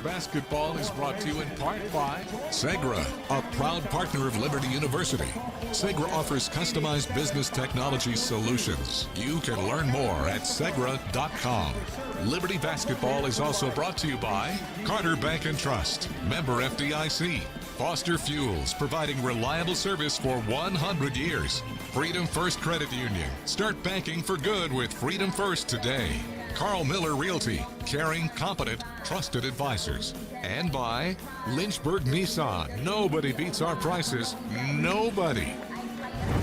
basketball is brought to you in part by Segra, a proud partner of Liberty University. Segra offers customized business technology solutions. You can learn more at segra.com. Liberty Basketball is also brought to you by Carter Bank and Trust, member FDIC. Foster Fuels, providing reliable service for 100 years. Freedom First Credit Union. Start banking for good with Freedom First today. Carl Miller Realty, caring, competent, trusted advisors. And by Lynchburg Nissan. Nobody beats our prices. Nobody.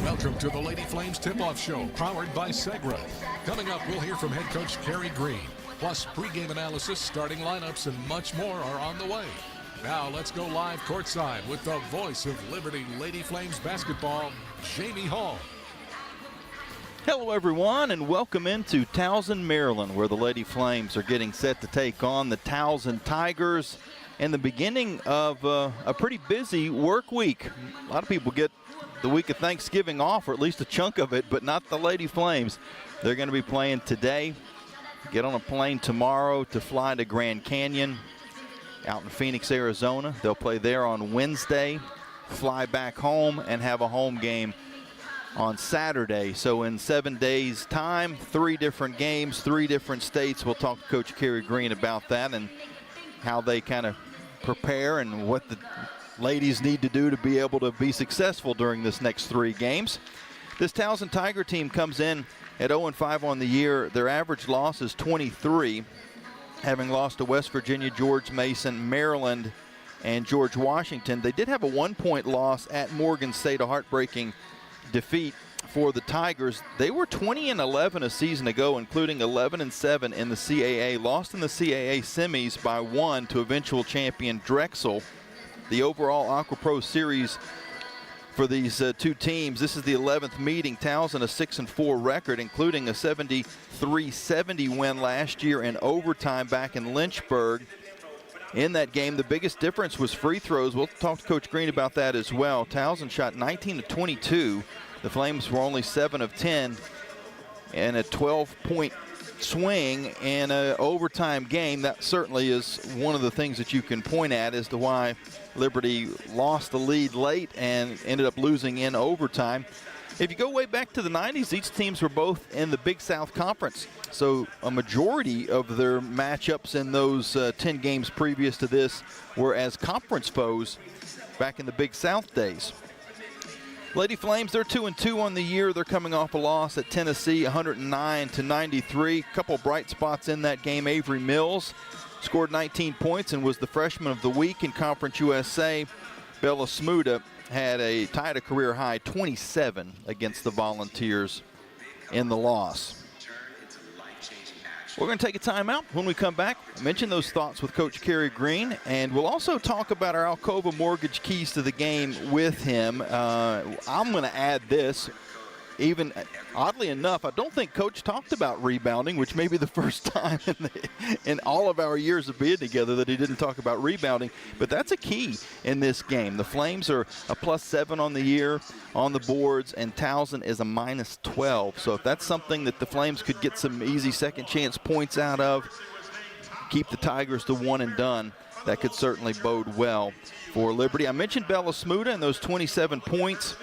Welcome to the Lady Flames Tip-Off Show, powered by Segra. Coming up, we'll hear from head coach Kerry Green. Plus, pregame analysis, starting lineups, and much more are on the way. Now, let's go live courtside with the voice of Liberty Lady Flames basketball, Jamie Hall. Hello, everyone, and welcome into Towson, Maryland, where the Lady Flames are getting set to take on the Towson Tigers and the beginning of a pretty busy work week. A lot of people get the week of Thanksgiving off, or at least a chunk of it, but not the Lady Flames. They're going to be playing today, get on a plane tomorrow to fly to Grand Canyon out in Phoenix, Arizona. They'll play there on Wednesday, fly back home, and have a home game on Saturday. So in 7 days' time, 3 different games, 3 different states. We'll talk to Coach Kerry Green about that and how they kind of prepare and what the ladies need to do to be able to be successful during this next 3 games. This Towson Tiger team comes in at 0-5 on the year. Their average loss is 23, having lost to West Virginia, George Mason, Maryland, and George Washington. They did have a 1-point loss at Morgan State, a heartbreaking defeat for the Tigers. They were 20-11 a season ago, including 11-7 in the CAA. Lost in the CAA semis by 1 to eventual champion Drexel. The overall Aqua Pro Series for these 2 teams, this is the 11th meeting. Towson a 6-4 record, including a 73-70 win last year in overtime back in Lynchburg. In that game, the biggest difference was free throws. We'll talk to Coach Green about that as well. Towson shot 19-22. The Flames were only 7 of 10, and a 12-point swing in an overtime game. That certainly is one of the things that you can point at as to why Liberty lost the lead late and ended up losing in overtime. If you go way back to the 90s, these teams were both in the Big South Conference. So a majority of their matchups in those 10 games previous to this were as conference foes back in the Big South days. Lady Flames, they're 2-2 on the year. They're coming off a loss at Tennessee, 109-93. Couple bright spots in that game. Avery Mills scored 19 points and was the freshman of the week in Conference USA. Bella Smuda tied a career high 27 against the Volunteers in the loss. We're going to take a timeout. When we come back, mention those thoughts with Coach Kerry Green, and we'll also talk about our Alcova Mortgage keys to the game with him. I'm going to add this. Even oddly enough, I don't think Coach talked about rebounding, which may be the first time in all of our years of being together that he didn't talk about rebounding. But that's a key in this game. The Flames are a +7 on the year on the boards, and Towson is a -12. So if that's something that the Flames could get some easy second chance points out of, keep the Tigers to 1 and done, that could certainly bode well for Liberty. I mentioned Bella Smuda and those 27 points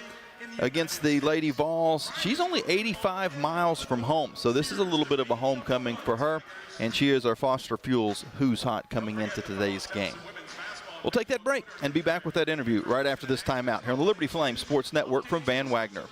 against the Lady Vols. She's only 85 miles from home, so this is a little bit of a homecoming for her, and she is our Foster Fuels Who's Hot coming into today's game. We'll take that break and be back with that interview right after this timeout here on the Liberty Flames Sports Network from Van Wagner.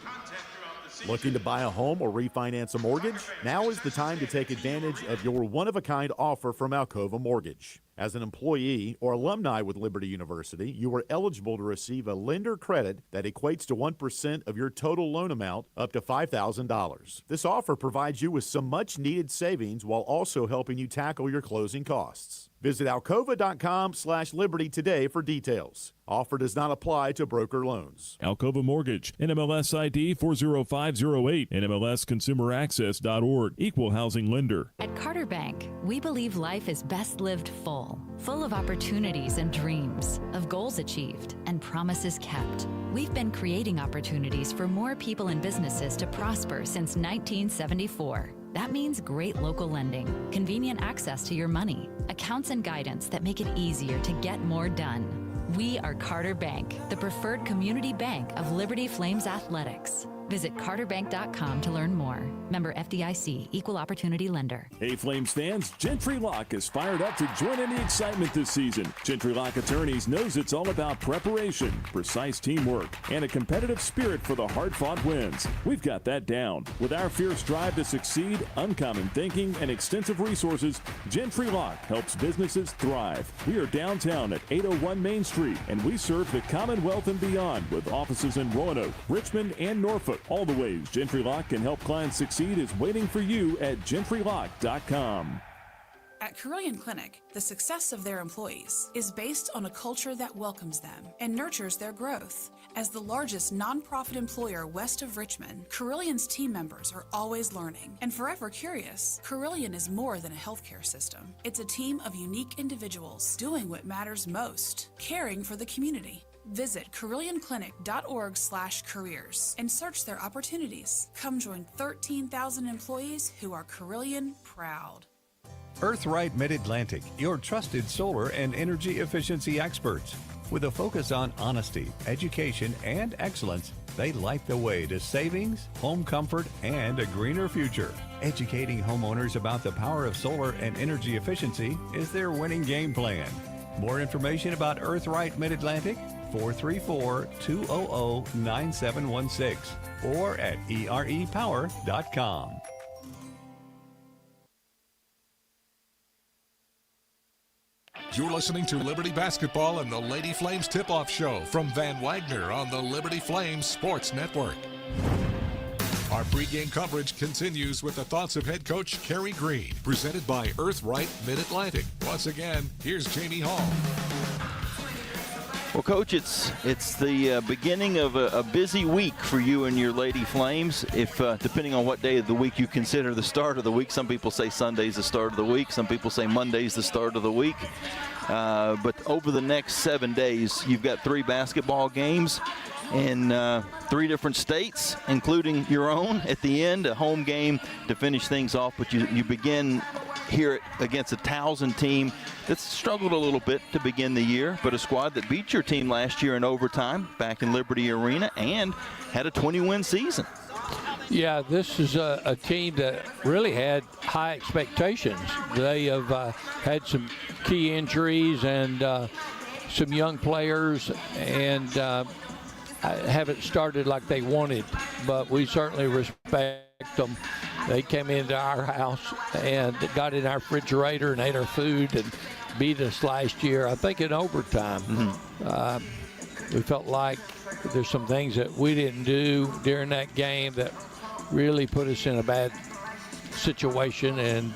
Looking to buy a home or refinance a mortgage? Now is the time to take advantage of your one-of-a-kind offer from Alcova Mortgage. As an employee or alumni with Liberty University, you are eligible to receive a lender credit that equates to 1% of your total loan amount up to $5,000. This offer provides you with some much-needed savings while also helping you tackle your closing costs. Visit alcova.com/liberty today for details. Offer does not apply to broker loans. Alcova Mortgage, NMLS ID 40508, NMLSconsumeraccess.org, Equal Housing Lender. At Carter Bank, we believe life is best lived full of opportunities and dreams, of goals achieved and promises kept. We've been creating opportunities for more people and businesses to prosper since 1974. That means great local lending, convenient access to your money, accounts and guidance that make it easier to get more done. We are Carter Bank, the preferred community bank of Liberty Flames Athletics. Visit carterbank.com to learn more. Member FDIC, Equal Opportunity Lender. Hey, Flames fans, Gentry Lock is fired up to join in the excitement this season. Gentry Lock Attorneys knows it's all about preparation, precise teamwork, and a competitive spirit for the hard-fought wins. We've got that down. With our fierce drive to succeed, uncommon thinking, and extensive resources, Gentry Lock helps businesses thrive. We are downtown at 801 Main Street, and we serve the Commonwealth and beyond with offices in Roanoke, Richmond, and Norfolk. All the ways Gentry Lock can help clients succeed is waiting for you at gentrylock.com. At Carilion Clinic, the success of their employees is based on a culture that welcomes them and nurtures their growth. As the largest nonprofit employer west of Richmond, Carillion's team members are always learning and forever curious. Carilion is more than a healthcare system. It's a team of unique individuals doing what matters most, caring for the community. Visit CarillionClinic.org/careers and search their opportunities. Come join 13,000 employees who are Carilion proud. Earthright Mid-Atlantic, your trusted solar and energy efficiency experts. With a focus on honesty, education, and excellence, they light the way to savings, home comfort, and a greener future. Educating homeowners about the power of solar and energy efficiency is their winning game plan. More information about Earthright Mid-Atlantic? 434-200-9716 or at erepower.com. You're listening to Liberty Basketball and the Lady Flames Tip-Off Show from Van Wagner on the Liberty Flames Sports Network. Our pregame coverage continues with the thoughts of head coach Kerry Green, presented by Earthright Mid-Atlantic. Once again, here's Jamie Hall. Well, Coach, it's the beginning of a busy week for you and your Lady Flames. If depending on what day of the week you consider the start of the week, some people say Sunday's the start of the week, some people say Monday's the start of the week. But over the next 7 days, you've got 3 basketball games in 3 different states, including your own at the end, a home game to finish things off. But you begin here against a Towson team that's struggled a little bit to begin the year, but a squad that beat your team last year in overtime back in Liberty Arena and had a 20-win season. Yeah, this is a team that really had high expectations. They have had some key injuries and some young players, and haven't started like they wanted, but we certainly respect them. They came into our house and got in our refrigerator and ate our food and beat us last year, I think in overtime. We felt like there's some things that we didn't do during that game that really put us in a bad situation, and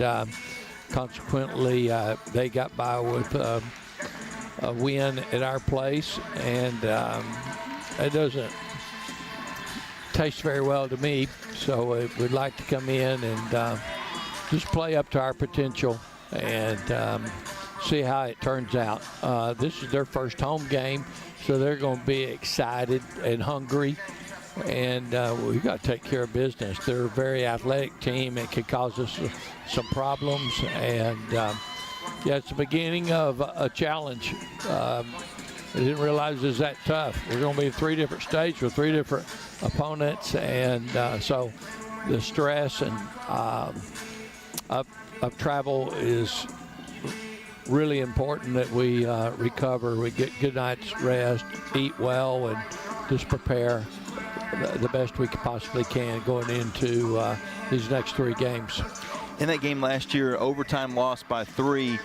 consequently they got by with a win at our place, and it doesn't taste very well to me, so we'd like to come in and just play up to our potential and see how it turns out. This is their first home game, so they're going to be excited and hungry, and we've got to take care of business. They're a very athletic team. It could cause us some problems, and yeah, it's the beginning of a challenge. I didn't realize it was that tough. We're going to be in 3 different states with 3 different opponents, and so the stress and of travel is really important that we recover, we get good night's rest, eat well, and just prepare the best we possibly can going into these next 3 games. In that game last year, overtime loss by 3.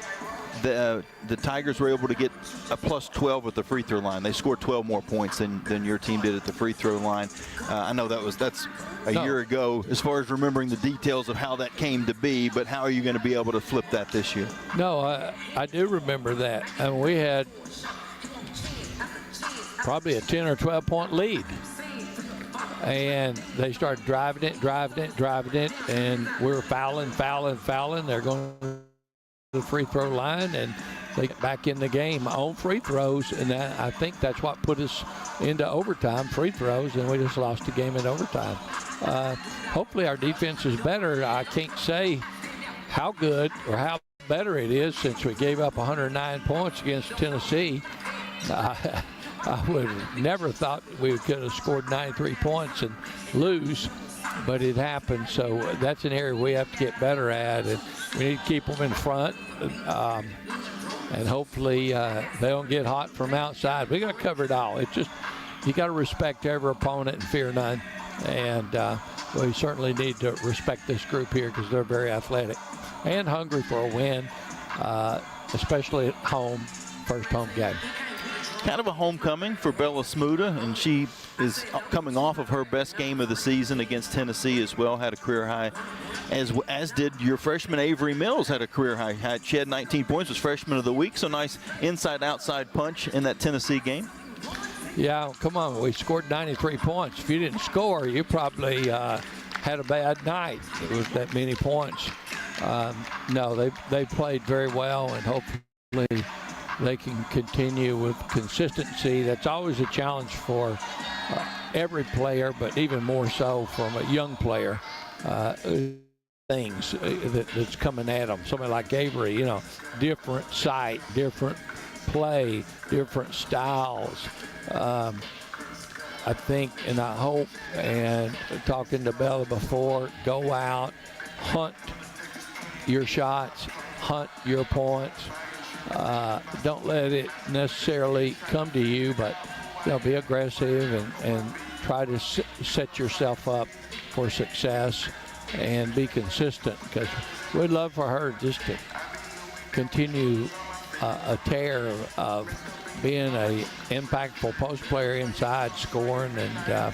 The Tigers were able to get a plus 12 at the free throw line. They scored 12 more points than your team did at the free throw line. I know that's a year ago as far as remembering the details of how that came to be, but how are you going to be able to flip that this year? No, I do remember that. And we had probably a 10 or 12 point lead. And they started driving it, and we were fouling. They're going to the free throw line, and they get back in the game on free throws, and I think that's what put us into overtime, free throws, and we just lost the game in overtime. Hopefully our defense is better. I can't say how good or how better it is since we gave up 109 points against Tennessee. I would have never thought we could have scored 93 points and lose, but it happened. So that's an area we have to get better at, and we need to keep them in front. And hopefully they don't get hot from outside. We got to cover it all. It's just you got to respect every opponent and fear none. And we certainly need to respect this group here because they're very athletic and hungry for a win, especially at home, first home game. Kind of a homecoming for Bella Smuda, and she is coming off of her best game of the season against Tennessee as well. Had a career high, as did your freshman Avery Mills. Had a career high. She had 19 points, was freshman of the week. So nice inside-outside punch in that Tennessee game. Yeah, come on, we scored 93 points. If you didn't score, you probably had a bad night. It was that many points. No, they played very well, and hopefully they can continue with consistency. That's always a challenge for every player, but even more so from a young player. Things that's coming at them. Somebody like Avery, different sight, different play, different styles. I think and I hope, and talking to Bella before, go out, hunt your shots, hunt your points. Don't let it necessarily come to you, but be aggressive and try to set yourself up for success and be consistent, because we'd love for her just to continue a tear of being a impactful post player inside, scoring and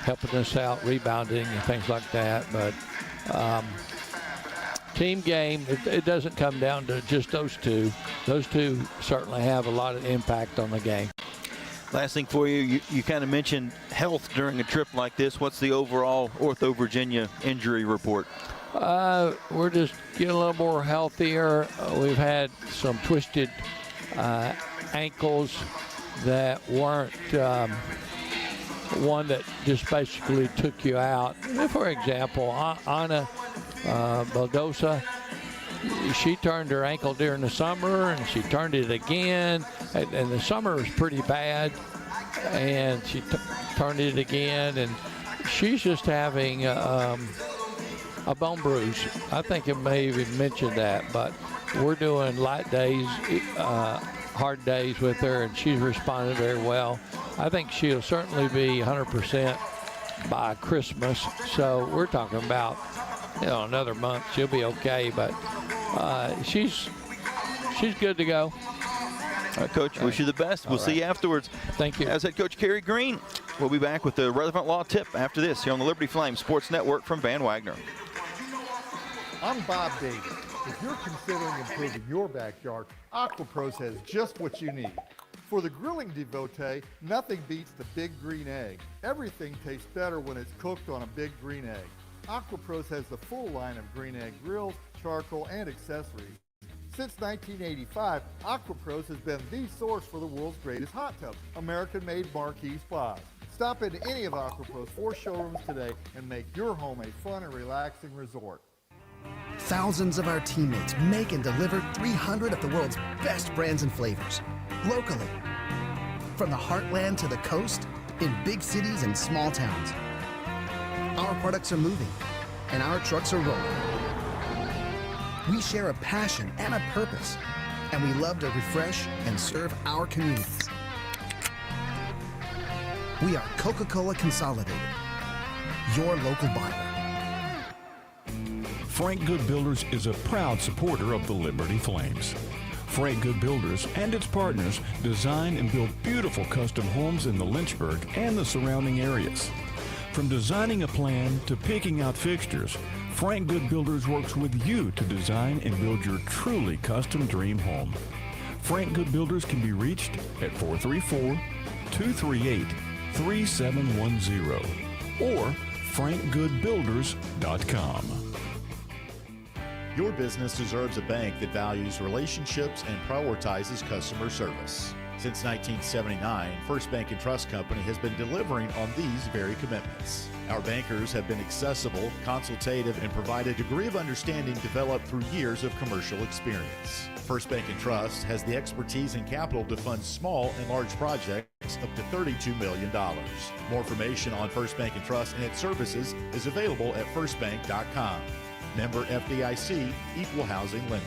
helping us out, rebounding and things like that. But team game, it doesn't come down to just those two. Those two certainly have a lot of impact on the game. Last thing for you, you kind of mentioned health during a trip like this. What's the overall Ortho Virginia injury report? We're just getting a little more healthier. We've had some twisted ankles that weren't one that just basically took you out. For example, Anna Baldosa, she turned her ankle during the summer, and she turned it again, and the summer was pretty bad, and she turned it again, and she's just having a bone bruise. I think I may even mention that, but we're doing light days, hard days with her, and she's responded very well. I think she'll certainly be 100% by Christmas, so we're talking about another month. She'll be okay, but she's good to go. All right, Coach, wish you the best. We'll see you afterwards. Thank you. As head coach Kerry Green, we'll be back with the relevant law tip after this here on the Liberty Flame Sports Network from Van Wagner. I'm Bob Davis. If you're considering improving your backyard, AquaPros has just what you need. For the grilling devotee, nothing beats the big green egg. Everything tastes better when it's cooked on a big green egg. AquaPros has the full line of green egg grills, charcoal, and accessories. Since 1985, AquaPros has been the source for the world's greatest hot tubs, American-made marquee spas. Stop into any of AquaPros 4 showrooms today and make your home a fun and relaxing resort. Thousands of our teammates make and deliver 300 of the world's best brands and flavors, locally. From the heartland to the coast, in big cities and small towns. Our products are moving, and our trucks are rolling. We share a passion and a purpose, and we love to refresh and serve our communities. We are Coca-Cola Consolidated, your local buyer. Frank Good Builders is a proud supporter of the Liberty Flames. Frank Good Builders and its partners design and build beautiful custom homes in the Lynchburg and the surrounding areas. From designing a plan to picking out fixtures, Frank Good Builders works with you to design and build your truly custom dream home. Frank Good Builders can be reached at 434-238-3710 or frankgoodbuilders.com. Your business deserves a bank that values relationships and prioritizes customer service. Since 1979, First Bank and Trust Company has been delivering on these very commitments. Our bankers have been accessible, consultative, and provide a degree of understanding developed through years of commercial experience. First Bank and Trust has the expertise and capital to fund small and large projects up to $32 million. More information on First Bank and Trust and its services is available at firstbank.com. Member FDIC, Equal Housing Lender.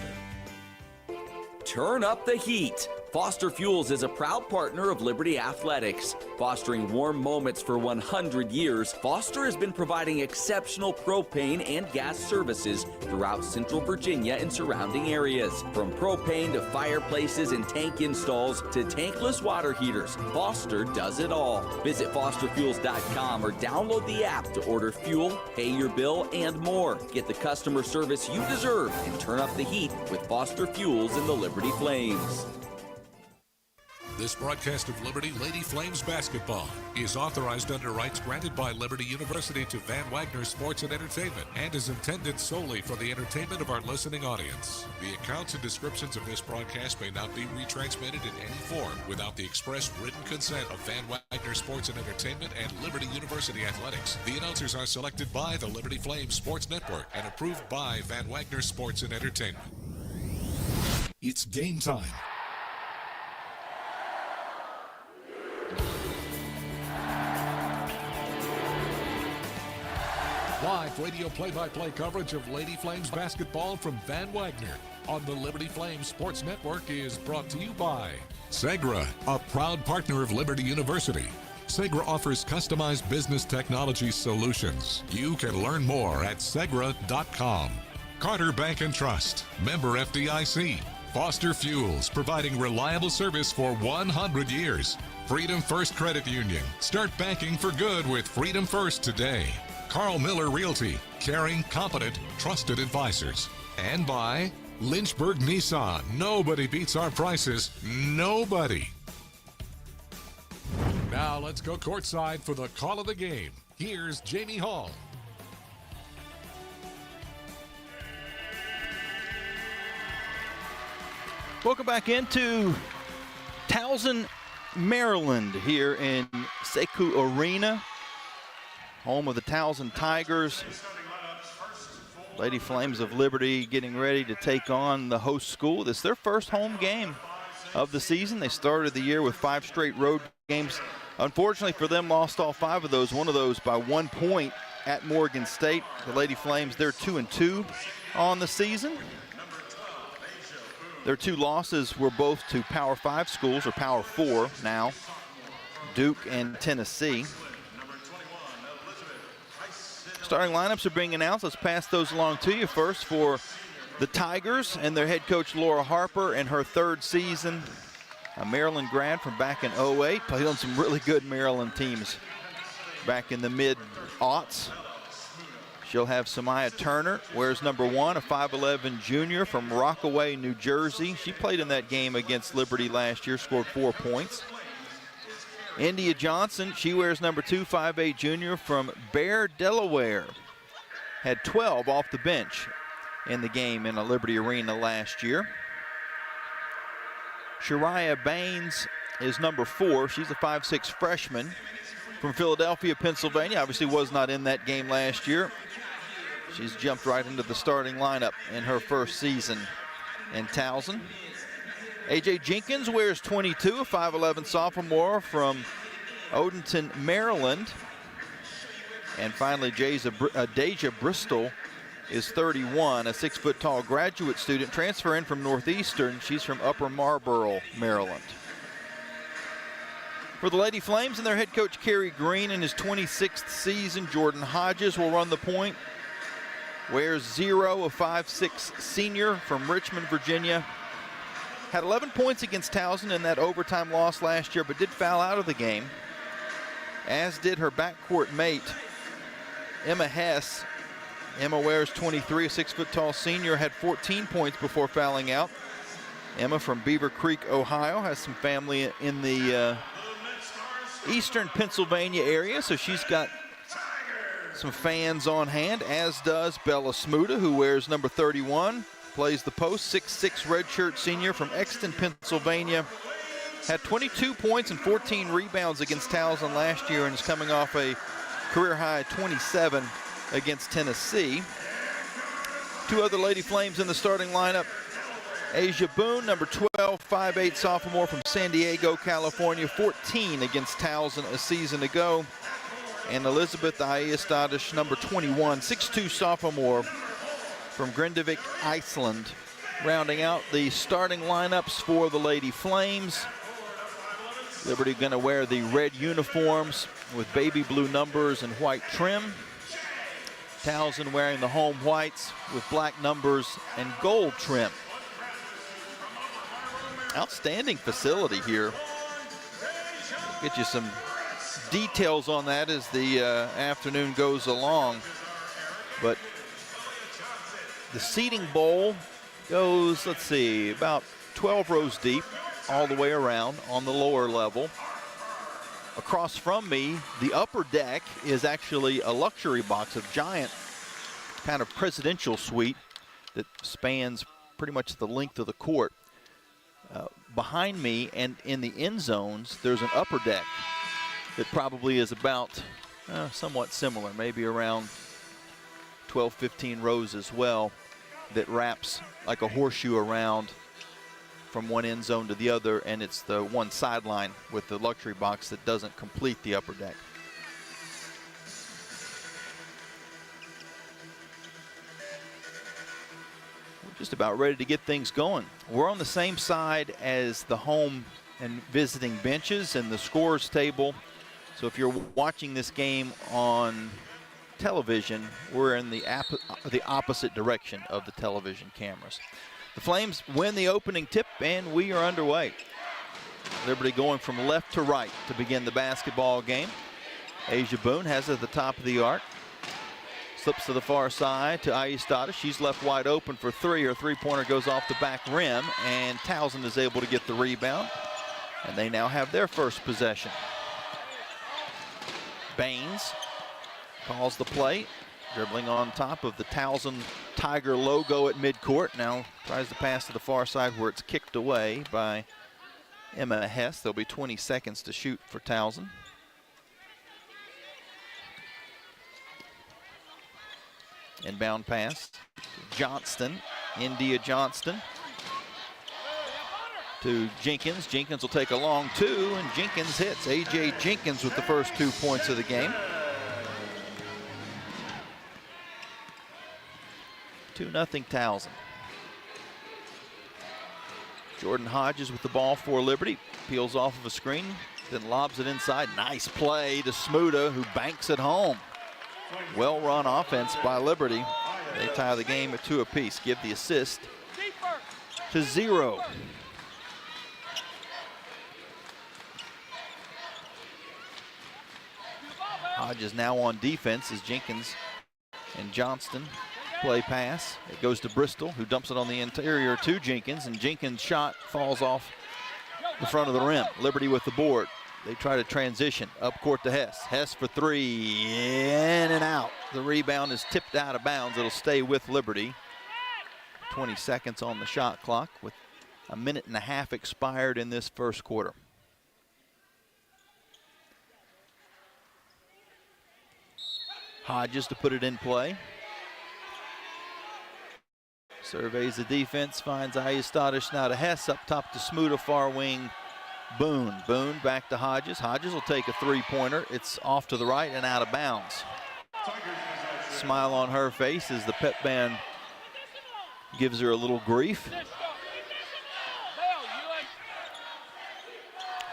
Turn up the heat. Foster Fuels is a proud partner of Liberty Athletics. Fostering warm moments for 100 years, Foster has been providing exceptional propane and gas services throughout Central Virginia and surrounding areas. From propane to fireplaces and tank installs to tankless water heaters, Foster does it all. Visit fosterfuels.com or download the app to order fuel, pay your bill, and more. Get the customer service you deserve and turn up the heat with Foster Fuels and the Liberty Flames. This broadcast of Liberty Lady Flames basketball is authorized under rights granted by Liberty University to Van Wagner Sports and Entertainment and is intended solely for the entertainment of our listening audience. The accounts and descriptions of this broadcast may not be retransmitted in any form without the express written consent of Van Wagner Sports and Entertainment and Liberty University Athletics. The announcers are selected by the Liberty Flames Sports Network and approved by Van Wagner Sports and Entertainment. It's game time. Live radio play-by-play coverage of Lady Flames basketball from Van Wagner on the Liberty Flames Sports Network is brought to you by Segra, a proud partner of Liberty University. Segra offers customized business technology solutions. You can learn more at segra.com. Carter Bank and Trust, member FDIC. Foster Fuels, providing reliable service for 100 years. Freedom First Credit Union. Start banking for good with Freedom First today. Carl Miller Realty, caring, competent, trusted advisors. And by Lynchburg Nissan. Nobody beats our prices. Nobody. Now let's go courtside for the call of the game. Here's Jamie Hall. Welcome back into Towson, Maryland, here in Sekou Arena, home of the Towson Tigers. Lady Flames of Liberty getting ready to take on the host school. This is their first home game of the season. They started the year with 5 straight road games. Unfortunately for them, lost all 5 of those, one of those by 1 point at Morgan State. The Lady Flames, they're 2-2 on the season. Their 2 losses were both to Power 5 schools, or Power 4 now, Duke and Tennessee. Starting lineups are being announced. Let's pass those along to you. First for the Tigers and their head coach Laura Harper in her 3rd season. A Maryland grad from back in 08, played on some really good Maryland teams back in the mid-aughts. She'll have Samaya Turner, wears number 1, a 5'11 junior from Rockaway, New Jersey. She played in that game against Liberty last year, scored 4 points. India Johnson, she wears number 2, 5'8 junior from Bear, Delaware. Had 12 off the bench in the game in a Liberty Arena last year. Shariah Baines is number 4. She's a 5'6 freshman from Philadelphia, Pennsylvania. Obviously was not in that game last year. She's jumped right into the starting lineup in her first season in Towson. A.J. Jenkins wears 22, a 5'11 sophomore from Odenton, Maryland. And finally, Deja Bristol is 31, a 6-foot-tall graduate student, transferring from Northeastern. She's from Upper Marlboro, Maryland. For the Lady Flames and their head coach, Kerry Green, in his 26th season, Jordan Hodges will run the point. Wears 0, a 5'6 senior from Richmond, Virginia. Had 11 points against Towson in that overtime loss last year, but did foul out of the game, as did her backcourt mate, Emma Hess. Emma wears 23, a 6-foot-tall senior, had 14 points before fouling out. Emma from Beaver Creek, Ohio, has some family in the eastern Pennsylvania area, so she's got some fans on hand, as does Bella Smuda, who wears number 31, plays the post, 6'6" redshirt senior from Exton, Pennsylvania. Had 22 points and 14 rebounds against Towson last year and is coming off a career-high 27 against Tennessee. Two other Lady Flames in the starting lineup. Asia Boone, number 12, 5'8" sophomore from San Diego, California, 14 against Towson a season ago. And Elizabeth Ayestadish, number 21, 6'2" sophomore from Grindavik, Iceland. Rounding out the starting lineups for the Lady Flames. Liberty going to wear the red uniforms with baby blue numbers and white trim. Towson wearing the home whites with black numbers and gold trim. Outstanding facility here. Get you some details on that as the afternoon goes along. But the seating bowl goes, let's see, about 12 rows deep all the way around on the lower level. Across from me, the upper deck is actually a luxury box, a giant kind of presidential suite that spans pretty much the length of the court. Behind me and in the end zones, there's an upper deck that probably is about somewhat similar, maybe around 12, 15 rows as well, that wraps like a horseshoe around from one end zone to the other, and it's the one sideline with the luxury box that doesn't complete the upper deck. Just about ready to get things going. We're on the same side as the home and visiting benches and the scores table. So if you're watching this game on television, we're in the opposite direction of the television cameras. The Flames win the opening tip, and we are underway. Liberty going from left to right to begin the basketball game. Asia Boone has it at the top of the arc. Slips to the far side to Ayestada. She's left wide open for three. Her three-pointer goes off the back rim, and Towson is able to get the rebound. And they now have their first possession. Baines calls the play, dribbling on top of the Towson Tiger logo at midcourt. Now tries to pass to the far side where it's kicked away by Emma Hess. There'll be 20 seconds to shoot for Towson. Inbound pass to Johnston, India Johnston to Jenkins. Jenkins will take a long two, and Jenkins hits. A.J. Jenkins with the first 2 points of the game. 2-0 Towson. Jordan Hodges with the ball for Liberty. Peels off of a screen, then lobs it inside. Nice play to Smuda, who banks it home. Well-run offense by Liberty. They tie the game at 2 apiece. Give the assist to 0. Hodges now on defense as Jenkins and Johnston play pass. It goes to Bristol, who dumps it on the interior to Jenkins, and Jenkins' shot falls off the front of the rim. Liberty with the board. They try to transition up court to Hess. Hess for three, in and out. The rebound is tipped out of bounds. It'll stay with Liberty. 20 seconds on the shot clock with a minute and a half expired in this first quarter. Hodges to put it in play. Surveys the defense, finds Ayestadish now to Hess, up top to Smuda, far wing. Boone back to Hodges. Hodges will take a three-pointer. It's off to the right and out of bounds. Smile on her face as the pep band gives her a little grief.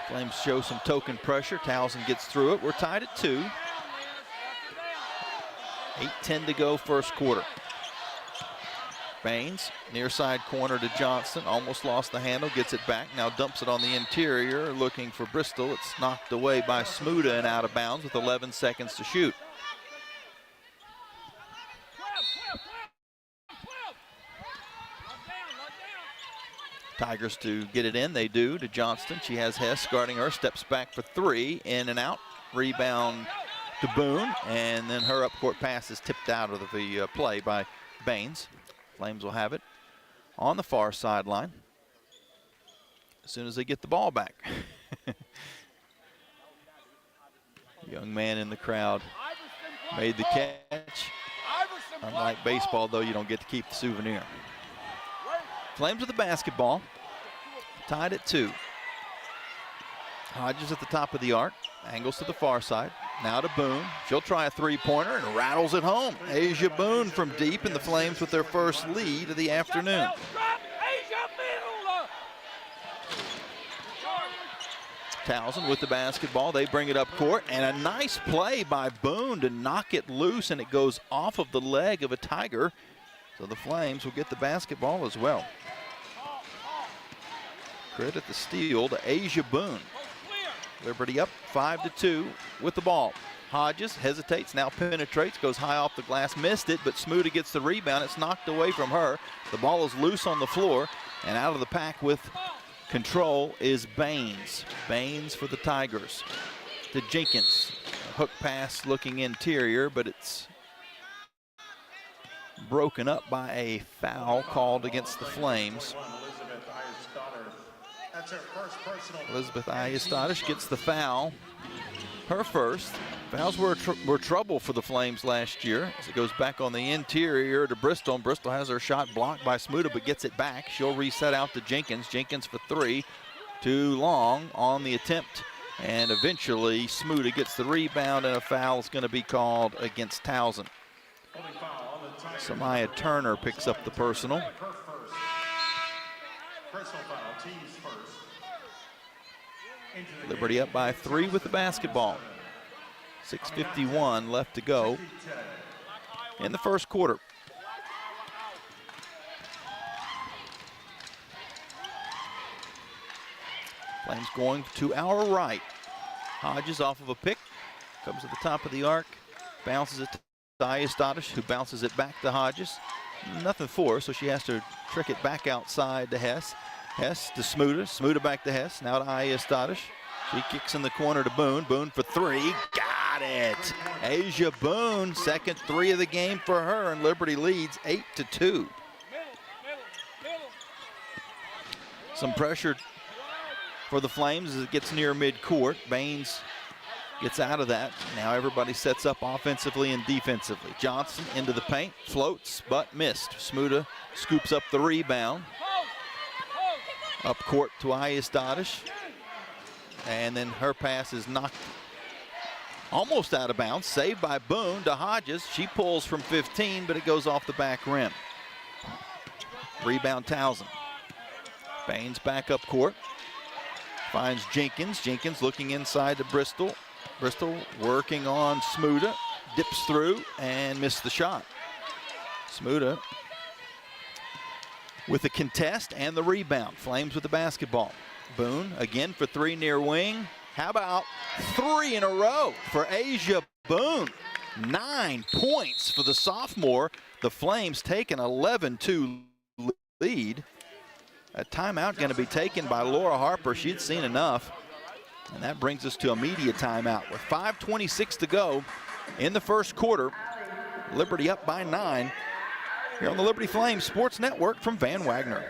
Flames show some token pressure. Towson gets through it. We're tied at 2. 8:10 to go first quarter. Baines, near side corner to Johnston, almost lost the handle, gets it back, now dumps it on the interior, looking for Bristol. It's knocked away by Smuda and out of bounds with 11 seconds to shoot. Tigers to get it in, they do, to Johnston. She has Hess guarding her, steps back for three, in and out. Rebound to Boone, and then her up-court pass is tipped out of the play by Baines. Flames will have it on the far sideline as soon as they get the ball back. Young man in the crowd made the catch. Unlike baseball, though, you don't get to keep the souvenir. Flames with the basketball, tied at 2. Hodges at the top of the arc, angles to the far side. Now to Boone. She'll try a three-pointer and rattles it home. Asia Boone from deep, and the Flames with their first lead of the afternoon. Towson with the basketball. They bring it up court, and a nice play by Boone to knock it loose, and it goes off of the leg of a Tiger. So the Flames will get the basketball as well. Credit the steal to Asia Boone. Liberty up 5-2 with the ball. Hodges hesitates, now penetrates, goes high off the glass, missed it, but Smuda gets the rebound. It's knocked away from her. The ball is loose on the floor, and out of the pack with control is Baines. Baines for the Tigers. To Jenkins. A hook pass looking interior, but it's broken up by a foul called against the Flames. Elizabeth Ayastadish gets the foul, her first. Fouls were trouble for the Flames last year as it goes back on the interior to Bristol. And Bristol has her shot blocked by Smuda but gets it back. She'll reset out to Jenkins. Jenkins for 3. Too long on the attempt. And eventually Smuda gets the rebound, and a foul is going to be called against Towson. Samaya Turner picks up the personal. Liberty up by 3 with the basketball. 6:51 left to go in the first quarter. Flames going to our right. Hodges off of a pick, comes to the top of the arc, bounces it to Ayastadish, who bounces it back to Hodges. Nothing for her, so she has to trick it back outside to Hess. Hess to Smuda, Smuda back to Hess, now to Ayastadish. She kicks in the corner to Boone, Boone for 3, got it! Asia Boone, second 3 of the game for her, and Liberty leads 8-2. Some pressure for the Flames as it gets near midcourt. Baines gets out of that. Now everybody sets up offensively and defensively. Johnson into the paint, floats, but missed. Smuda scoops up the rebound. Up court to Ayastadish. And then her pass is knocked almost out of bounds. Saved by Boone to Hodges. She pulls from 15, but it goes off the back rim. Rebound Towson. Baines back up court. Finds Jenkins. Jenkins looking inside to Bristol. Bristol working on Smuda. Dips through and missed the shot. Smuda with the contest and the rebound. Flames with the basketball. Boone again for 3 near wing. How about 3 in a row for Asia Boone? 9 points for the sophomore. The Flames take an 11-2 lead. A timeout going to be taken by Laura Harper. She had seen enough. And that brings us to a media timeout with 5:26 to go in the first quarter. Liberty up by 9 here on the Liberty Flames Sports Network from Van Wagner.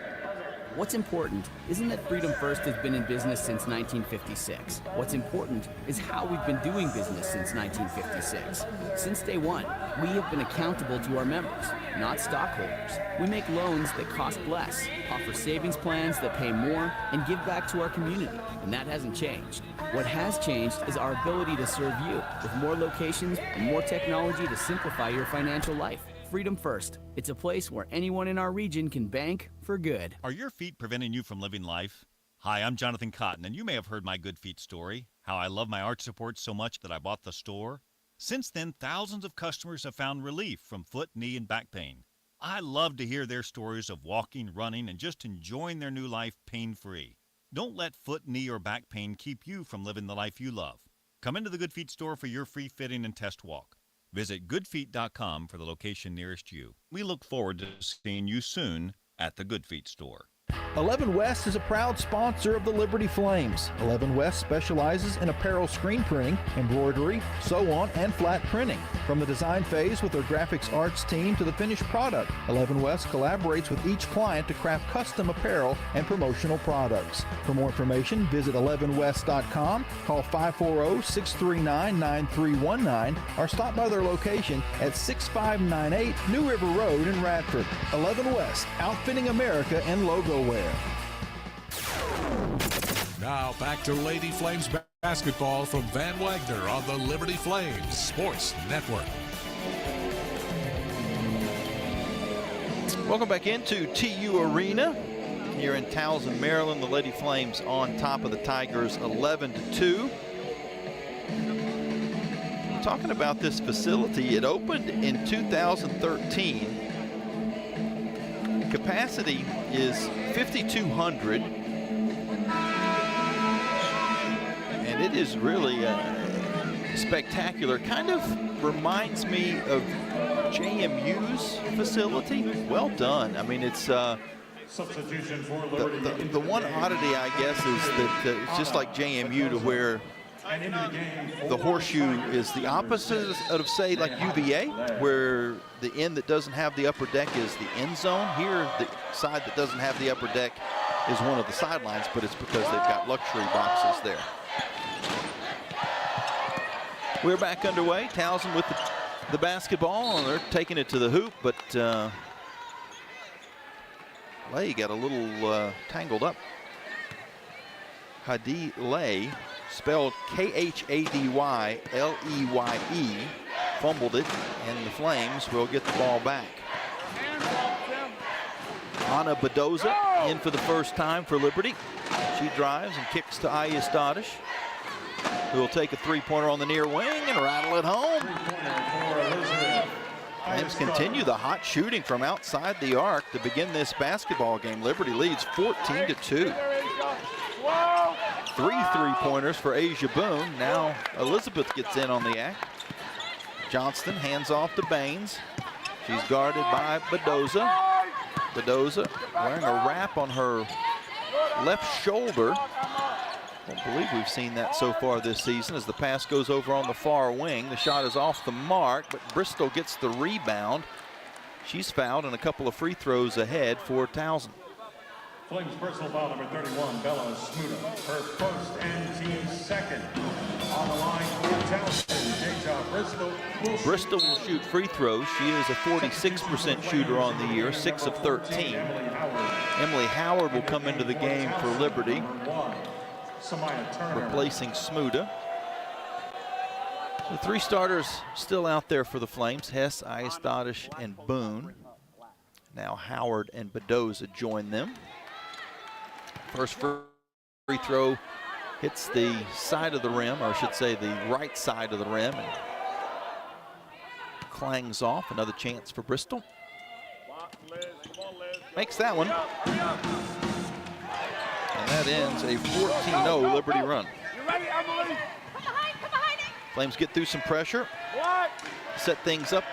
What's important isn't that Freedom First has been in business since 1956. What's important is how we've been doing business since 1956. Since day one, we have been accountable to our members, not stockholders. We make loans that cost less, offer savings plans that pay more, and give back to our community, and that hasn't changed. What has changed is our ability to serve you with more locations and more technology to simplify your financial life. Freedom First. It's a place where anyone in our region can bank for good. Are your feet preventing you from living life? Hi, I'm Jonathan Cotton, and you may have heard my Good Feet story, how I love my arch support so much that I bought the store. Since then, thousands of customers have found relief from foot, knee, and back pain. I love to hear their stories of walking, running, and just enjoying their new life pain-free. Don't let foot, knee, or back pain keep you from living the life you love. Come into the Good Feet store for your free fitting and test walk. Visit goodfeet.com for the location nearest you. We look forward to seeing you soon at the Good Feet store. 11 West is a proud sponsor of the Liberty Flames. 11 West specializes in apparel screen printing, embroidery, sew-on, and flat printing. From the design phase with their graphics arts team to the finished product, 11 West collaborates with each client to craft custom apparel and promotional products. For more information, visit 11west.com, call 540-639-9319, or stop by their location at 6598 New River Road in Radford. 11 West, outfitting America and logo wear. Now back to Lady Flames basketball from Van Wagner on the Liberty Flames Sports Network. Welcome back into TU Arena here in Towson, Maryland. The Lady Flames on top of the Tigers 11-2. Talking about this facility, it opened in 2013. Capacity is 5,200, and it is really spectacular. Kind of reminds me of JMU's facility. Well done. I mean, it's substitution for the one oddity, I guess, is that it's just like JMU, to where the horseshoe is the opposite of, say, like UVA, where the end that doesn't have the upper deck is the end zone. Here, the side that doesn't have the upper deck is one of the sidelines, but it's because they've got luxury boxes there. We're back underway. Towson with the basketball, and they're taking it to the hoop, but Lay got a little tangled up. Hadi Lay, spelled K-H-A-D-Y-L-E-Y-E, fumbled it, and the Flames will get the ball back. Anna Bedoza in for the first time for Liberty. She drives and kicks to Ayas Dadish, who will take a three-pointer on the near wing and rattle it home. Flames continue the hot shooting from outside the arc to begin this basketball game. Liberty leads 14-2. 3 3-pointers for Asia Boone. Now Elizabeth gets in on the act. Johnston hands off to Baines. She's guarded by Bedoza. Bedoza wearing a wrap on her left shoulder. Don't believe we've seen that so far this season as the pass goes over on the far wing. The shot is off the mark, but Bristol gets the rebound. She's fouled and a couple of free throws ahead for Towson. Flames personal foul number 31, Bella Smuda. Her first and team second. On the line for Towson, Deja Bristol. Bristol will shoot free throws. She is a 46% shooter on the year, 6 of 13. Emily Howard will come into the game for Liberty, replacing Smuda. The 3 starters still out there for the Flames: Hess, Ayas Dadish, and Boone. Now Howard and Bedoza join them. First free throw hits the side of the rim, or I should say the right side of the rim, and clangs off. Another chance for Bristol. Makes that one. And that ends a 14-0 Liberty run. Flames get through some pressure, set things up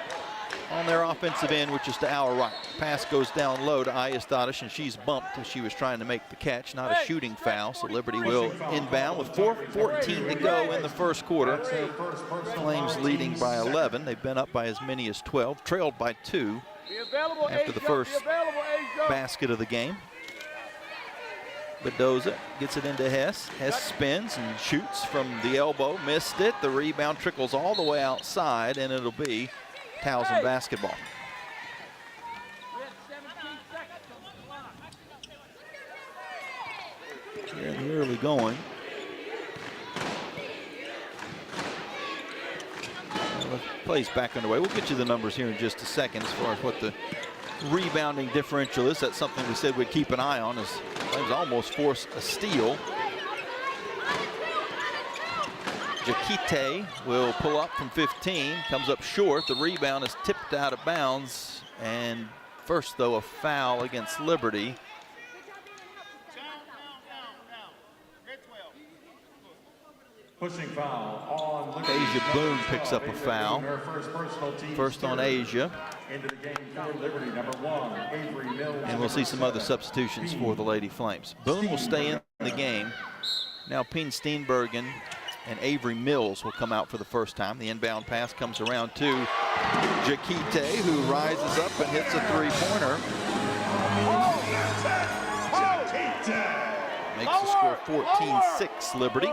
on their offensive end, which is to our right. Pass goes down low to Ayas Dadish, and she's bumped as she was trying to make the catch. Not a shooting foul, so Liberty will inbound with 4:14 to go in the first quarter. Flames leading by 11. They've been up by as many as 12, trailed by 2 after the first basket of the game. Bedoza gets it into Hess. Hess spins and shoots from the elbow, missed it. The rebound trickles all the way outside, and it'll be Towson basketball. Here in the early going. Plays back underway. We'll get you the numbers here in just a second as far as what the rebounding differential is. That's something we said we'd keep an eye on, as Flames almost force a steal. Jakite will pull up from 15, comes up short. The rebound is tipped out of bounds, and first, though, a foul against Liberty. Pushing foul on Asia Boone picks up a foul. First on Asia. Into the game for Liberty, number 1, Avery Mills. And we'll see some other substitutions for the Lady Flames. Boone will stay in the game. Now Peen Steenbergen and Avery Mills will come out for the first time. The inbound pass comes around to Jakite, who rises up and hits a three-pointer. Makes the score 14-6 Liberty.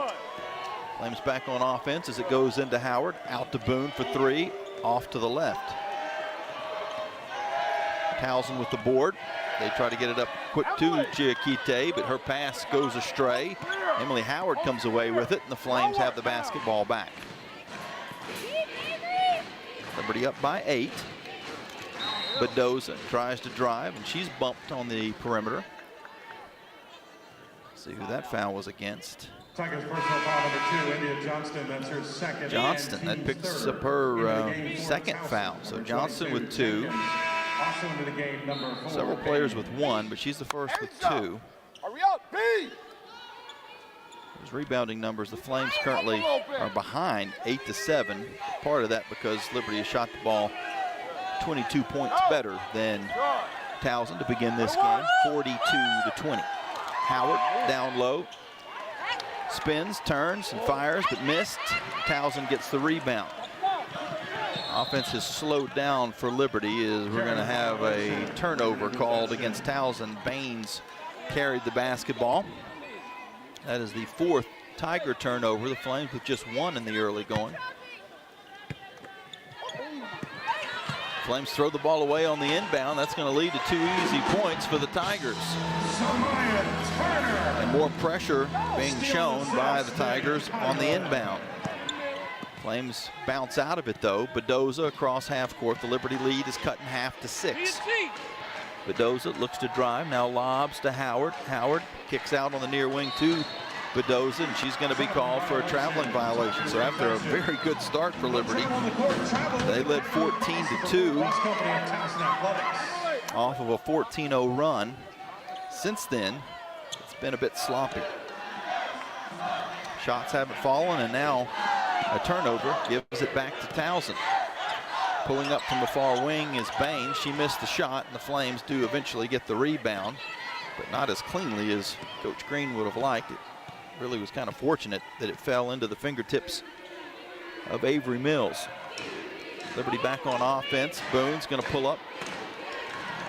Flames back on offense as it goes into Howard. Out to Boone for three. Off to the left. Towson with the board. They try to get it up quick to Chiakite, but her pass goes astray. Emily Howard comes away with it, and the Flames have the basketball back. Liberty up by 8. Bedoza tries to drive, and she's bumped on the perimeter. Let's see who that foul was against. Tigers personal foul number 2, India Johnston. That's her second. Johnston, that picks up her second foul. So Johnston with 2. Also into the game, number 4. Several players with 1, but she's the first with 2. Hurry up, B! Those rebounding numbers, the Flames currently are behind 8-7. Part of that because Liberty has shot the ball 22 points better than Towson to begin this game, 42-20. Howard down low, spins, turns, and fires, but missed. Towson gets the rebound. Offense has slowed down for Liberty as we're going to have a turnover called against Towson. Baines carried the basketball. That is the 4th Tiger turnover. The Flames with just 1 in the early going. Flames throw the ball away on the inbound. That's going to lead to 2 easy points for the Tigers. And more pressure being shown by the Tigers on the inbound. Flames bounce out of it though. Bedoza across half court. The Liberty lead is cut in half to 6. Bedoza looks to drive, now lobs to Howard. Howard kicks out on the near wing to Bedoza, and she's going to be called for a traveling violation. So after a very good start for Liberty, they led 14-2 off of a 14-0 run. Since then, it's been a bit sloppy. Shots haven't fallen, and now a turnover gives it back to Towson. Pulling up from the far wing is Baines. She missed the shot, and the Flames do eventually get the rebound, but not as cleanly as Coach Green would have liked. It really was kind of fortunate that it fell into the fingertips of Avery Mills. Liberty back on offense. Boone's going to pull up.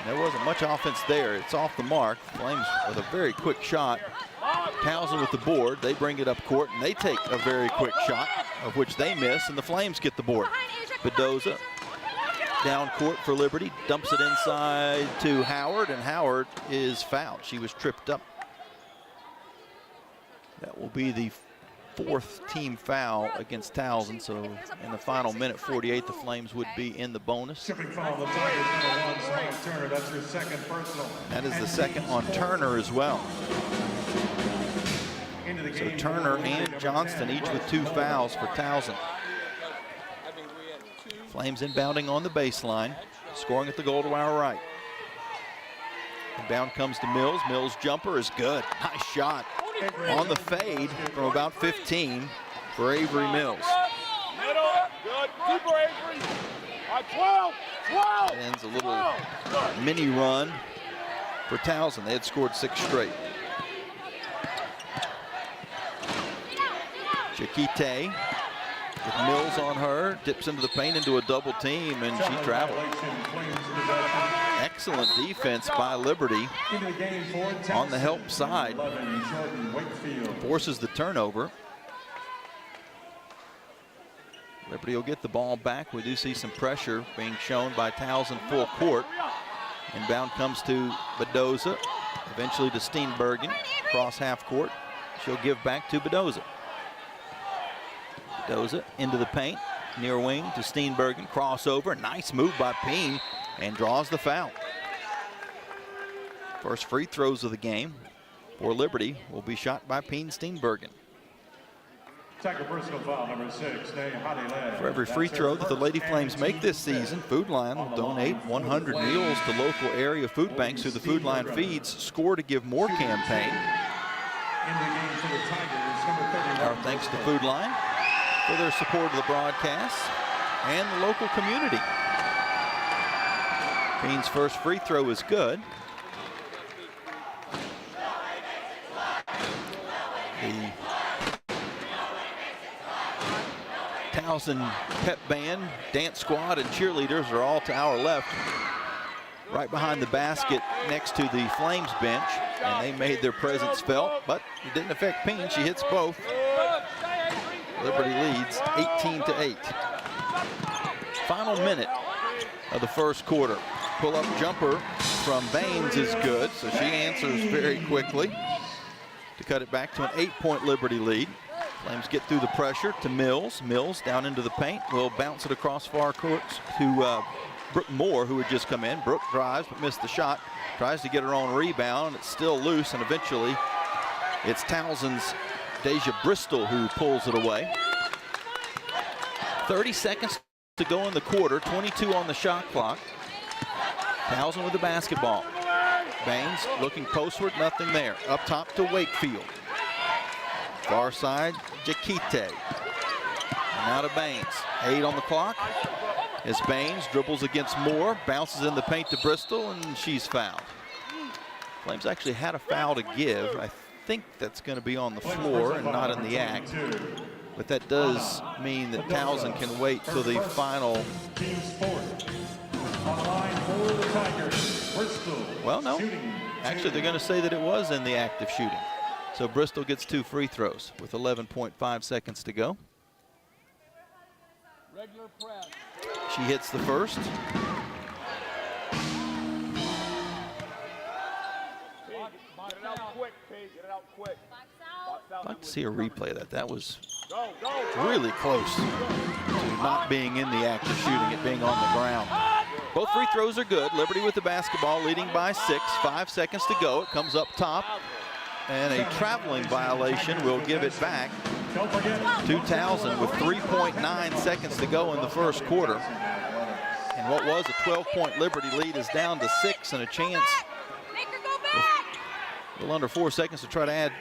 There wasn't much offense there. It's off the mark. Flames with a very quick shot. Towson with the board. They bring it up court, and they take a very quick shot, of which they miss, and the Flames get the board. Bedoza down court for Liberty, dumps it inside to Howard, and Howard is fouled. She was tripped up. That will be the 4th team foul against Towson. So in the final minute 48, the Flames would be in the bonus. Shipping foul on the Tigers, number 1, Samantha Turner. That's her second personal. That is the second on Turner as well. So Turner and Johnston each with 2 fouls for Towson. Flames inbounding on the baseline, scoring at the goal to our right. Inbound comes to Mills. Mills' jumper is good. Nice shot on the fade from about 15 for Avery Mills. Good. Deeper, Avery. 12. Ends a little mini run for Towson. They had scored 6 straight. Chiquite with Mills on her, dips into the paint into a double team, and she traveled. Excellent defense by Liberty on the help side. Forces the turnover. Liberty will get the ball back. We do see some pressure being shown by Towson full court. Inbound comes to Bedoza, eventually to Steenbergen, cross half court. She'll give back to Bedoza. Bedoza into the paint, near wing to Steenbergen, crossover, nice move by Peen, and draws the foul. First free throws of the game for Liberty will be shot by Peen Steenbergen. Tiger personal foul number 6. For every free throw that the Lady Flames make this season, Food Line will donate 100 meals to local area food banks through the Food Line Feeds Score to Give More campaign. Tigers, number 31. Our thanks to Food Line for their support of the broadcast and the local community. Bean's first free throw is good. The Towson pep band, dance squad, and cheerleaders are all to our left, right behind the basket next to the Flames bench, and they made their presence felt, but it didn't affect Peen. She hits both. Liberty leads 18-8. Final minute of the first quarter. Pull-up jumper from Baines is good, so she answers very quickly to cut it back to an 8-point Liberty lead. Flames get through the pressure to Mills. Mills down into the paint, will bounce it across far courts to Brooke Moore, who had just come in. Brooke drives but missed the shot. Tries to get her own rebound. It's still loose, and eventually it's Towson's Deja Bristol who pulls it away. 30 seconds to go in the quarter, 22 on the shot clock. Towson with the basketball. Baines looking postward, nothing there. Up top to Wakefield. Far side, Jakite. And now to Baines. 8 on the clock as Baines dribbles against Moore, bounces in the paint to Bristol, and she's fouled. Flames actually had a foul to give. I think that's going to be on the floor and not in the act. But that does mean that Towson can wait till the final. Well, no. Actually, they're going to say that it was in the act of shooting. So Bristol gets 2 free throws with 11.5 seconds to go. She hits the first. Get it out quick, Pete. Get it out quick. I'd like to see a replay of that. That was really close to not being in the act of shooting, it being on the ground. Both free throws are good. Liberty with the basketball, leading by 6. 5 seconds to go. It comes up top. And a traveling violation will give it back to Towson with 3.9 seconds to go in the first quarter. And what was a 12-point Liberty lead is down to 6, and a chance a little under 4 seconds to try to add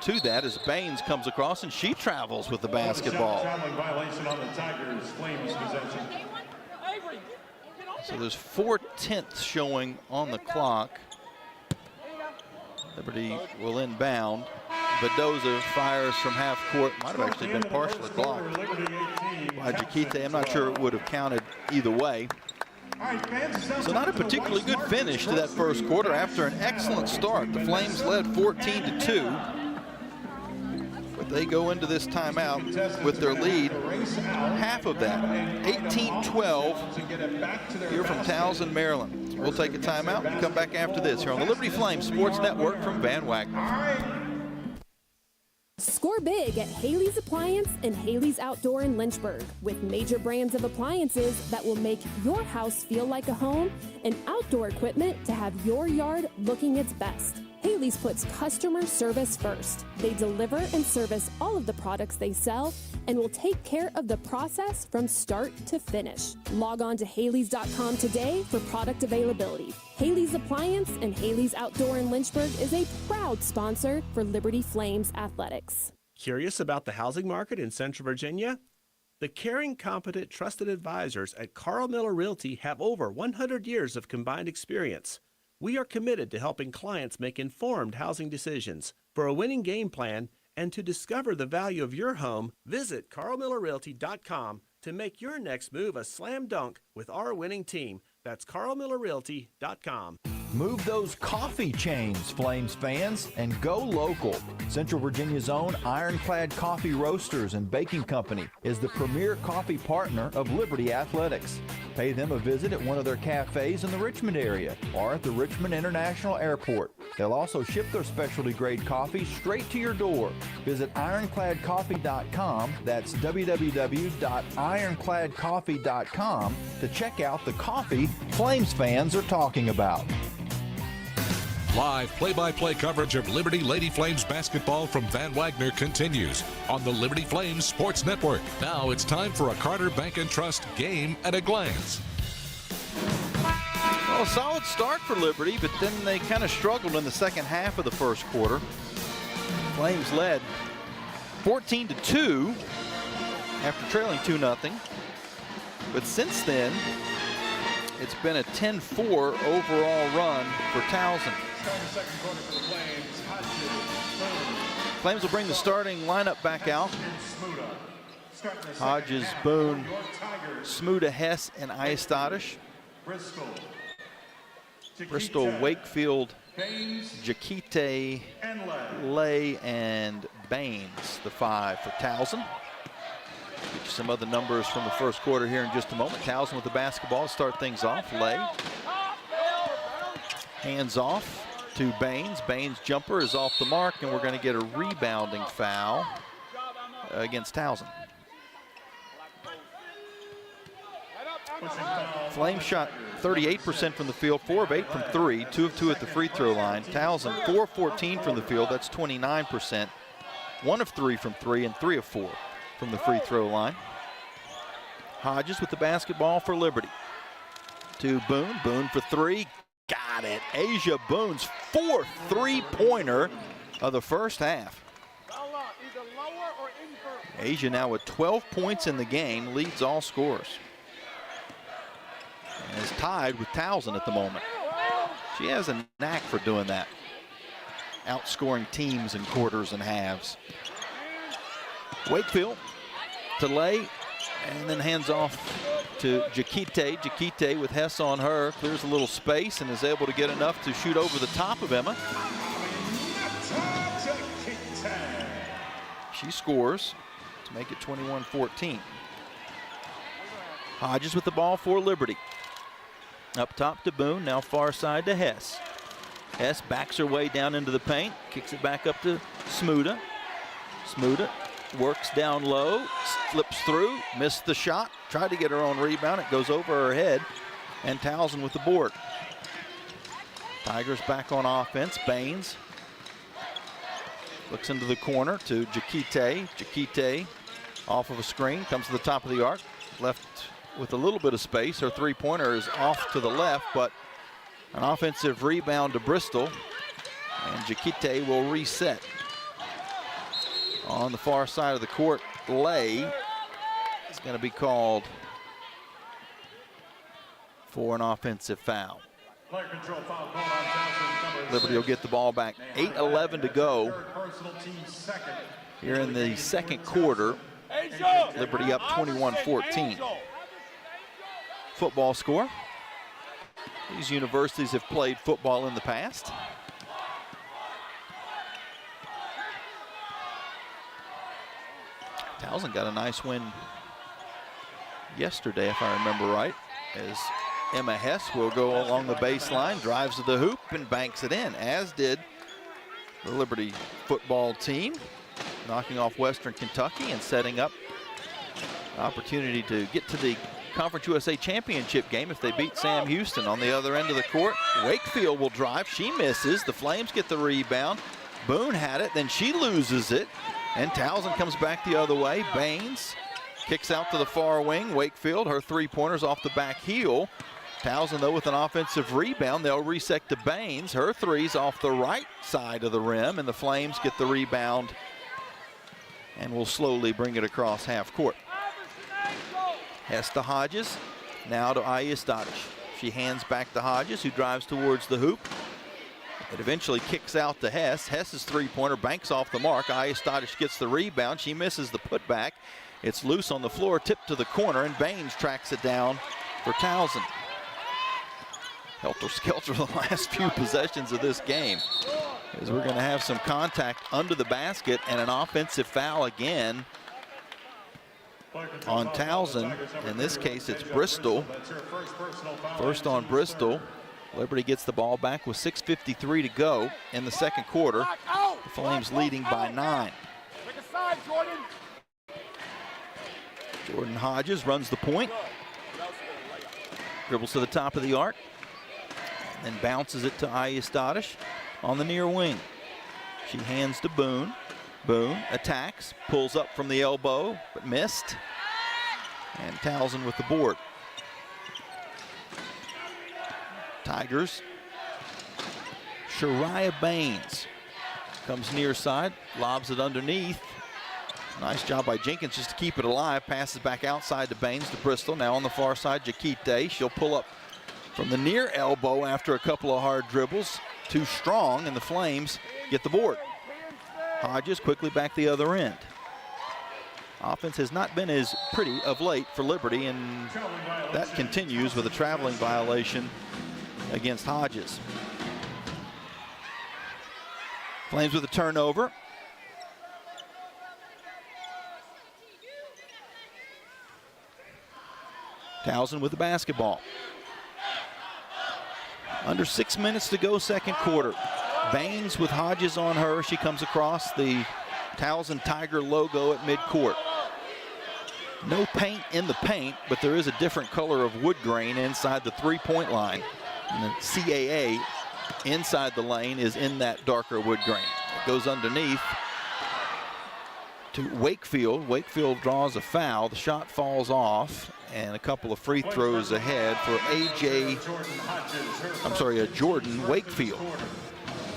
to that as Baines comes across, and she travels with the basketball. Traveling violation on the Tigers, Flames possession. So there's 4/10 showing on the clock. Liberty will inbound. Bedoza fires from half court. Might have actually been partially blocked by Jakite. I'm not sure it would have counted either way. So not a particularly good finish to that first quarter after an excellent start. The Flames led 14-2. But they go into this timeout with their lead, half of that, 18-12 here from Towson, Maryland. We'll take a timeout and come back after this here on the Liberty Flames Sports Network from Van Wagner. Score big at Haley's Appliance and Haley's Outdoor in Lynchburg with major brands of appliances that will make your house feel like a home and outdoor equipment to have your yard looking its best. Haley's puts customer service first. They deliver and service all of the products they sell and will take care of the process from start to finish. Log on to Haleys.com today for product availability. Haley's Appliance and Haley's Outdoor in Lynchburg is a proud sponsor for Liberty Flames Athletics. Curious about the housing market in Central Virginia? The caring, competent, trusted advisors at Carl Miller Realty have over 100 years of combined experience. We are committed to helping clients make informed housing decisions. For a winning game plan and to discover the value of your home, visit carlmillerrealty.com to make your next move a slam dunk with our winning team. That's carlmillerrealty.com. Move those coffee chains, Flames fans, and go local. Central Virginia's own Ironclad Coffee Roasters and Baking Company is the premier coffee partner of Liberty Athletics. Pay them a visit at one of their cafes in the Richmond area or at the Richmond International Airport. They'll also ship their specialty grade coffee straight to your door. Visit ironcladcoffee.com, that's www.ironcladcoffee.com, to check out the coffee Flames fans are talking about. Live play-by-play coverage of Liberty Lady Flames basketball from Van Wagner continues on the Liberty Flames Sports Network. Now it's time for a Carter Bank & Trust game at a glance. Well, a solid start for Liberty, but then they kind of struggled in the second half of the first quarter. Flames led 14-2 after trailing 2-0. But since then, it's been a 10-4 overall run for Towson. Flames will bring the starting lineup back out. Hodges, Boone, Smuda, Hess, and Iastadish. Bristol, Wakefield, Jakite, Lay, and Baines, the 5 for Towson. Get you some other numbers from the first quarter here in just a moment. Towson with the basketball to start things off. Lay. Hands off to Baines. Baines' jumper is off the mark, and we're going to get a rebounding foul against Towson. Flames shot 38% from the field, 4 of 8 from 3, 2 of 2 at the free throw line. Towson 4 of 14 from the field, that's 29%. 1 of 3 from 3 and 3 of 4 from the free throw line. Hodges with the basketball for Liberty. To Boone, Boone for 3, got it. Asia Boone's 4th three-pointer of the first half. Asia now with 12 points in the game, leads all scorers. And is tied with Towson at the moment. She has a knack for doing that. Outscoring teams in quarters and halves. Wakefield to Lay, and then hands off to Jakite. Jakite with Hess on her, clears a little space and is able to get enough to shoot over the top of Emma. She scores to make it 21-14. Hodges with the ball for Liberty. Up top to Boone, now far side to Hess. Hess backs her way down into the paint, kicks it back up to Smuda. Smuda works down low, slips through, missed the shot, tried to get her own rebound, it goes over her head, and Towson with the board. Tigers back on offense. Baines looks into the corner to Jakite. Jakite off of a screen, comes to the top of the arc, left with a little bit of space. Her three-pointer is off to the left, but an offensive rebound to Bristol, and Jakite will reset. On the far side of the court, Lay is going to be called for an offensive foul. Liberty will get the ball back. 8:11 to go here in the second quarter. Liberty up 21-14. Football score. These universities have played football in the past. Towson got a nice win yesterday, if I remember right, as Emma Hess will go along the baseline, drives to the hoop, and banks it in, as did the Liberty football team, knocking off Western Kentucky and setting up an opportunity to get to the Conference USA Championship game if they beat Sam Houston. On the other end of the court, Wakefield will drive. She misses. The Flames get the rebound. Boone had it, then she loses it, and Towson comes back the other way. Baines kicks out to the far wing. Wakefield, her three-pointers off the back heel. Towson, though, with an offensive rebound. They'll reset to Baines. Her three's off the right side of the rim, and the Flames get the rebound and will slowly bring it across half court. Hess to Hodges, now to Iastadish. She hands back to Hodges, who drives towards the hoop. It eventually kicks out to Hess. Hess's three-pointer banks off the mark. Iastadish gets the rebound. She misses the putback. It's loose on the floor, tipped to the corner, and Baines tracks it down for Towson. Helter-skelter the last few possessions of this game, as we're going to have some contact under the basket and an offensive foul again on Towson. In this case, it's Bristol. First on Bristol. Liberty gets the ball back with 6:53 to go in the second quarter. The Flames leading by 9. Jordan Hodges runs the point. Dribbles to the top of the arc. And then bounces it to Iastadish on the near wing. She hands to Boone. Boone attacks, pulls up from the elbow, but missed. And Towson with the board. Tigers. Shariah Baines Comes near side, lobs it underneath. Nice job by Jenkins just to keep it alive. Passes back outside to Baines to Bristol. Now on the far side, Jakite. She'll pull up from the near elbow after a couple of hard dribbles. Too strong, and the Flames get the board. Hodges quickly back the other end. Offense has not been as pretty of late for Liberty, and that continues with a traveling violation against Hodges. Flames with a turnover. Towson with the basketball. Under 6 minutes to go, second quarter. Baines with Hodges on her. She comes across the Towson Tiger logo at midcourt. No paint in the paint, but there is a different color of wood grain inside the three-point line. And the CAA inside the lane is in that darker wood grain. It goes underneath to Wakefield. Wakefield draws a foul. The shot falls off, and a couple of free throws ahead for Jordan Wakefield.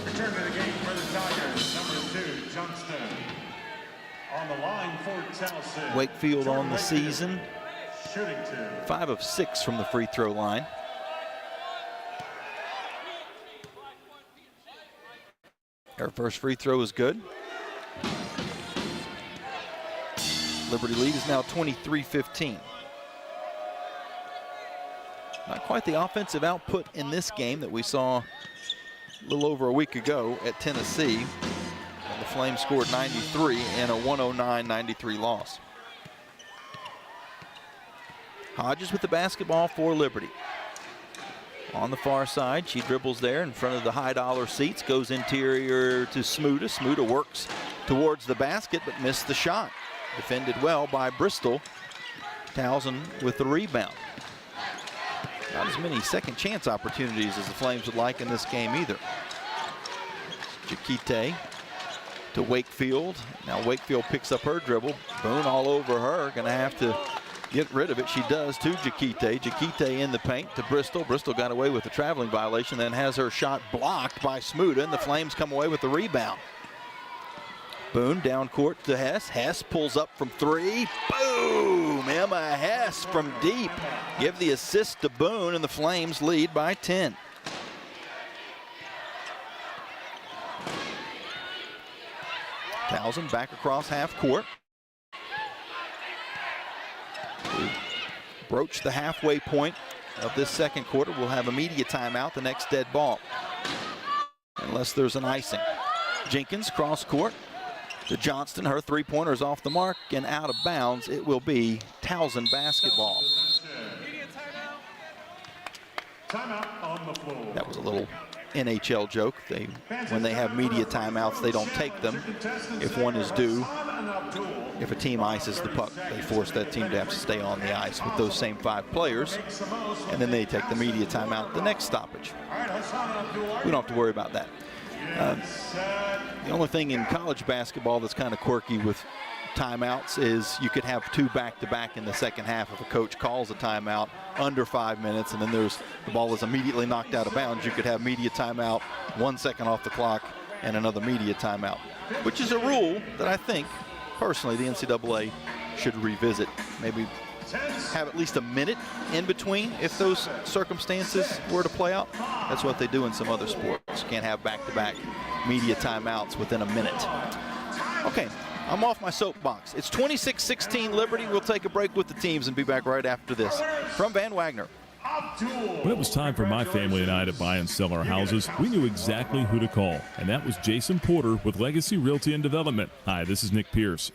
Return to the game for the Tigers, number 2, Johnston. On the line for Towson. Wakefield on the season. Shooting 2. 5 of 6 from the free throw line. Her first free throw is good. Liberty lead is now 23-15. Not quite the offensive output in this game that we saw a little over a week ago at Tennessee. The Flames scored 93 in a 109-93 loss. Hodges with the basketball for Liberty. On the far side, she dribbles there in front of the high-dollar seats, goes interior to Smuda. Smuda works towards the basket but missed the shot. Defended well by Bristol. Towson with the rebound. Not as many second chance opportunities as the Flames would like in this game either. Jakite to Wakefield. Now Wakefield picks up her dribble. Boone all over her. Gonna have to get rid of it. She does to Jakite. Jakite in the paint to Bristol. Bristol got away with the traveling violation, then has her shot blocked by Smuda, and the Flames come away with the rebound. Boone down court to Hess. Hess pulls up from 3. Boom! Emma Hess from deep. Give the assist to Boone, and the Flames lead by 10. Towson back across half court. We broach the halfway point of this second quarter. We'll have a media timeout, the next dead ball, unless there's an icing. Jenkins cross court to Johnston. Her three-pointer is off the mark and out of bounds. It will be Towson basketball. Timeout on the floor. That was a little NHL joke. When they have media timeouts, they don't take them if one is due. If a team ices the puck, they force that team to have to stay on the ice with those same 5 players, and then they take the media timeout the next stoppage. We don't have to worry about that. The only thing in college basketball that's kind of quirky with timeouts is you could have 2 back-to-back in the second half if a coach calls a timeout under 5 minutes, and then the ball is immediately knocked out of bounds. You could have media timeout, 1 second off the clock, and another media timeout, which is a rule that I think, personally, the NCAA should revisit. Maybe have at least a minute in between if those circumstances were to play out. That's what they do in some other sports. You can't have back-to-back media timeouts within a minute. Okay, I'm off my soapbox. It's 26-16 Liberty. We'll take a break with the teams and be back right after this. From Van Wagner. When it was time for my family and I to buy and sell our houses, we knew exactly who to call, and that was Jason Porter with Legacy Realty and Development. Hi, this is Nick Pierce.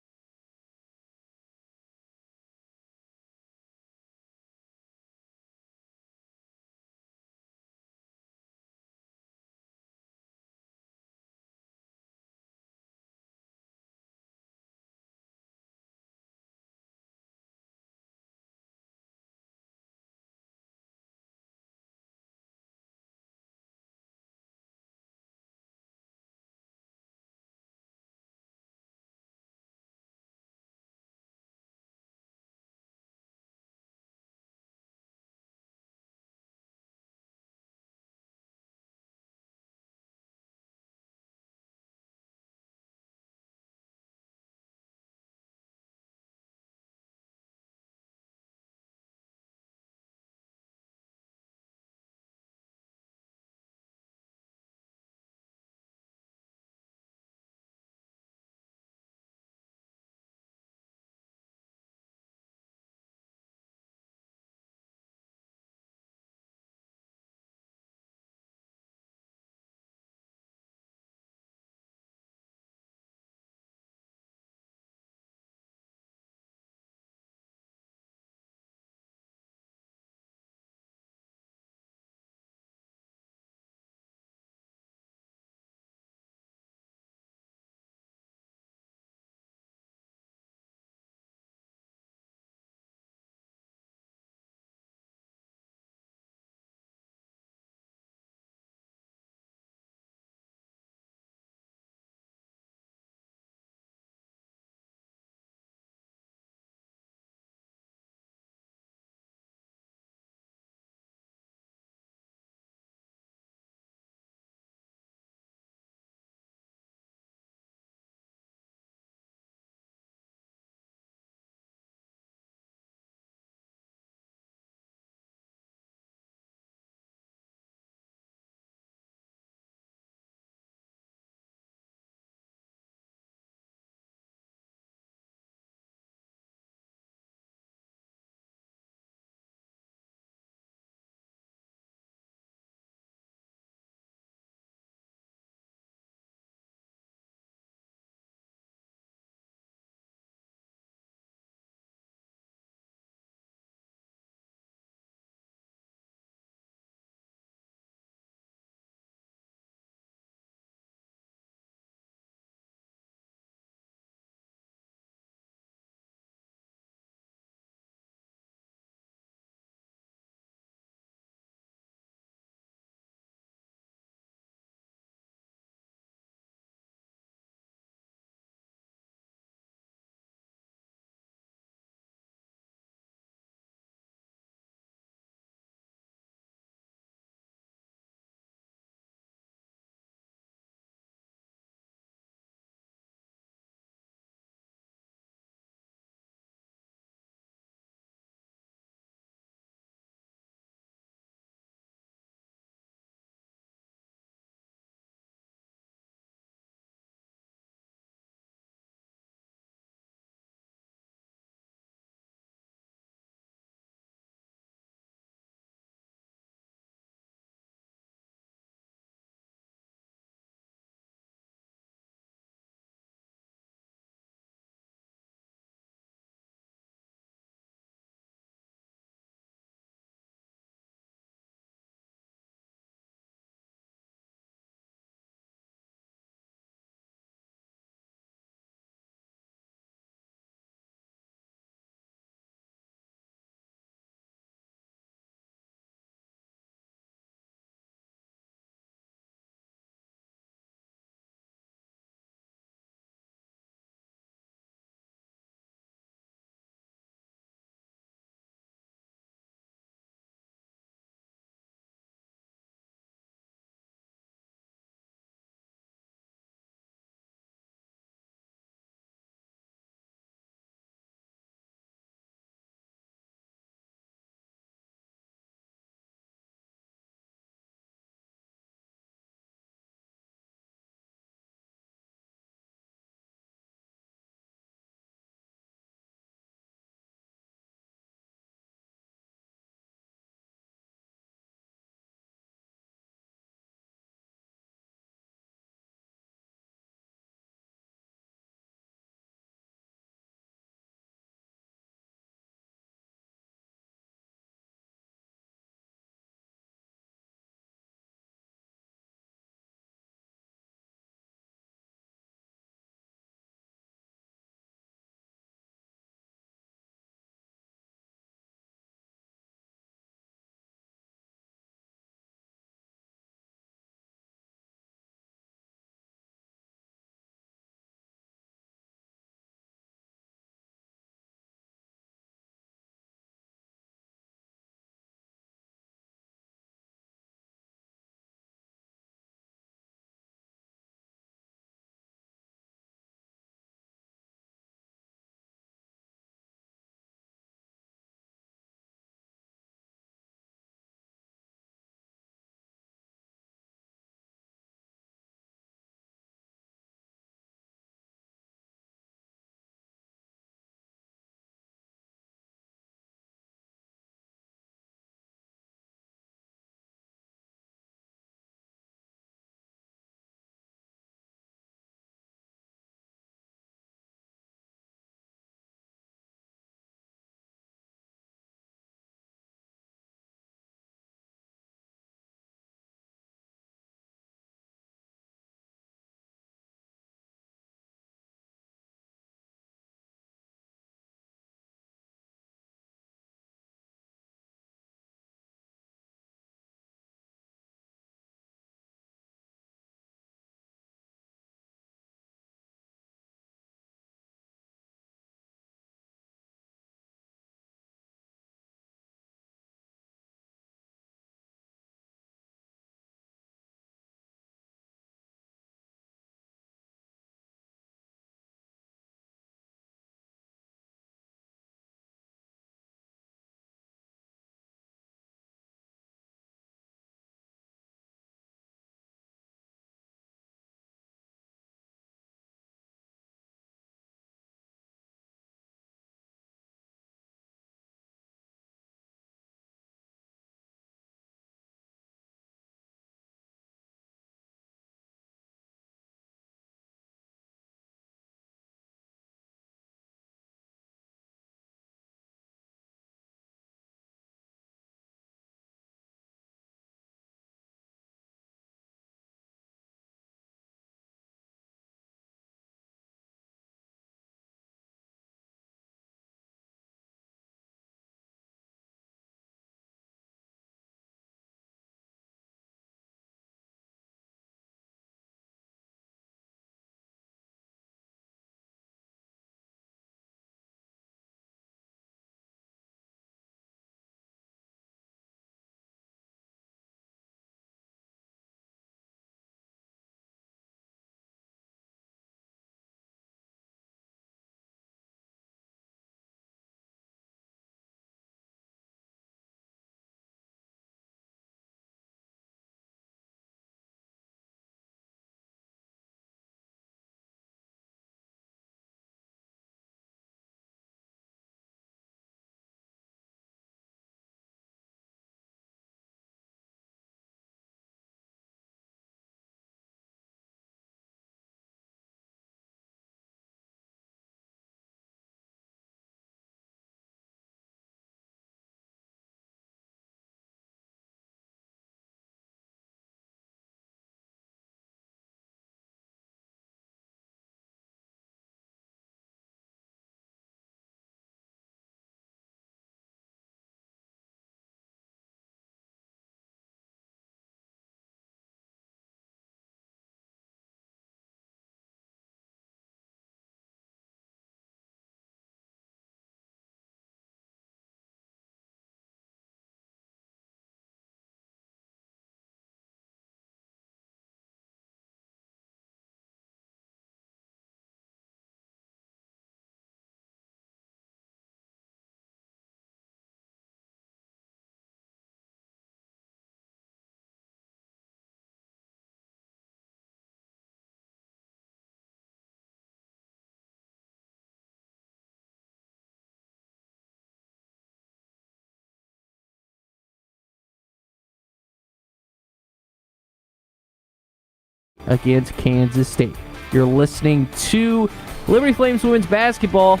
against Kansas State. You're listening to Liberty Flames Women's Basketball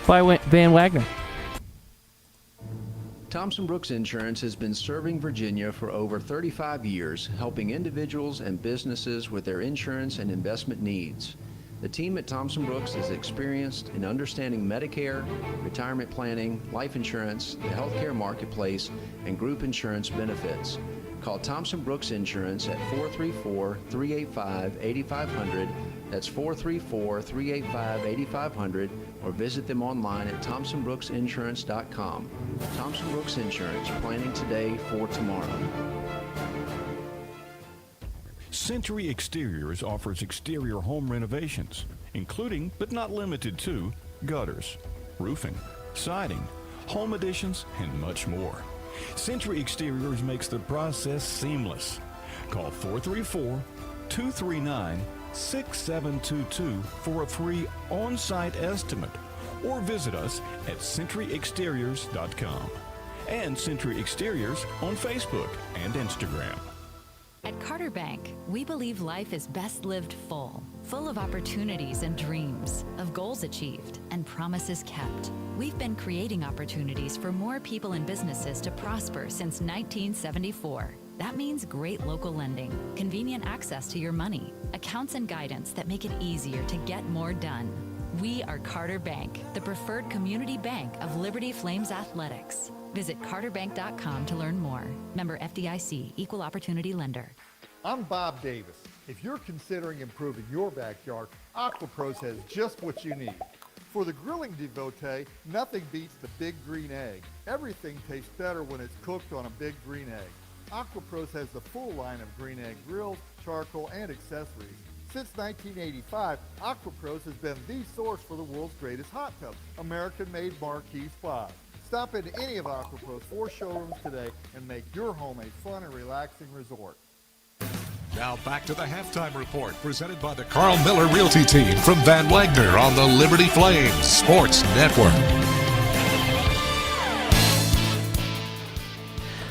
by Van Wagner. Thomson Brooks Insurance has been serving Virginia for over 35 years, helping individuals and businesses with their insurance and investment needs. The team at Thomson Brooks is experienced in understanding Medicare, retirement planning, life insurance, the healthcare marketplace, and group insurance benefits. Call Thomson Brooks Insurance at 434-385-8500. That's 434-385-8500, or visit them online at ThomsonBrooksInsurance.com. Thomson Brooks Insurance, planning today for tomorrow. Century Exteriors offers exterior home renovations, including but not limited to gutters, roofing, siding, home additions, and much more. Century Exteriors makes the process seamless. Call 434-239-6722 for a free on-site estimate, or visit us at centuryexteriors.com and Century Exteriors on Facebook and Instagram. At Carter Bank, we believe life is best lived full of opportunities and dreams, of goals achieved and promises kept. We've been creating opportunities for more people and businesses to prosper since 1974. That means great local lending, convenient access to your money, accounts and guidance that make it easier to get more done. We are Carter Bank, the preferred community bank of Liberty Flames Athletics. Visit carterbank.com to learn more. Member FDIC, Equal Opportunity Lender. I'm Bob Davis. If you're considering improving your backyard, AquaPros has just what you need. For the grilling devotee, nothing beats the big green egg. Everything tastes better when it's cooked on a big green egg. AquaPros has the full line of green egg grills, charcoal, and accessories. Since 1985, AquaPros has been the source for the world's greatest hot tub, American-made marquee spas. Stop into any of AquaPro's 4 showrooms today and make your home a fun and relaxing resort. Now back to the halftime report presented by the Carl Miller Realty Team from Van Wagner on the Liberty Flames Sports Network.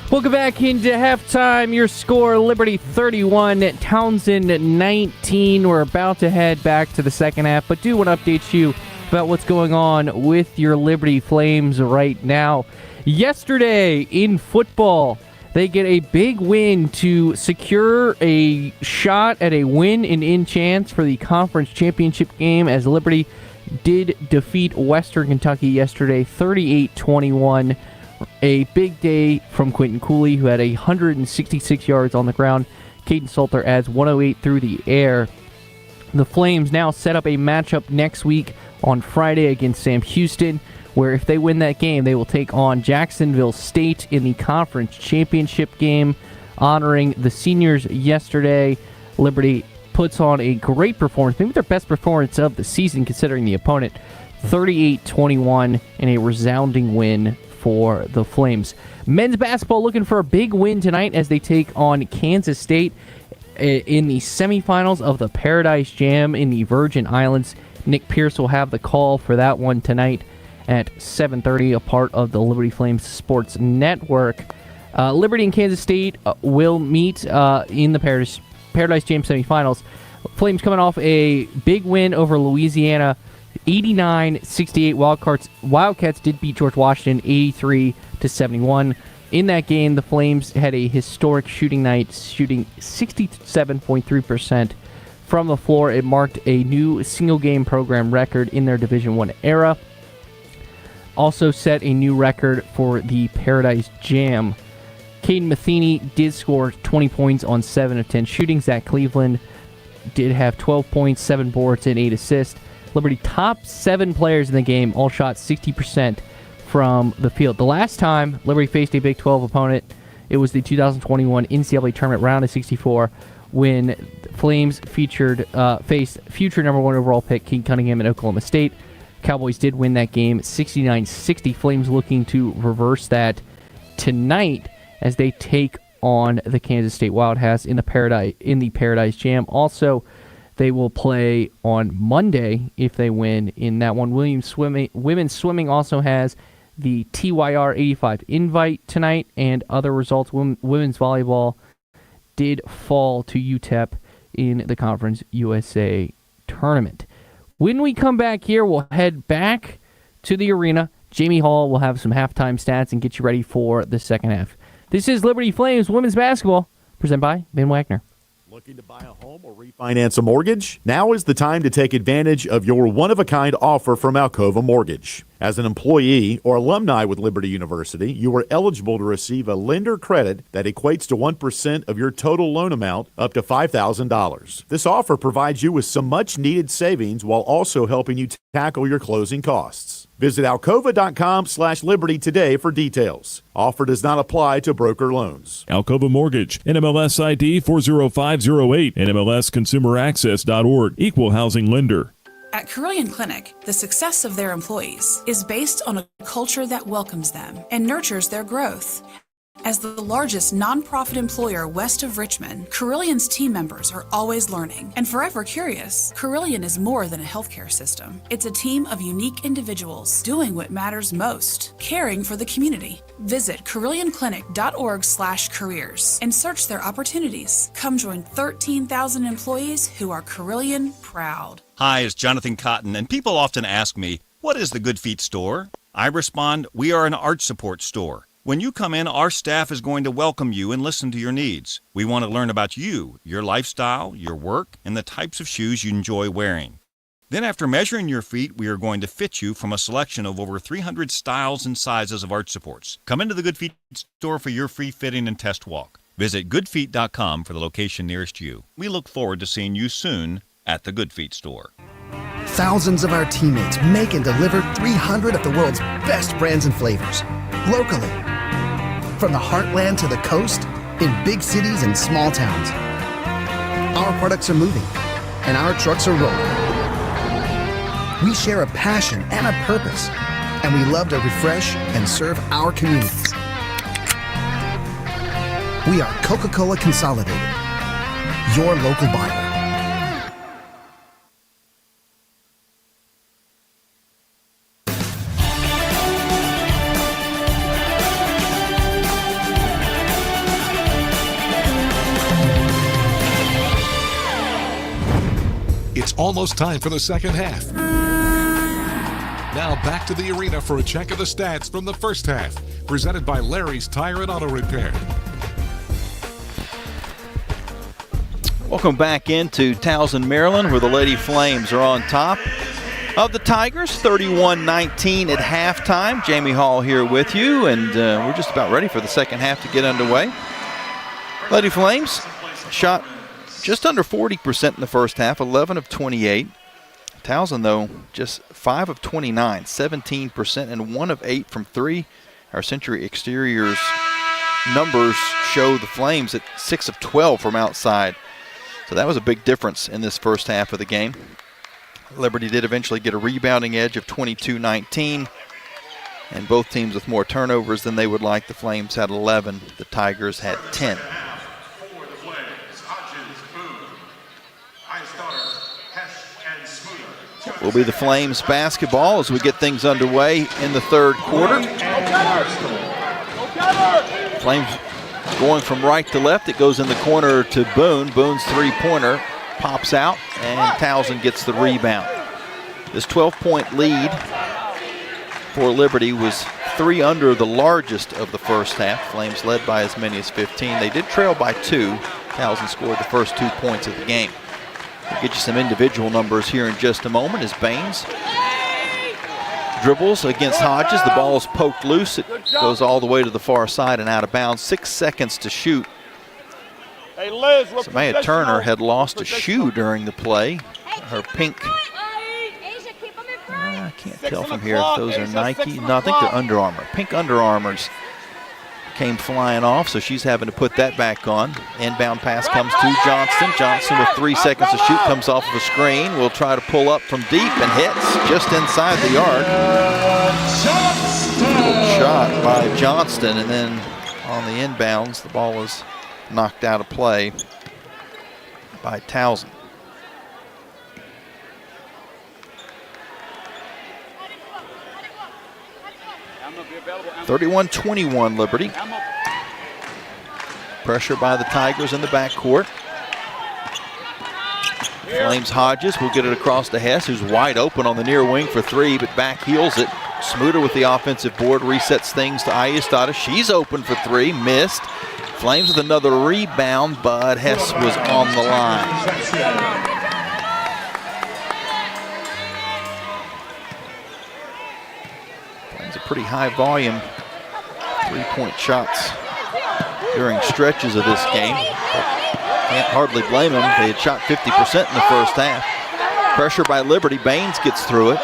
Welcome back into halftime. Your score, Liberty 31, Towson 19. We're about to head back to the second half, but do want to update you about what's going on with your Liberty Flames right now. Yesterday in football, they get a big win to secure a shot at a win-and-in chance for the conference championship game, as Liberty did defeat Western Kentucky yesterday 38-21. A big day from Quentin Cooley, who had 166 yards on the ground. Caden Salter adds 108 through the air. The Flames now set up a matchup next week on Friday against Sam Houston, where if they win that game, they will take on Jacksonville State in the conference championship game. Honoring the seniors yesterday, Liberty puts on a great performance, maybe their best performance of the season considering the opponent, 38-21 in a resounding win for the Flames. Men's basketball looking for a big win tonight as they take on Kansas State in the semifinals of the Paradise Jam in the Virgin Islands. Nick Pierce will have the call for that one tonight at 7:30, a part of the Liberty Flames Sports Network. Liberty and Kansas State will meet in the Paradise Jam semifinals. Flames coming off a big win over Louisiana, 89-68. Wildcats did beat George Washington 83-71. In that game, the Flames had a historic shooting night, shooting 67.3% from the floor. It marked a new single-game program record in their Division I era. Also set a new record for the Paradise Jam. Caden Matheny did score 20 points on 7 of 10 shooting. Zach Cleveland did have 12 points, 7 boards, and 8 assists. Liberty top 7 players in the game all shot 60% from the field. The last time Liberty faced a Big 12 opponent, it was the 2021 NCAA Tournament round of 64 when Flames faced future number 1 overall pick King Cunningham at Oklahoma State. Cowboys did win that game 69-60. Flames looking to reverse that tonight as they take on the Kansas State Wildcats in the Paradise Jam. Also, they will play on Monday if they win in that one. Women's swimming also has the TYR 85 invite tonight, and other results. Women's volleyball did fall to UTEP in the Conference USA tournament. When we come back here, we'll head back to the arena. Jamie Hall will have some halftime stats and get you ready for the second half. This is Liberty Flames women's basketball, presented by Ben Wagner. Looking to buy a home or refinance a mortgage? Now is the time to take advantage of your one-of-a-kind offer from Alcova Mortgage. As an employee or alumni with Liberty University, you are eligible to receive a lender credit that equates to 1% of your total loan amount, up to $5,000. This offer provides you with some much-needed savings while also helping you tackle your closing costs. Visit alcova.com/liberty today for details. Offer does not apply to broker loans. Alcova Mortgage, NMLS ID 40508, NMLSconsumeraccess.org, Equal Housing Lender. At Carilion Clinic, the success of their employees is based on a culture that welcomes them and nurtures their growth. As the largest nonprofit employer west of Richmond, Carillion's team members are always learning and forever curious. Carilion is more than a healthcare system. It's a team of unique individuals doing what matters most, caring for the community. Visit CarillionClinic.org/careers and search their opportunities. Come join 13,000 employees who are Carilion proud. Hi, it's Jonathan Cotton, and people often ask me, what is the Good Feet store? I respond, we are an arch support store. When you come in, our staff is going to welcome you and listen to your needs. We want to learn about you, your lifestyle, your work, and the types of shoes you enjoy wearing. Then after measuring your feet, we are going to fit you from a selection of over 300 styles and sizes of arch supports. Come into the Good Feet store for your free fitting and test walk. Visit goodfeet.com for the location nearest you. We look forward to seeing you soon at the Good Feet store. Thousands of our teammates make and deliver 300 of the world's best brands and flavors, locally. From the heartland to the coast, in big cities and small towns. Our products are moving, and our trucks are rolling. We share a passion and a purpose, and we love to refresh and serve our communities. We are Coca-Cola Consolidated, your local bottler. It's almost time for the second half. Now back to the arena for a check of the stats from the first half, presented by Larry's Tire and Auto Repair. Welcome back into Towson, Maryland, where the Lady Flames are on top of the Tigers, 31-19 at halftime. Jamie Hall here with you, and we're just about ready for the second half to get underway. Lady Flames shot just under 40% in the first half, 11 of 28. Towson, though, just 5 of 29, 17%, and 1 of 8 from 3. Our Century Exteriors numbers show the Flames at 6 of 12 from outside. So that was a big difference in this first half of the game. Liberty did eventually get a rebounding edge of 22-19, and both teams with more turnovers than they would like. The Flames had 11, the Tigers had 10. Will be the Flames basketball as we get things underway in the third quarter. Flames going from right to left. It goes in the corner to Boone. Boone's three-pointer pops out, and Towson gets the rebound. This 12-point lead for Liberty was 3 under the largest of the first half. Flames led by as many as 15. They did trail by 2. Towson scored the first 2 points of the game. We'll get you some individual numbers here in just a moment as Baines dribbles against Hodges. The ball is poked loose. It goes all the way to the far side and out of bounds. 6 seconds to shoot. Samaya Turner had lost a shoe during the play. Her pink, I can't tell from here if those are Nike. No, I think they're Under Armour. Pink Under Armours came flying off, so she's having to put that back on. Inbound pass comes to Johnston. Johnston with 3 seconds to shoot comes off of a screen. Will try to pull up from deep and hits just inside the yard. Shot by Johnston, and then on the inbounds, the ball was knocked out of play by Towson. (31-21) Liberty. Pressure by the Tigers in the backcourt. Flames Hodges will get it across to Hess, who's wide open on the near wing for three, but back heels it. Smuda with the offensive board resets things to Ayestada. She's open for three, missed. Flames with another rebound, but Hess was on the line. Flames a pretty high volume three-point shots during stretches of this game. Can't hardly blame them. They had shot 50% in the first half. Pressure by Liberty. Baines gets through it.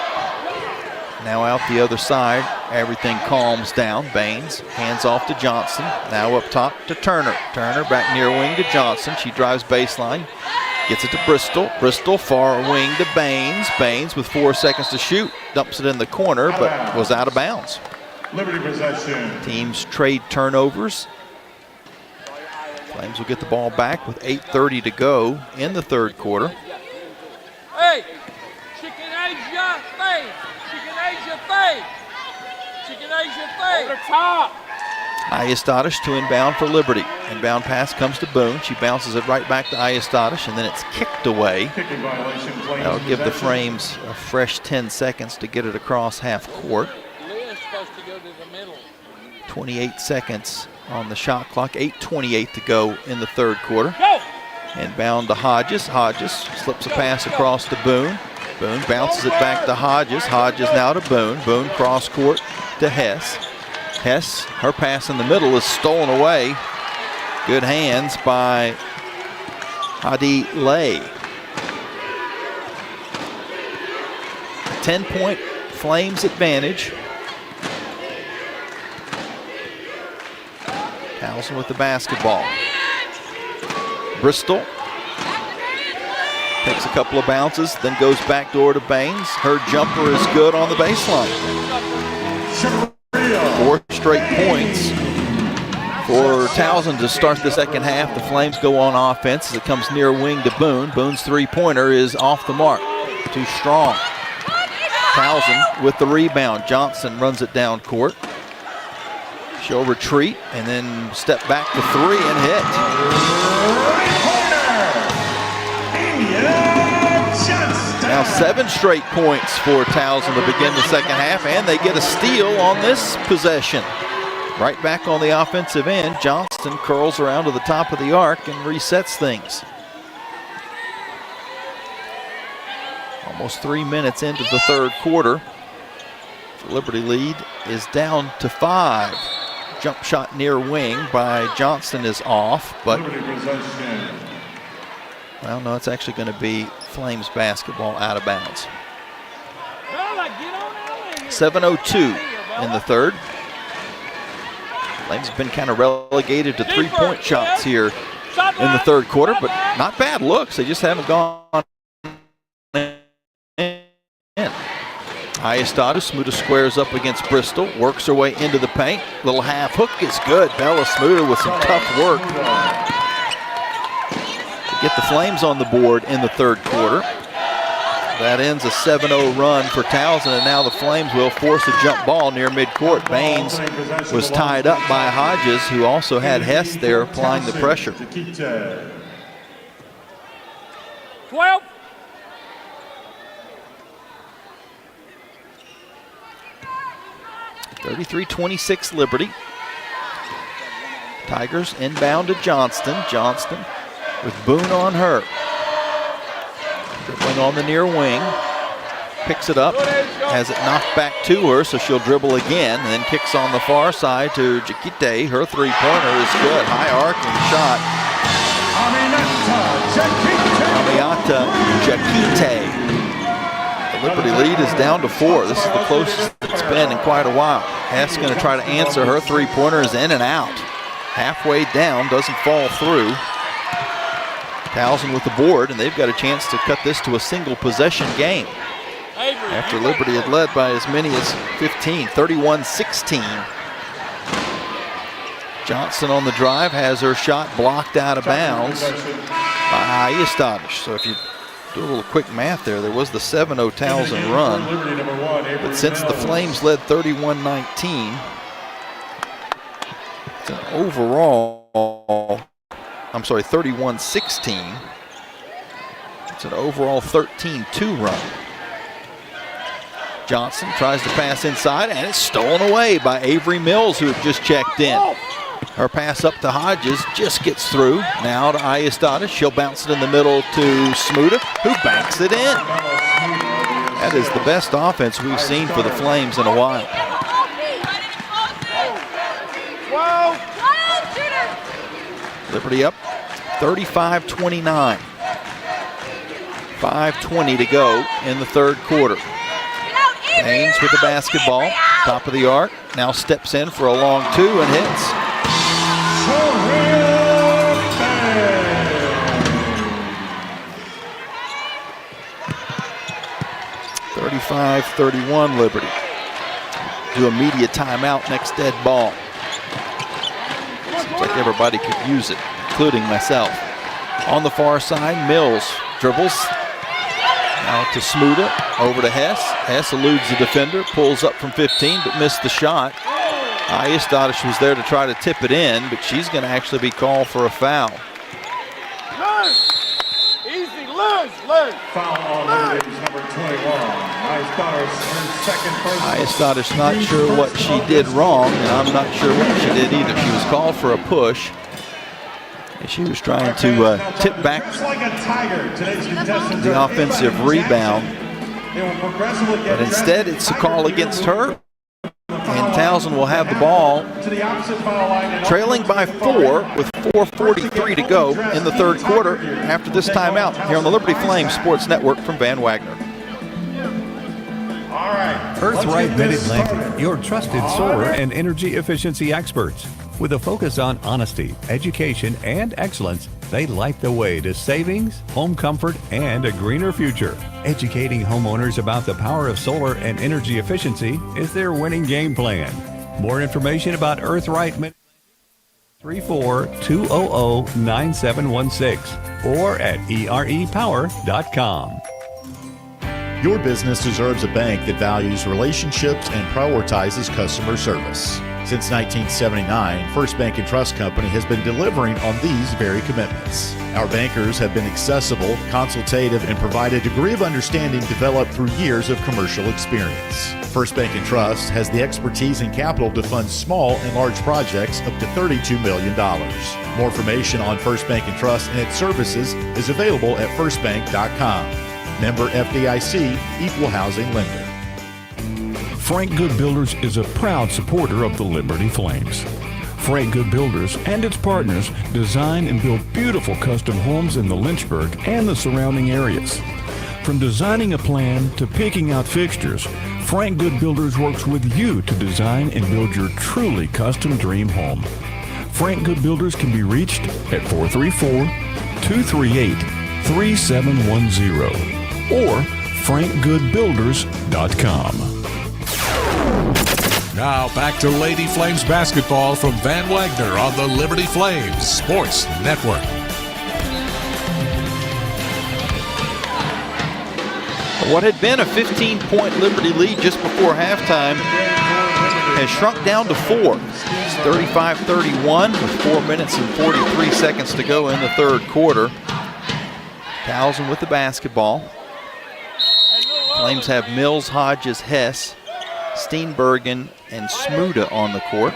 Now out the other side, everything calms down. Baines hands off to Johnson. Now up top to Turner. Turner back near wing to Johnson. She drives baseline, gets it to Bristol. Bristol far wing to Baines. Baines with 4 seconds to shoot, dumps it in the corner, but was out of bounds. Liberty possession. Teams trade turnovers. Flames will get the ball back with 8:30 to go in the third quarter. Hey, Chicken Asia, fade. Chicken Asia, fade. Chicken Asia, fade. Over the top. Ayestadish to inbound for Liberty. Inbound pass comes to Boone. She bounces it right back to Ayestadish, and then it's kicked away. That'll give the Flames a fresh 10 seconds to get it across half court. 28 seconds on the shot clock, 8:28 to go in the third quarter. Inbound to Hodges. Hodges slips a pass across to Boone. Boone bounces it back to Hodges. Hodges now to Boone. Boone cross court to Hess. Hess, her pass in the middle is stolen away. Good hands by Hadi Lay. 10-point Flames advantage. Towson with the basketball. Bristol takes a couple of bounces, then goes back door to Baines. Her jumper is good on the baseline. 4 straight points for Towson to start the second half. The Flames go on offense as it comes near wing to Boone. Boone's three-pointer is off the mark. Too strong. Towson with the rebound. Johnson runs it down court. She'll retreat and then step back to three and hit. Now 7 straight points for Towson to begin the second half, and they get a steal on this possession. Right back on the offensive end, Johnston curls around to the top of the arc and resets things. Almost 3 minutes into the third quarter. The Liberty lead is down to 5. Jump shot near wing by Johnston is off, but well, no, it's actually going to be Flames basketball out of bounds. 7:02 in the third. Flames have been kind of relegated to three-point shots here in the third quarter, but not bad looks. They just haven't gone in. Ayestada, Smuda squares up against Bristol, works her way into the paint. Little half hook is good. Bella Smuda with some tough work to get the Flames on the board in the third quarter. That ends a 7-0 run for Towson, and now the Flames will force a jump ball near midcourt. Baines was tied up by Hodges, who also had Hess there applying the pressure. 12. 33-26 Liberty. Tigers inbound to Johnston. Johnston with Boone on her. Dribbling on the near wing. Picks it up. Has it knocked back to her, so she'll dribble again. And then kicks on the far side to Jakite. Her three-pointer is good. High arcing shot. Aminata Jakite. The Liberty lead is down to 4. This is the closest it's been in quite a while. Hess going to try to answer. Her three-pointer is in and out. Halfway down, doesn't fall through. Towson with the board, and they've got a chance to cut this to a single possession game. After Liberty had led by as many as 15, 31-16. Johnson on the drive has her shot blocked out of bounds by Ayestadish. So if you do a little quick math there was the 7-0 Towson run. But since the Flames led 31-19, it's an overall, 31-16. It's It's an overall 13-2 run. Johnson tries to pass inside, and it's stolen away by Avery Mills, who had just checked in. Her pass up to Hodges just gets through. Now to Ayestada. She'll bounce it in the middle to Smuda, who banks it in. That is the best offense we've seen for the Flames in a while. Liberty up 35-29. 5:20 to go in the third quarter. Haynes with the basketball, top of the arc. Now steps in for a long two and hits. 35-31 Liberty. Do a media timeout, next dead ball. Seems like everybody could use it, including myself. On the far side, Mills dribbles. Now to Smuda, over to Hess. Hess eludes the defender, pulls up from 15, but missed the shot. Ayestadish was there to try to tip it in, but she's going to actually be called for a foul. Easy, Liz. Foul on Liberty's number 21. Ayestadish not sure what she did wrong, and I'm not sure what she did either. She was called for a push. She was trying to tip back the offensive rebound, but instead it's a call against her, and Towson will have the ball, trailing by 4 with 4:43 to go in the third quarter after this timeout here on the Liberty Flames Sports Network from Van Wagner. Earthright Mid-Atlantic, your trusted solar and energy efficiency experts. With a focus on honesty, education, and excellence, they light the way to savings, home comfort, and a greener future. Educating homeowners about the power of solar and energy efficiency is their winning game plan. More information about Earthright Mid-Atlantic, 34-200-9716 or at erepower.com. Your business deserves a bank that values relationships and prioritizes customer service. Since 1979, First Bank & Trust Company has been delivering on these very commitments. Our bankers have been accessible, consultative, and provide a degree of understanding developed through years of commercial experience. First Bank & Trust has the expertise and capital to fund small and large projects up to $32 million. More information on First Bank & Trust and its services is available at firstbank.com. Member FDIC, Equal Housing Lender. Frank Good Builders is a proud supporter of the Liberty Flames. Frank Good Builders and its partners design and build beautiful custom homes in the Lynchburg and the surrounding areas. From designing a plan to picking out fixtures, Frank Good Builders works with you to design and build your truly custom dream home. Frank Good Builders can be reached at 434-238-3710 or frankgoodbuilders.com. Now back to Lady Flames basketball from Van Wagner on the Liberty Flames Sports Network. What had been a 15-point Liberty lead just before halftime has shrunk down to 4. It's 35-31 with 4 minutes and 43 seconds to go in the third quarter. Towson with the basketball. Flames have Mills, Hodges, Hess, Steenbergen, and Smuda on the court.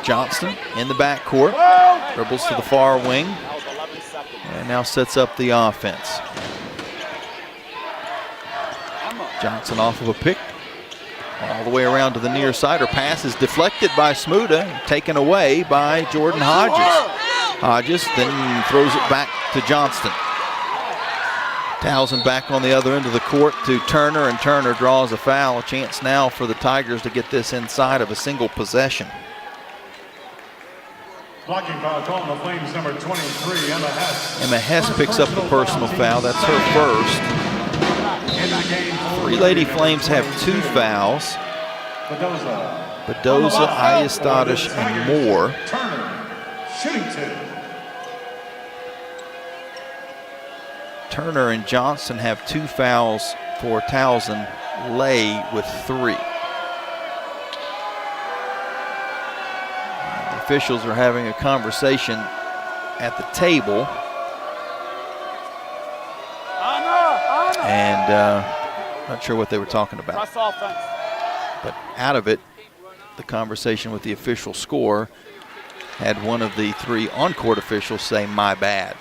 Johnston in the backcourt, dribbles to the far wing, and now sets up the offense. Johnson off of a pick, all the way around to the near side. Her pass is deflected by Smuda, taken away by Jordan Hodges. Hodges then throws it back to Johnston. Towson back on the other end of the court to Turner, and Turner draws a foul. A chance now for the Tigers to get this inside of a single possession. Blocking foul call on the Flames, number 23, Emma Hess. Emma Hess picks up the personal foul. That's her first. 3 Lady Flames have 2 fouls. Bedoza, Ayestadish, and Moore. Turner, shooting 2. Turner and Johnson have 2 fouls for Towson. Lay with 3. The officials are having a conversation at the table. And not sure what they were talking about. Press offense. But out of it, the conversation with the official score had one of the 3 on-court officials say, "My bad."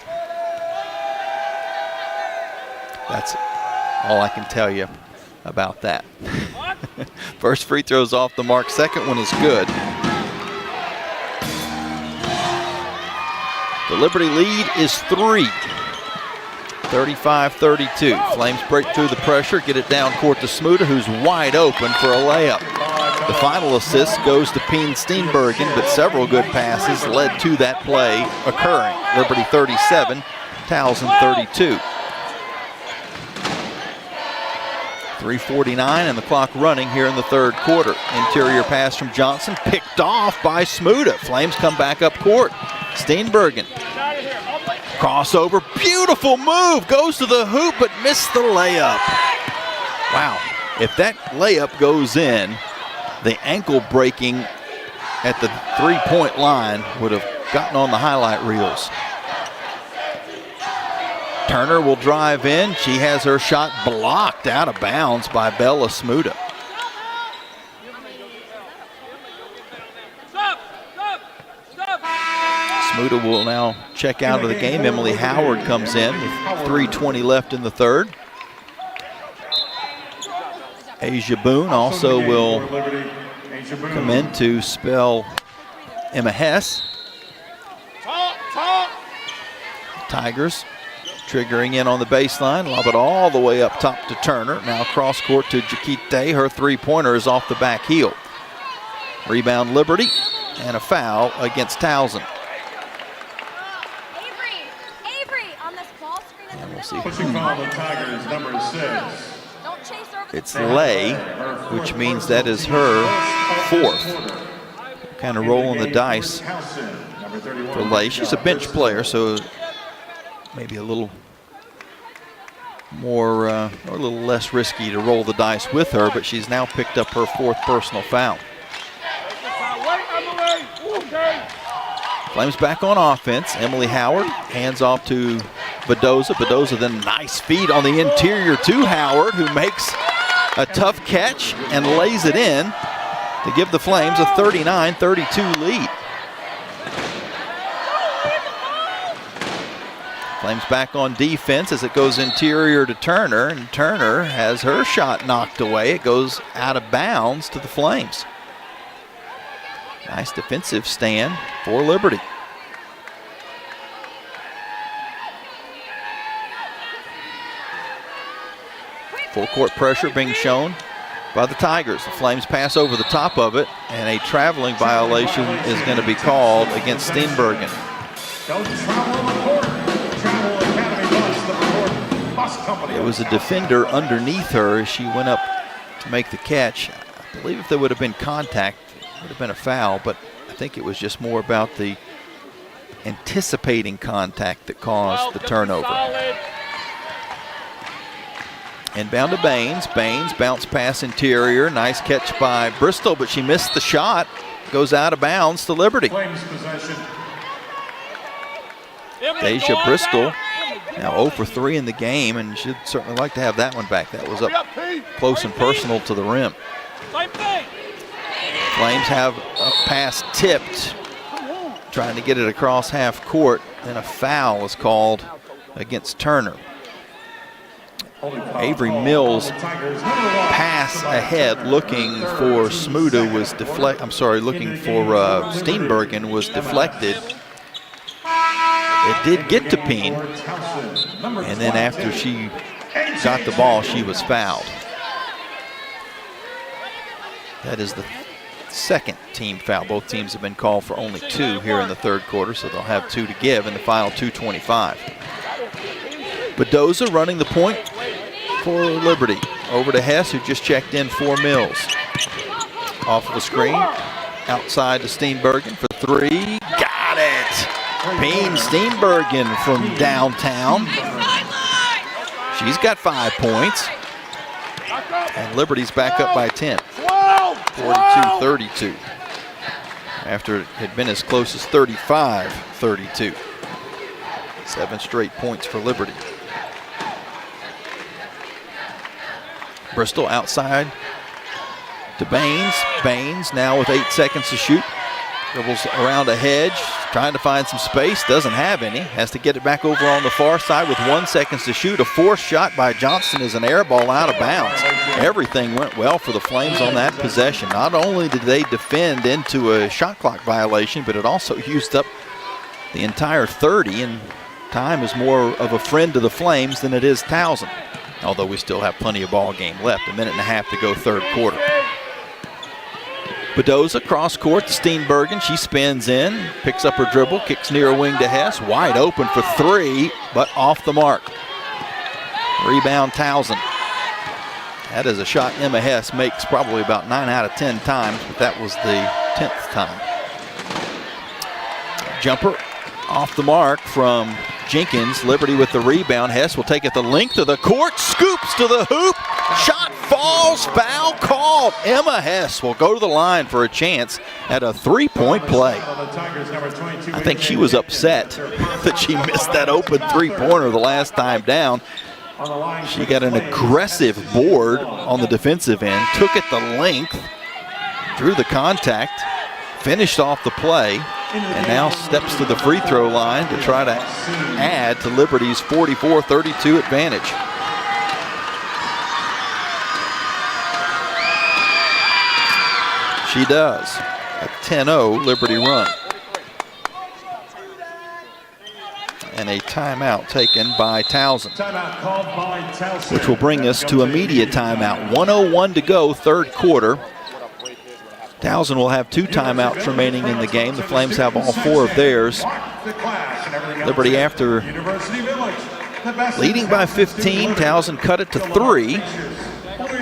That's all I can tell you about that. First free throw's off the mark. Second one is good. The Liberty lead is 3. 35-32. Flames break through the pressure, get it down court to Smuda, who's wide open for a layup. The final assist goes to Peen Steenbergen, but several good passes led to that play occurring. Liberty 37, Towson 32. 3:49 and the clock running here in the third quarter. Interior pass from Johnson, picked off by Smuda. Flames come back up court. Steenbergen. Crossover, beautiful move, goes to the hoop but missed the layup. Wow, if that layup goes in, the ankle breaking at the three-point line would have gotten on the highlight reels. Turner will drive in. She has her shot blocked out of bounds by Bella Smuda. Smuda will now check out of the game. Emily Howard comes in with 3:20 left in the third. Asia Boone also will come in to spell Emma Hess. Tigers triggering in on the baseline, lob it all the way up top to Turner. Now cross court to Jakite. Her three-pointer is off the back heel. Rebound Liberty and a foul against Towson. And we'll see. It's Lay, which means that is her 4th. Kind of rolling the dice for Lay. She's a bench player, so maybe a little more or a little less risky to roll the dice with her, but she's now picked up her 4th personal foul. Flames back on offense. Emily Howard hands off to Bedoza. Bedoza then nice feed on the interior to Howard, who makes a tough catch and lays it in to give the Flames a 39-32 lead. Flames back on defense as it goes interior to Turner, and Turner has her shot knocked away. It goes out of bounds to the Flames. Nice defensive stand for Liberty. Full court pressure being shown by the Tigers. The Flames pass over the top of it, and a traveling violation is going to be called against Steenbergen. It was a defender underneath her as she went up to make the catch. I believe if there would have been contact, it would have been a foul, but I think it was just more about the anticipating contact that caused the turnover. Inbound to Baines. Baines bounce pass interior. Nice catch by Bristol, but she missed the shot. Goes out of bounds to Liberty. Deja Bristol now 0 for 3 in the game, and should certainly like to have that one back. That was up close and personal to the rim. Flames have a pass tipped, trying to get it across half court, and a foul is called against Turner. Avery Mills' pass ahead looking for Smuda was looking for Steenbergen was deflected. It did get to Peen, and then after she got the ball, she was fouled. That is the second team foul. Both teams have been called for only 2 here in the third quarter, so they'll have 2 to give in the final 2:25. Bedoza running the point for Liberty. Over to Hess, who just checked in for Mills. Off of the screen, outside to Steenbergen for 3. Got it! Peen Steenbergen from downtown. She's got 5 points. And Liberty's back up by 10. 42-32. after it had been as close as 35-32. 7 straight points for Liberty. Bristol outside to Baines. Baines now with 8 seconds to shoot. Dribbles around a hedge, trying to find some space, doesn't have any. Has to get it back over on the far side with 1 second to shoot. A forced shot by Johnson is an air ball out of bounds. Everything went well for the Flames on that possession. Not only did they defend into a shot clock violation, but it also used up the entire 30, and time is more of a friend to the Flames than it is Towson. Although we still have plenty of ball game left, 1.5 minutes to go third quarter. Bedoza cross court to Steenbergen. She spins in, picks up her dribble, kicks near wing to Hess. Wide open for 3, but off the mark. Rebound Towson. That is a shot Emma Hess makes probably about 9 out of 10 times, but that was the 10th time. Jumper off the mark from Jenkins. Liberty with the rebound. Hess will take it the length of the court, scoops to the hoop, shot falls, foul called. Emma Hess will go to the line for a chance at a 3-point play. I think she was upset that she missed that open 3-pointer the last time down. She got an aggressive board on the defensive end, took it the length, drew the contact, finished off the play, and now steps to the free throw line to try to add to Liberty's 44-32 advantage. She does. A 10-0 Liberty run. And a timeout taken by Towson, which will bring us to immediate timeout. 1:01 to go, third quarter. Towson will have 2 timeouts remaining in the game. The Flames have all 4 of theirs. Liberty, after leading by 15, Towson cut it to 3.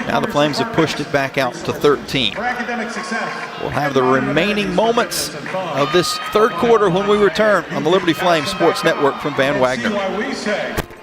Now the Flames have pushed it back out to 13. We'll have the remaining moments of this third quarter when we return on the Liberty Flames Sports Network from Van Wagner.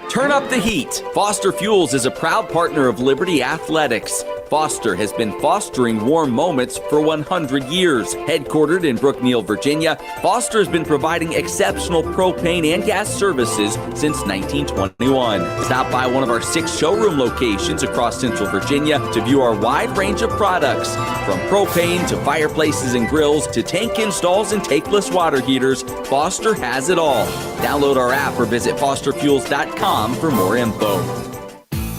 Turn up the heat. Foster Fuels is a proud partner of Liberty Athletics. Foster has been fostering warm moments for 100 years. Headquartered in Brookneal, Virginia, Foster has been providing exceptional propane and gas services since 1921. Stop by one of our 6 showroom locations across Central Virginia to view our wide range of products. From propane to fireplaces and grills to tank installs and tankless water heaters, Foster has it all. Download our app or visit fosterfuels.com for more info.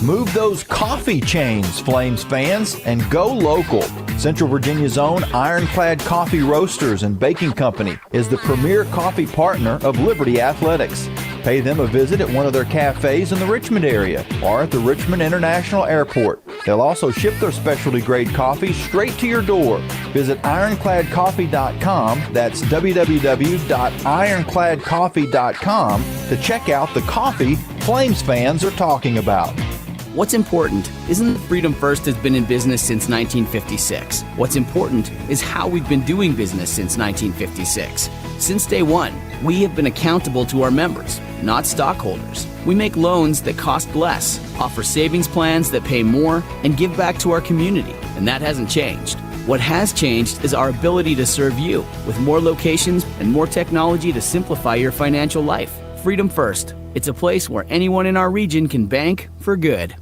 Move those coffee chains, Flames fans, and go local. Central Virginia's own Ironclad Coffee Roasters and Baking Company is the premier coffee partner of Liberty Athletics. Pay them a visit at one of their cafes in the Richmond area or at the Richmond International Airport. They'll also ship their specialty grade coffee straight to your door. Visit ironcladcoffee.com, that's www.ironcladcoffee.com, to check out the coffee Flames fans are talking about. What's important isn't that Freedom First has been in business since 1956. What's important is how we've been doing business since 1956. Since day one, we have been accountable to our members, not stockholders. We make loans that cost less, offer savings plans that pay more, and give back to our community, and that hasn't changed. What has changed is our ability to serve you with more locations and more technology to simplify your financial life. Freedom First. It's a place where anyone in our region can bank for good.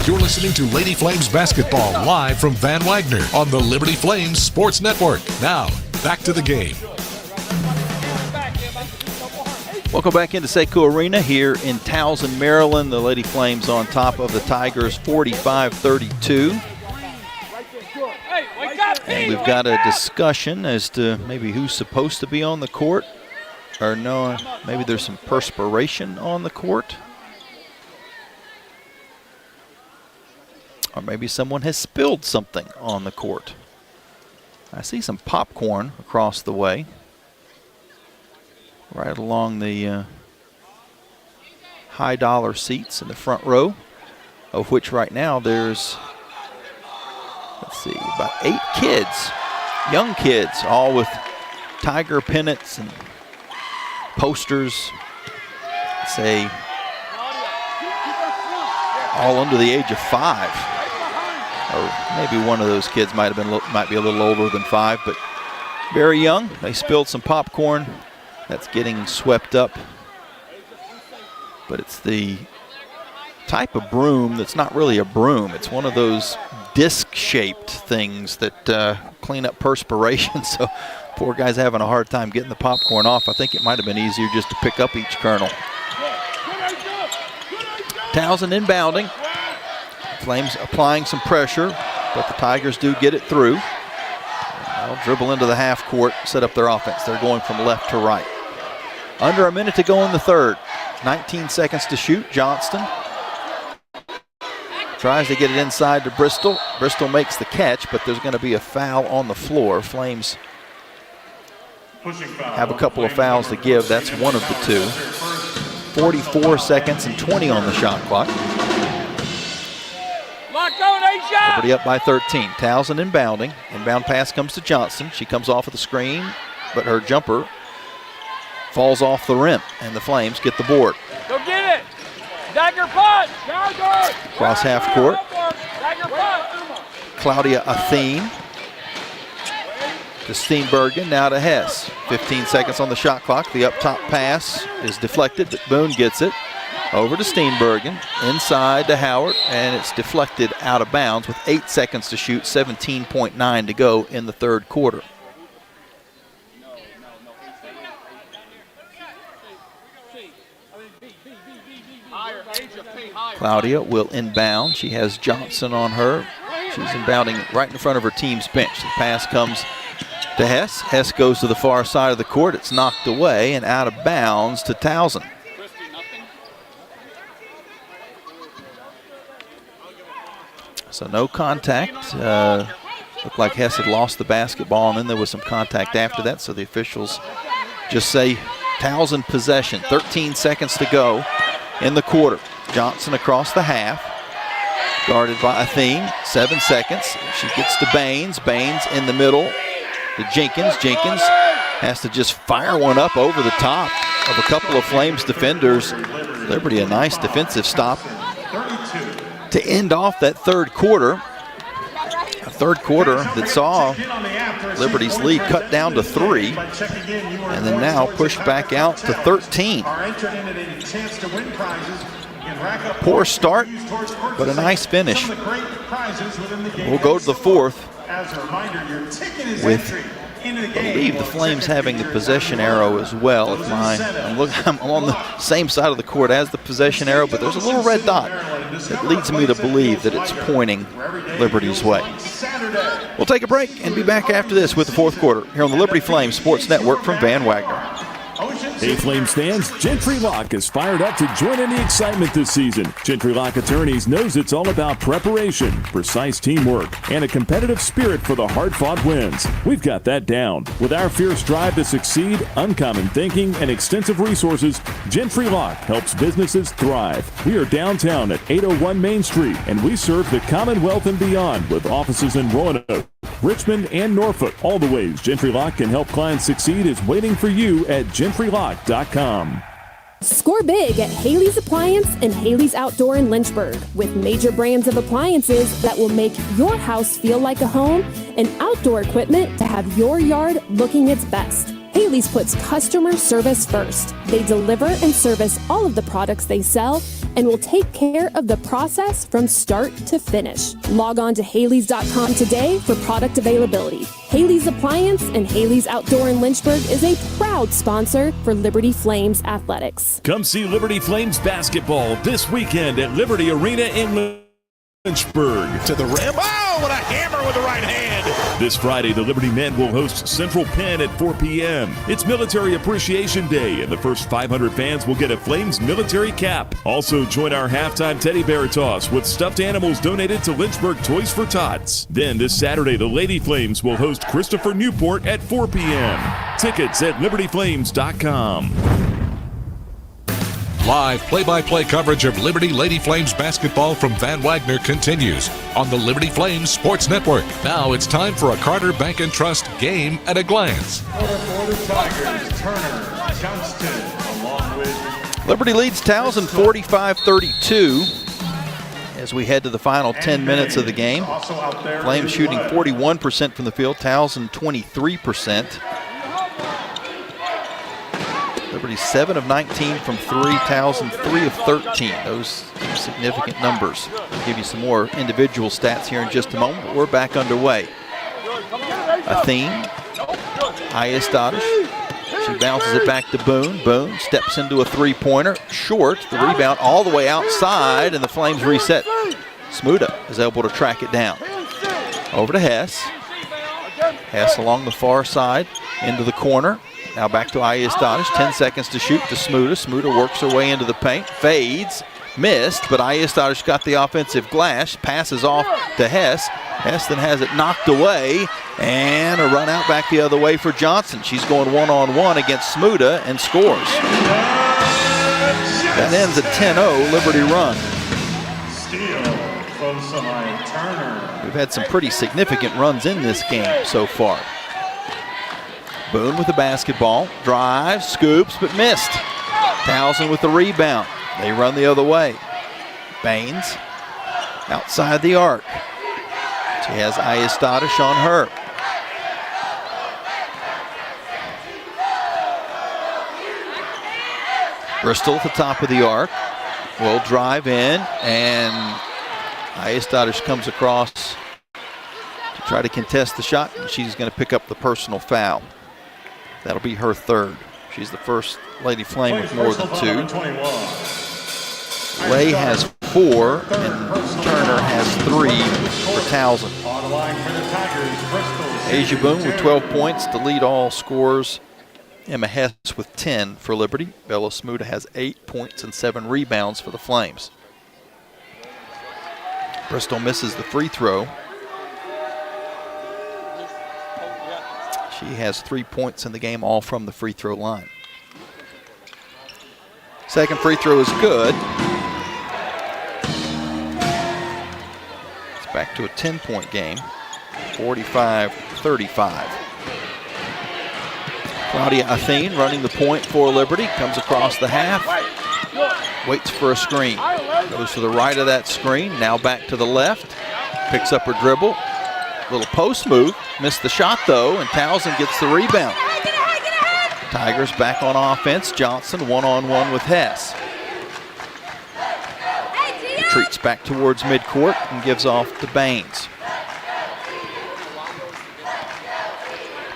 You're listening to Lady Flames basketball live from Van Wagner on the Liberty Flames Sports Network. Now, back to the game. Welcome back into Seiko Arena here in Towson, Maryland. The Lady Flames on top of the Tigers 45-32. And we've got a discussion as to maybe who's supposed to be on the court. Or no, maybe there's some perspiration on the court. Or maybe someone has spilled something on the court. I see some popcorn across the way, right along the high dollar seats in the front row, of which right now there's, let's see, about 8 kids, young kids, all with Tiger pennants and posters. Say all under the age of 5. Or maybe one of those kids might be a little older than 5, but very young. They spilled some popcorn. That's getting swept up. But it's the type of broom that's not really a broom. It's one of those disc-shaped things that clean up perspiration. So poor guy's having a hard time getting the popcorn off. I think it might have been easier just to pick up each kernel. Towson inbounding. Flames applying some pressure, but the Tigers do get it through. They'll dribble into the half court, set up their offense. They're going from left to right. Under a minute to go in the third. 19 seconds to shoot. Johnston tries to get it inside to Bristol. Bristol makes the catch, but there's going to be a foul on the floor. Flames have a couple of fouls to give. That's one of the two. 44 seconds and 20 on the shot clock. Liberty up by 13. Towson inbounding. Inbound pass comes to Johnson. She comes off of the screen, but her jumper falls off the rim, and the Flames get the board. Go get it! Dagger punch! Cross half court. Dagger punch! Claudia Athene to Steenbergen, now to Hess. 15 seconds on the shot clock. The up top pass is deflected, but Boone gets it. Over to Steenbergen, inside to Howard, and it's deflected out of bounds with 8 seconds to shoot, 17.9 to go in the third quarter. Claudia will inbound. She has Johnson on her. She's inbounding right in front of her team's bench. The pass comes to Hess. Hess goes to the far side of the court. It's knocked away and out of bounds to Towson. So no contact. Looked like Hess had lost the basketball, and then there was some contact after that. So the officials just say Towson possession. 13 seconds to go in the quarter. Johnson across the half, guarded by Athene. 7 seconds. She gets to Baines. Baines in the middle to Jenkins. Jenkins has to just fire one up over the top of a couple of Flames defenders. Liberty a nice defensive stop to end off that third quarter. A third quarter that saw Liberty's lead cut down to 3, and then now pushed back out to 13. Poor start, but a nice finish. We'll go to the fourth with, I believe, the Flames having the possession arrow as well. I'm on the same side of the court as the possession arrow, but there's a little red dot that leads me to believe that it's pointing Liberty's way. We'll take a break and be back after this with the fourth quarter here on the Liberty Flames Sports Network from Van Wagner. Hey Flames fans, Gentry Lock is fired up to join in the excitement this season. Gentry Lock Attorneys knows it's all about preparation, precise teamwork, and a competitive spirit for the hard-fought wins. We've got that down. With our fierce drive to succeed, uncommon thinking, and extensive resources, Gentry Lock helps businesses thrive. We are downtown at 801 Main Street, and we serve the Commonwealth and beyond with offices in Roanoke, Richmond, and Norfolk. All the ways Gentry Lock can help clients succeed is waiting for you at GentryLock.com. Score big at Haley's Appliance and Haley's Outdoor in Lynchburg with major brands of appliances that will make your house feel like a home and outdoor equipment to have your yard looking its best. Haley's puts customer service first. They deliver and service all of the products they sell and will take care of the process from start to finish. Log on to Haley's.com today for product availability. Haley's Appliance and Haley's Outdoor in Lynchburg is a proud sponsor for Liberty Flames Athletics. Come see Liberty Flames basketball this weekend at Liberty Arena in Lynchburg. To the rim. Oh, what a hammer with the right hand. This Friday, the Liberty men will host Central Penn at 4 p.m. It's Military Appreciation Day, and the first 500 fans will get a Flames military cap. Also, join our halftime teddy bear toss with stuffed animals donated to Lynchburg Toys for Tots. Then this Saturday, the Lady Flames will host Christopher Newport at 4 p.m. Tickets at libertyflames.com. Live play-by-play coverage of Liberty Lady Flames basketball from Van Wagner continues on the Liberty Flames Sports Network. Now it's time for a Carter Bank & Trust game at a glance. Tigers, Turner, Johnston, along with Liberty leads Towson 45-32. as we head to the final 10 minutes of the game. Flames shooting 41% from the field, Towson 23%. Liberty 7 of 19 from 3, Towson 3 of 13. Those significant numbers. I'll give you some more individual stats here in just a moment, but we're back underway. Athene, Ayestadish. She bounces it back to Boone. Boone steps into a three-pointer, short. The rebound all the way outside, and the Flames reset. Smuda is able to track it down. Over to Hess. Hess along the far side, into the corner. Now back to Ayestadish, 10 seconds to shoot to Smuda. Smuda works her way into the paint, fades, missed, but Ayestadish got the offensive glass, passes off to Hess. Hess then has it knocked away, and a run out back the other way for Johnson. She's going one-on-one against Smuda and scores. That ends a 10-0 Liberty run. Steal from Samaya Turner. We've had some pretty significant runs in this game so far. Boone with the basketball, drives, scoops, but missed. Towson with the rebound. They run the other way. Baines outside the arc. She has Ayestadish on her. Bristol at the top of the arc will drive in, and Ayestadish comes across to try to contest the shot, and she's going to pick up the personal foul. That'll be her third. She's the first Lady Flame with more than 2. Lay has 4, and Turner has 3 for Towson. Asia Boone with 12 points to lead all scorers. Emma Hess with 10 for Liberty. Bella Smuda has 8 points and 7 rebounds for the Flames. Bristol misses the free throw. She has 3 points in the game, all from the free throw line. Second free throw is good. It's back to a 10-point game, 45-35. Claudia Athene running the point for Liberty, comes across the half, waits for a screen, goes to the right of that screen, now back to the left, picks up her dribble, little post move, missed the shot though, and Towson gets the rebound. Tigers back on offense, Johnson one-on-one with Hess. Retreats back towards midcourt and gives off to Baines.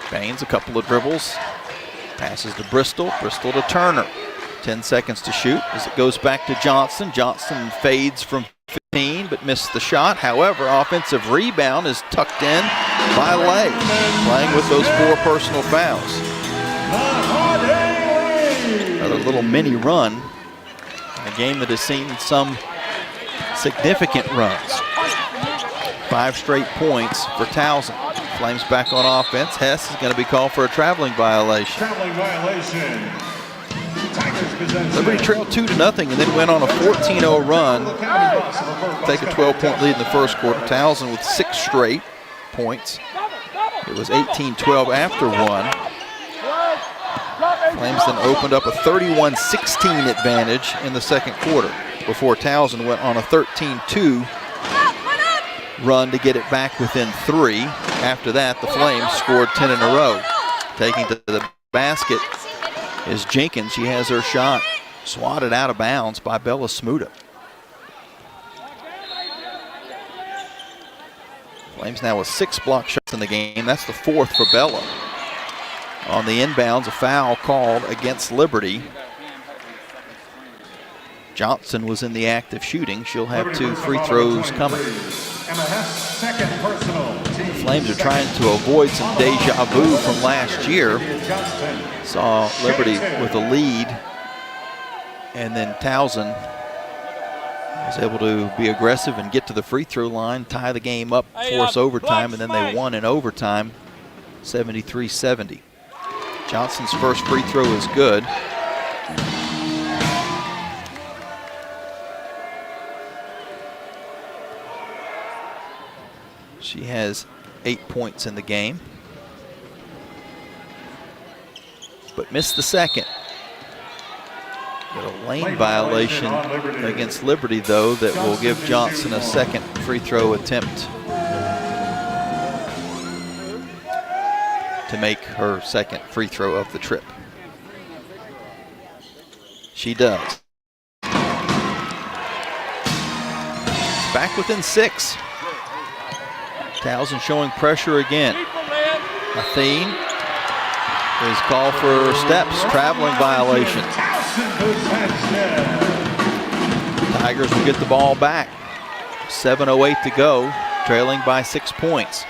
Baines, a couple of dribbles, passes to Bristol, Bristol to Turner. 10 seconds to shoot as it goes back to Johnson. Johnson fades from 15 but missed the shot. However, offensive rebound is tucked in by Lay, playing with those 4 personal fouls. Another little mini run in a game that has seen some significant runs. 5 straight points for Towson. Flames back on offense. Hess is going to be called for a traveling violation. Traveling violation. Liberty trailed 2-0 and then went on a 14-0 run. Take a 12-point lead in the first quarter. Towson with 6 straight points. It was 18-12 after 1. Flames then opened up a 31-16 advantage in the second quarter before Towson went on a 13-2 run to get it back within 3. After that, the Flames scored 10 in a row. Taking to the basket is Jenkins. She has her shot swatted out of bounds by Bella Smuda. Flames now with 6 block shots in the game. That's the 4th for Bella. On the inbounds, a foul called against Liberty. Johnson was in the act of shooting. She'll have 2 free throws coming. The Flames are trying to avoid some deja vu from last year. Saw Liberty with a lead, and then Towson was able to be aggressive and get to the free throw line, tie the game up, force overtime, and then they won in overtime, 73-70. Johnson's first free throw is good. She has 8 points in the game, but missed the second. A lane violation against Liberty, though, that will give Johnson a second free throw attempt to make her second free throw of the trip. She does. Back within 6. Towson showing pressure again. Athene is called for steps, traveling violation. Tigers will get the ball back. 7:08 to go, trailing by 6 points.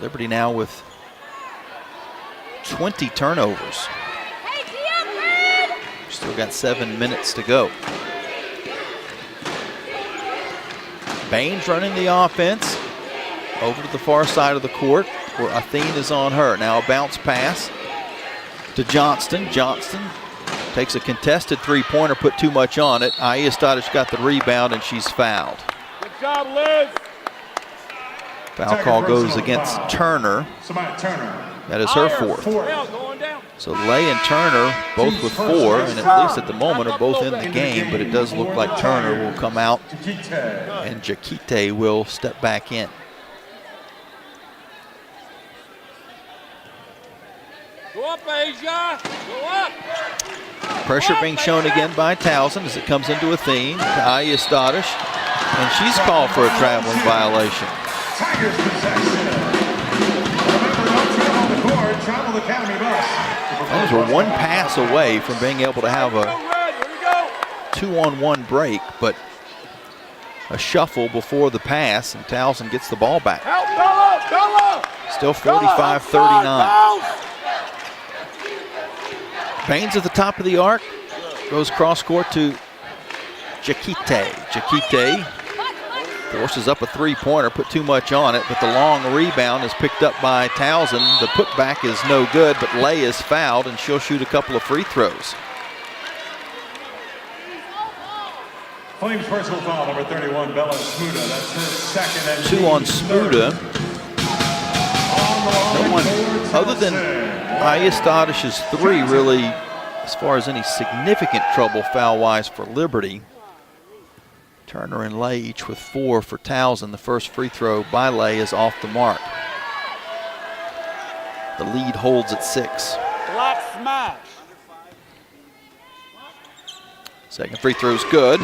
Liberty now with 20 turnovers. Still got 7 minutes to go. Baines running the offense over to the far side of the court where Athene is on her. Now a bounce pass to Johnston. Johnston takes a contested three-pointer, put too much on it. Ayestadic got the rebound and she's fouled. Good job, Liz. Foul call goes against Turner. That is her fourth. So Lay and Turner both with 4, and at least at the moment are both in the game, but it does look like Turner will come out and Jakite will step back in. Go up, Asia. Go up. Pressure being shown again by Towson as it comes into Athene to Ayestadic, and she's called for a traveling violation. Tigers possession. Remember, don't travel on the court, travel the Academy bus. Those were one pass away from being able to have a 2-on-1 break, but a shuffle before the pass, and Towson gets the ball back. Still 45-39. Baines at the top of the arc, goes cross court to Jakite. Jakite forces up a three-pointer, put too much on it, but the long rebound is picked up by Towson. The putback is no good, but Lay is fouled, and she'll shoot a couple of free throws. Flames personal foul, number 31, Bella Smuda. That's her second and 2 on Smuda. No one other than Ayestadic's 3 really, as far as any significant trouble foul-wise for Liberty. Turner and Lay each with 4 for Towson. The first free throw by Lay is off the mark. The lead holds at 6. Block smash. Second free throw is good.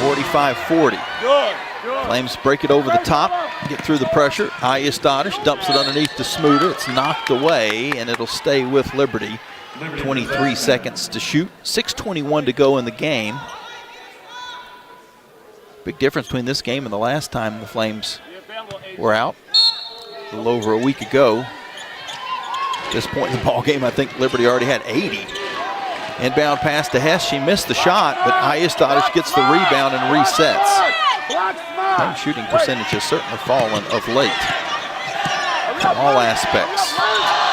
45-40. Good. Flames break it over the top, get through the pressure. Ayestadic dumps it underneath to Smuda. It's knocked away, and it'll stay with Liberty. 23 seconds to shoot, 6:21 to go in the game. Big difference between this game and the last time the Flames were out, a little over a week ago. At this point in the ball game, I think Liberty already had 80. Inbound pass to Hess, she missed the shot, but Ayestadic gets the rebound and resets. Flames shooting percentage has certainly fallen of late from all aspects.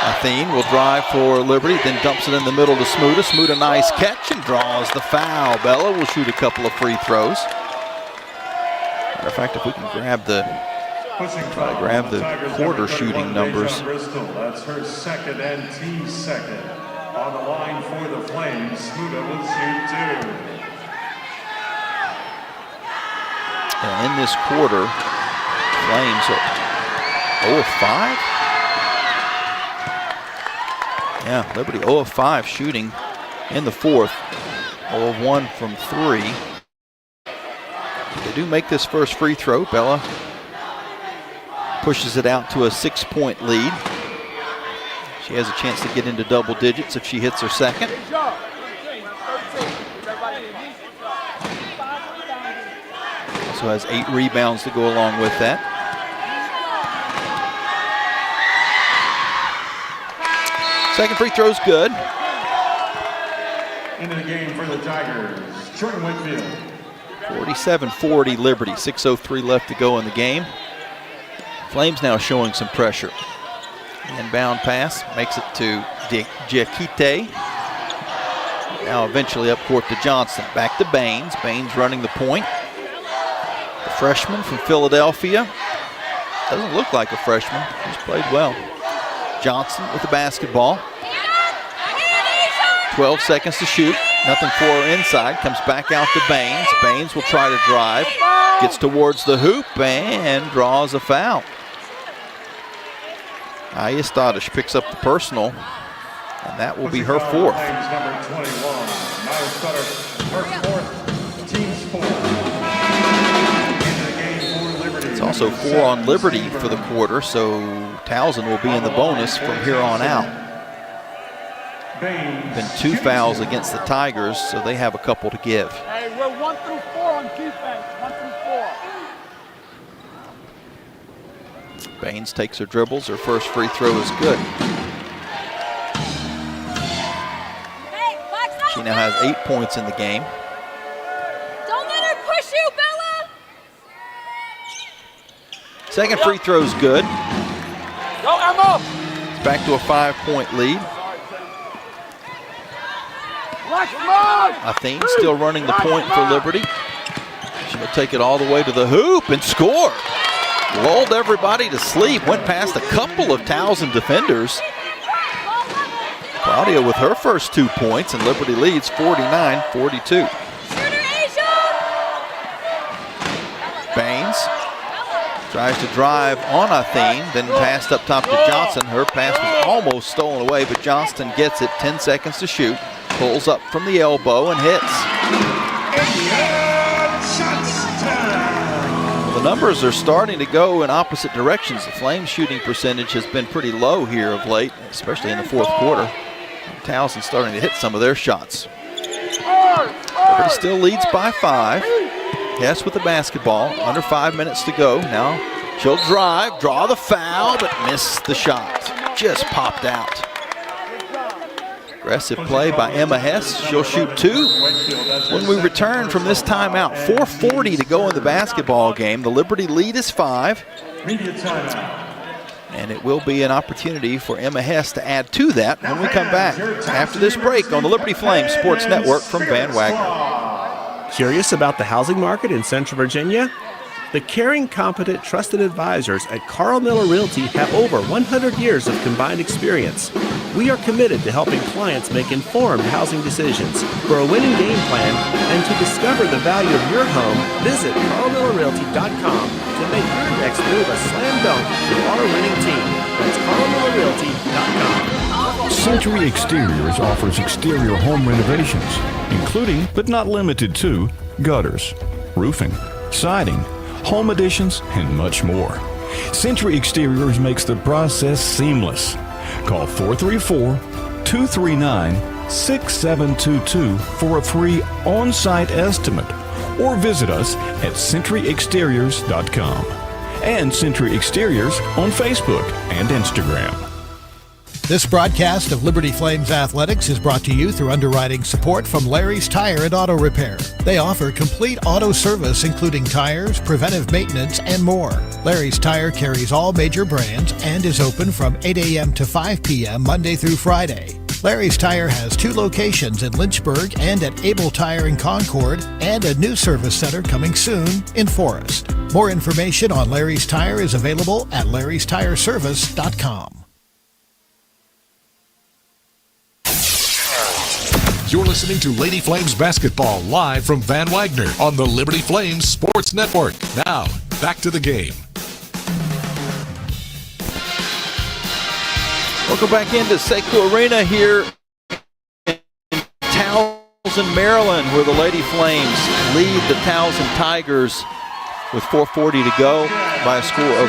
Athene will drive for Liberty, then dumps it in the middle to Smuda. Smuda, nice catch, and draws the foul. Bella will shoot a couple of free throws. Matter of fact, if we can grab the quarter shooting numbers. That's her second and team's second. On the line for the Flames, Smuda will shoot 2. And in this quarter, Flames are 0 of 5. Yeah, Liberty 0 of 5 shooting in the fourth. 0 of 1 from 3. They do make this first free throw. Bella pushes it out to a 6-point lead. She has a chance to get into double digits if she hits her second. Also has 8 rebounds to go along with that. Second free throw's good. Into the game for the Tigers, Jordan Whitfield. 47-40 Liberty, 6:03 left to go in the game. Flames now showing some pressure. Inbound pass, makes it to Jakite. Now eventually up court to Johnson. Back to Baines. Baines running the point. The freshman from Philadelphia. Doesn't look like a freshman. He's played well. Johnson with the basketball. 12 seconds to shoot. Nothing for her inside. Comes back out to Baines. Baines will try to drive. Gets towards the hoop and draws a foul. Ayestadish picks up the personal, and that will be her fourth. Number 21, Naya Sutter, her fourth team sport. It's also 4 on Liberty for the quarter, so Towson will be in the bonus from here on out. Been 2 fouls against the Tigers, so they have a couple to give. Hey, we're 1 through 4 on defense. 1 through 4. Baines takes her dribbles. Her first free throw is good. She now has 8 points in the game. Don't let her push you, Bella! Second free throw is good. Go, Emma! It's back to a 5-point lead. Athene still running the point for Liberty. She'll take it all the way to the hoop and score. Lulled everybody to sleep. Went past a couple of Towson defenders. Claudia with her first 2 points, and Liberty leads 49-42. Baines tries to drive on Athene, then passed up top to Johnson. Her pass was almost stolen away, but Johnston gets it. 10 seconds to shoot. Pulls up from the elbow and hits. Well, the numbers are starting to go in opposite directions. The Flames shooting percentage has been pretty low here of late, especially in the fourth quarter. Towson starting to hit some of their shots. Liberty still leads by 5. Hess with the basketball, under 5 minutes to go. Now she'll drive, draw the foul, but miss the shot. Just popped out. Aggressive play by Emma Hess. She'll shoot 2. When we return from this timeout, 4:40 to go in the basketball game. The Liberty lead is 5. And it will be an opportunity for Emma Hess to add to that when we come back after this break on the Liberty Flames Sports Network from Van Wagner. Curious about the housing market in Central Virginia? The caring, competent, trusted advisors at Carl Miller Realty have over 100 years of combined experience. We are committed to helping clients make informed housing decisions. For a winning game plan and to discover the value of your home, visit carlmillerrealty.com to make your next move a slam dunk with our winning team. That's carlmillerrealty.com. Century Exteriors offers exterior home renovations, including, but not limited to, gutters, roofing, siding, home additions, and much more. Century Exteriors makes the process seamless. Call 434-239-6722 for a free on-site estimate, or visit us at centuryexteriors.com and Century Exteriors on Facebook and Instagram. This broadcast of Liberty Flames Athletics is brought to you through underwriting support from Larry's Tire and Auto Repair. They offer complete auto service, including tires, preventive maintenance, and more. Larry's Tire carries all major brands and is open from 8 a.m. to 5 p.m. Monday through Friday. Larry's Tire has 2 locations in Lynchburg and at Able Tire in Concord, and a new service center coming soon in Forest. More information on Larry's Tire is available at larrystireservice.com. You're listening to Lady Flames basketball live from Van Wagner on the Liberty Flames Sports Network. Now, back to the game. Welcome back into Seiko Arena here in Towson, Maryland, where the Lady Flames lead the Towson Tigers with 4:40 to go by a score of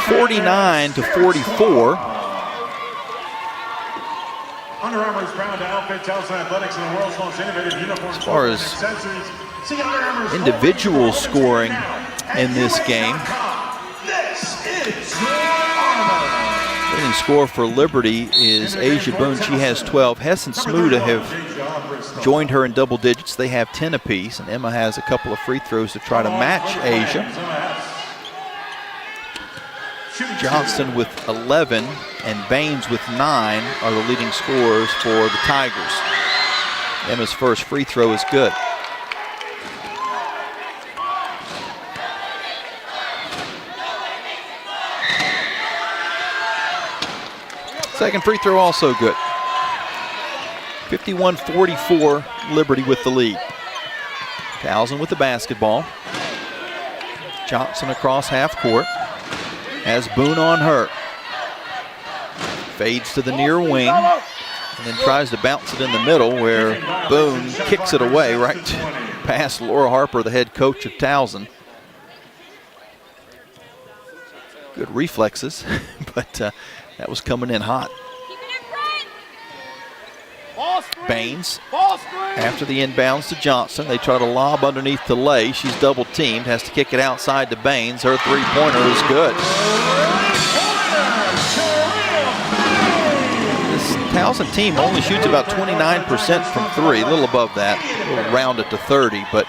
49-44. Under Armour is proud to outfit Towson Athletics in the world's most innovative uniforms. As far as individual scoring in this game, leading score for Liberty is Asia Boone. She has 12. Hess and Smuda have joined her in double digits. They have 10 apiece, and Emma has a couple of free throws to try to match Asia. Johnston with 11 and Baines with 9 are the leading scorers for the Tigers. Emma's first free throw is good. Second free throw also good. 51-44, Liberty with the lead. Towson with the basketball. Johnson across half court. Has Boone on her. Fades to the near wing. And then tries to bounce it in the middle where Boone kicks it away right past Laura Harper, the head coach of Towson. Good reflexes, but that was coming in hot. Baines, after the inbounds to Johnson, they try to lob underneath to Lay. She's double teamed, has to kick it outside to Baines. Her three-pointer is good. This Towson team only shoots about 29% from three, a little above that. We'll round it to 30, but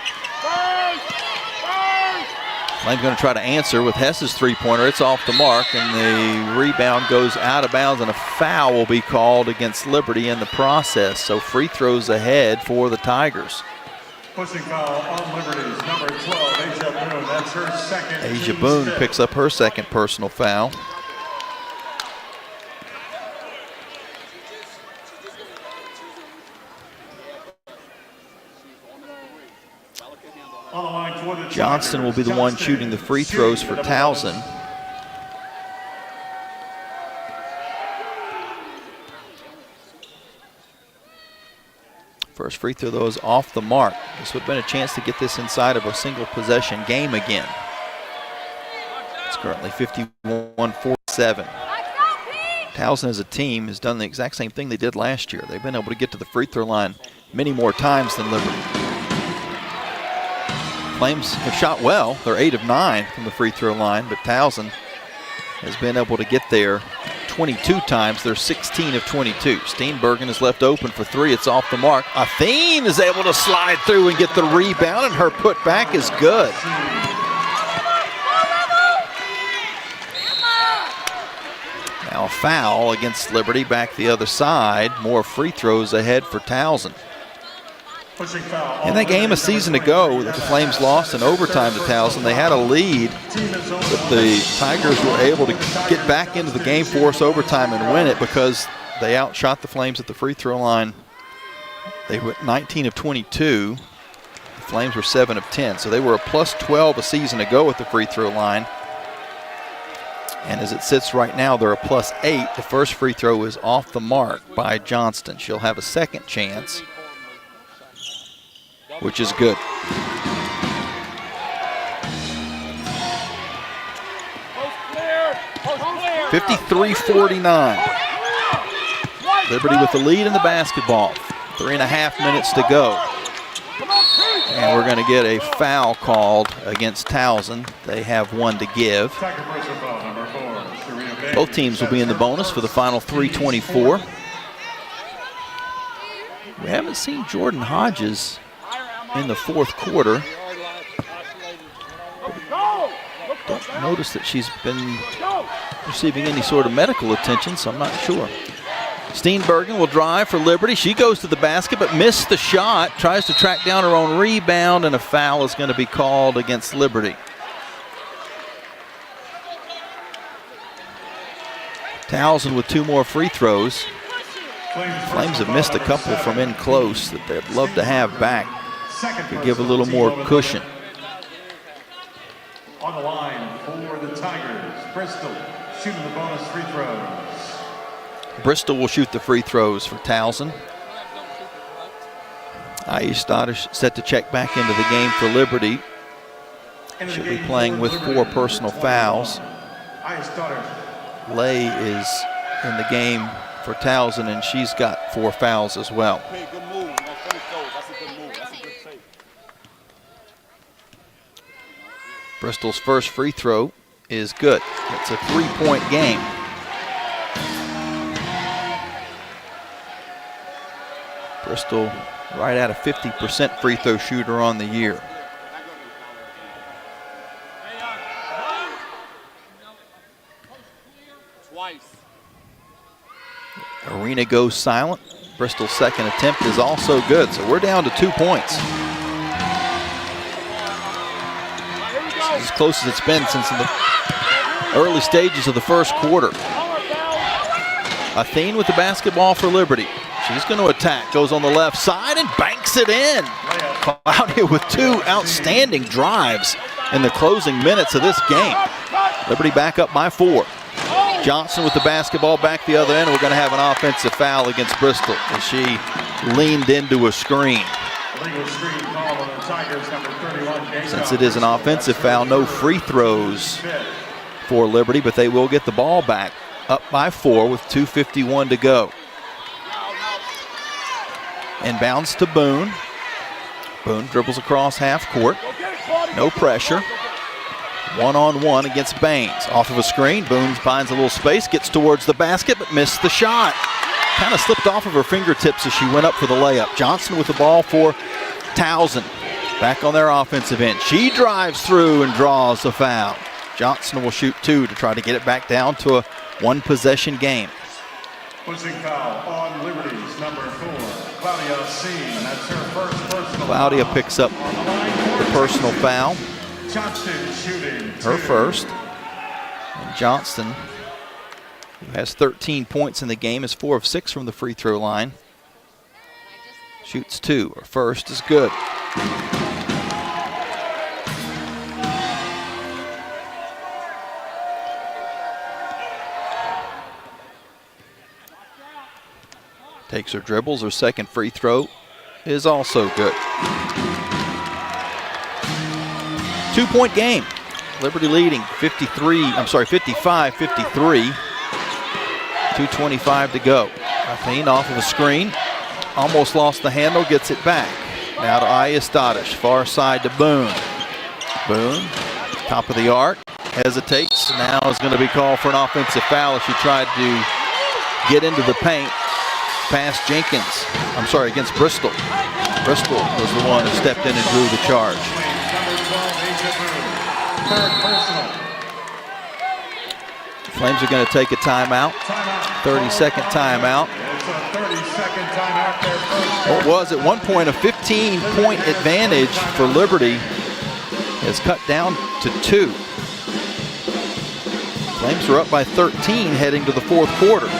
Flame's going to try to answer with Hess's three-pointer. It's off the mark, and the rebound goes out of bounds, and a foul will be called against Liberty in the process. So free throws ahead for the Tigers. Pushing foul on Liberty's number 12, Asia Boone. That's her second. Asia Boone picks up her second personal foul. Johnston will be the one shooting the free throws for Towson. First free throw, though, is off the mark. This would have been a chance to get this inside of a single possession game again. It's currently 51-47. Towson as a team has done the exact same thing they did last year. They've been able to get to the free throw line many more times than Liberty. Flames have shot well. They're 8 of 9 from the free throw line, but Towson has been able to get there 22 times. They're 16 of 22. Steenbergen is left open for three. It's off the mark. Athene is able to slide through and get the rebound, and her putback is good. Now a foul against Liberty back the other side. More free throws ahead for Towson. In that game a season ago that the Flames lost in overtime to Towson, they had a lead, but the Tigers were able to get back into the game, force overtime, and win it because they outshot the Flames at the free throw line. They went 19 of 22. The Flames were 7 of 10, so they were a plus 12 a season ago at the free throw line. And as it sits right now, they're a plus 8. The first free throw is off the mark by Johnston. She'll have a second chance, which is good. Post clear. 53-49. Liberty with the lead in the basketball. 3.5 minutes to go. And we're going to get a foul called against Towson. They have one to give. Both teams will be in the bonus for the final 3:24. We haven't seen Jordan Hodges in the fourth quarter. Don't notice that she's been receiving any sort of medical attention, so I'm not sure. Steenbergen will drive for Liberty. She goes to the basket but missed the shot, tries to track down her own rebound, and a foul is going to be called against Liberty. Towson with 2 more free throws. Flames have missed a couple from in close that they'd love to have back to give a little more cushion. On the line for the Tigers, Bristol shooting the bonus free throws. Bristol will shoot the free throws for Towson. Ayestad set to check back into the game for Liberty. She'll be playing with 4 personal fouls. Lay is in the game for Towson, and she's got 4 fouls as well. Bristol's first free throw is good. It's a 3-point game. Bristol right at a 50% free throw shooter on the year. Arena goes silent. Bristol's second attempt is also good, so we're down to 2 points. As close as it's been since in the early stages of the first quarter. Athene with the basketball for Liberty. She's going to attack, goes on the left side and banks it in. Claudia with 2 outstanding drives in the closing minutes of this game. Liberty back up by 4. Johnson with the basketball back the other end. We're going to have an offensive foul against Bristol as she leaned into a screen. Since it is an offensive foul, no free throws for Liberty, but they will get the ball back. Up by 4 with 2:51 to go. Inbounds to Boone. Boone dribbles across half court. No pressure. 1-on-1 against Baines. Off of a screen, Boone finds a little space, gets towards the basket, but missed the shot. Kind of slipped off of her fingertips as she went up for the layup. Johnson with the ball for Towson. Back on their offensive end. She drives through and draws the foul. Johnson will shoot 2 to try to get it back down to a 1-possession game. Pushing foul on Liberty's number 4, Claudia Seen. That's her first personal Claudia foul. picks up the personal foul. Johnston shooting Her 2. first. And Johnston, who has 13 points in the game, is 4 of 6 from the free throw line. Shoots 2. Her first is good. Takes her dribbles. Her second free throw is also good. 2-point game. Liberty leading 55-53. 2:25 to go. Athene off of a screen. Almost lost the handle, gets it back. Now to Ayastadish, far side to Boone. Boone, top of the arc, hesitates. Now is going to be called for an offensive foul as she tried to get into the paint. Past Jenkins, against Bristol. Bristol was the one who stepped in and drew the charge. Flames are going to take a timeout. 30-second timeout. What was at one point a 15-point advantage for Liberty has cut down to 2. Flames are up by 13 heading to the 4th quarter.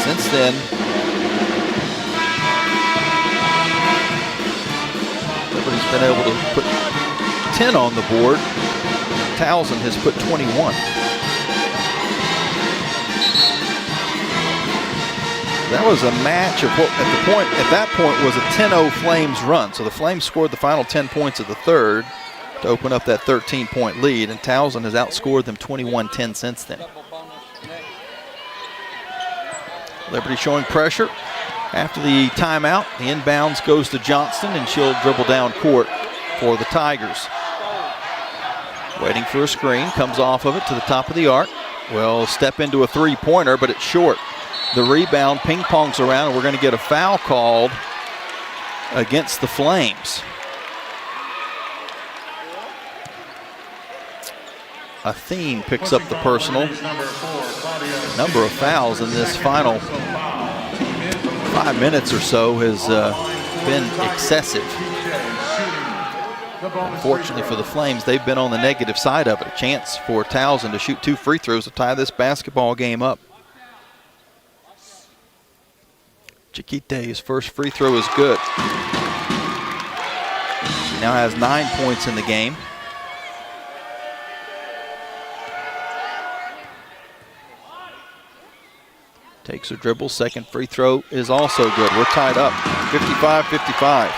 Since then, Liberty's been able to put 10 on the board. Towson has put 21. That was a match of what at that point was a 10-0 Flames run. So the Flames scored the final 10 points of the third to open up that 13-point lead, and Towson has outscored them 21-10 since then. Liberty showing pressure. After the timeout, the inbounds goes to Johnston, and she'll dribble down court for the Tigers. Waiting for a screen, comes off of it to the top of the arc. Will step into a three-pointer, but it's short. The rebound ping-pongs around, and we're going to get a foul called against the Flames. Athene picks up the personal. Number of fouls in this final 5 minutes or so has been excessive. Unfortunately for the Flames, they've been on the negative side of it. A chance for Towson to shoot 2 free throws to tie this basketball game up. Chiquite's first free throw is good. She now has 9 points in the game. Takes her dribble, second free throw is also good. We're tied up, 55-55.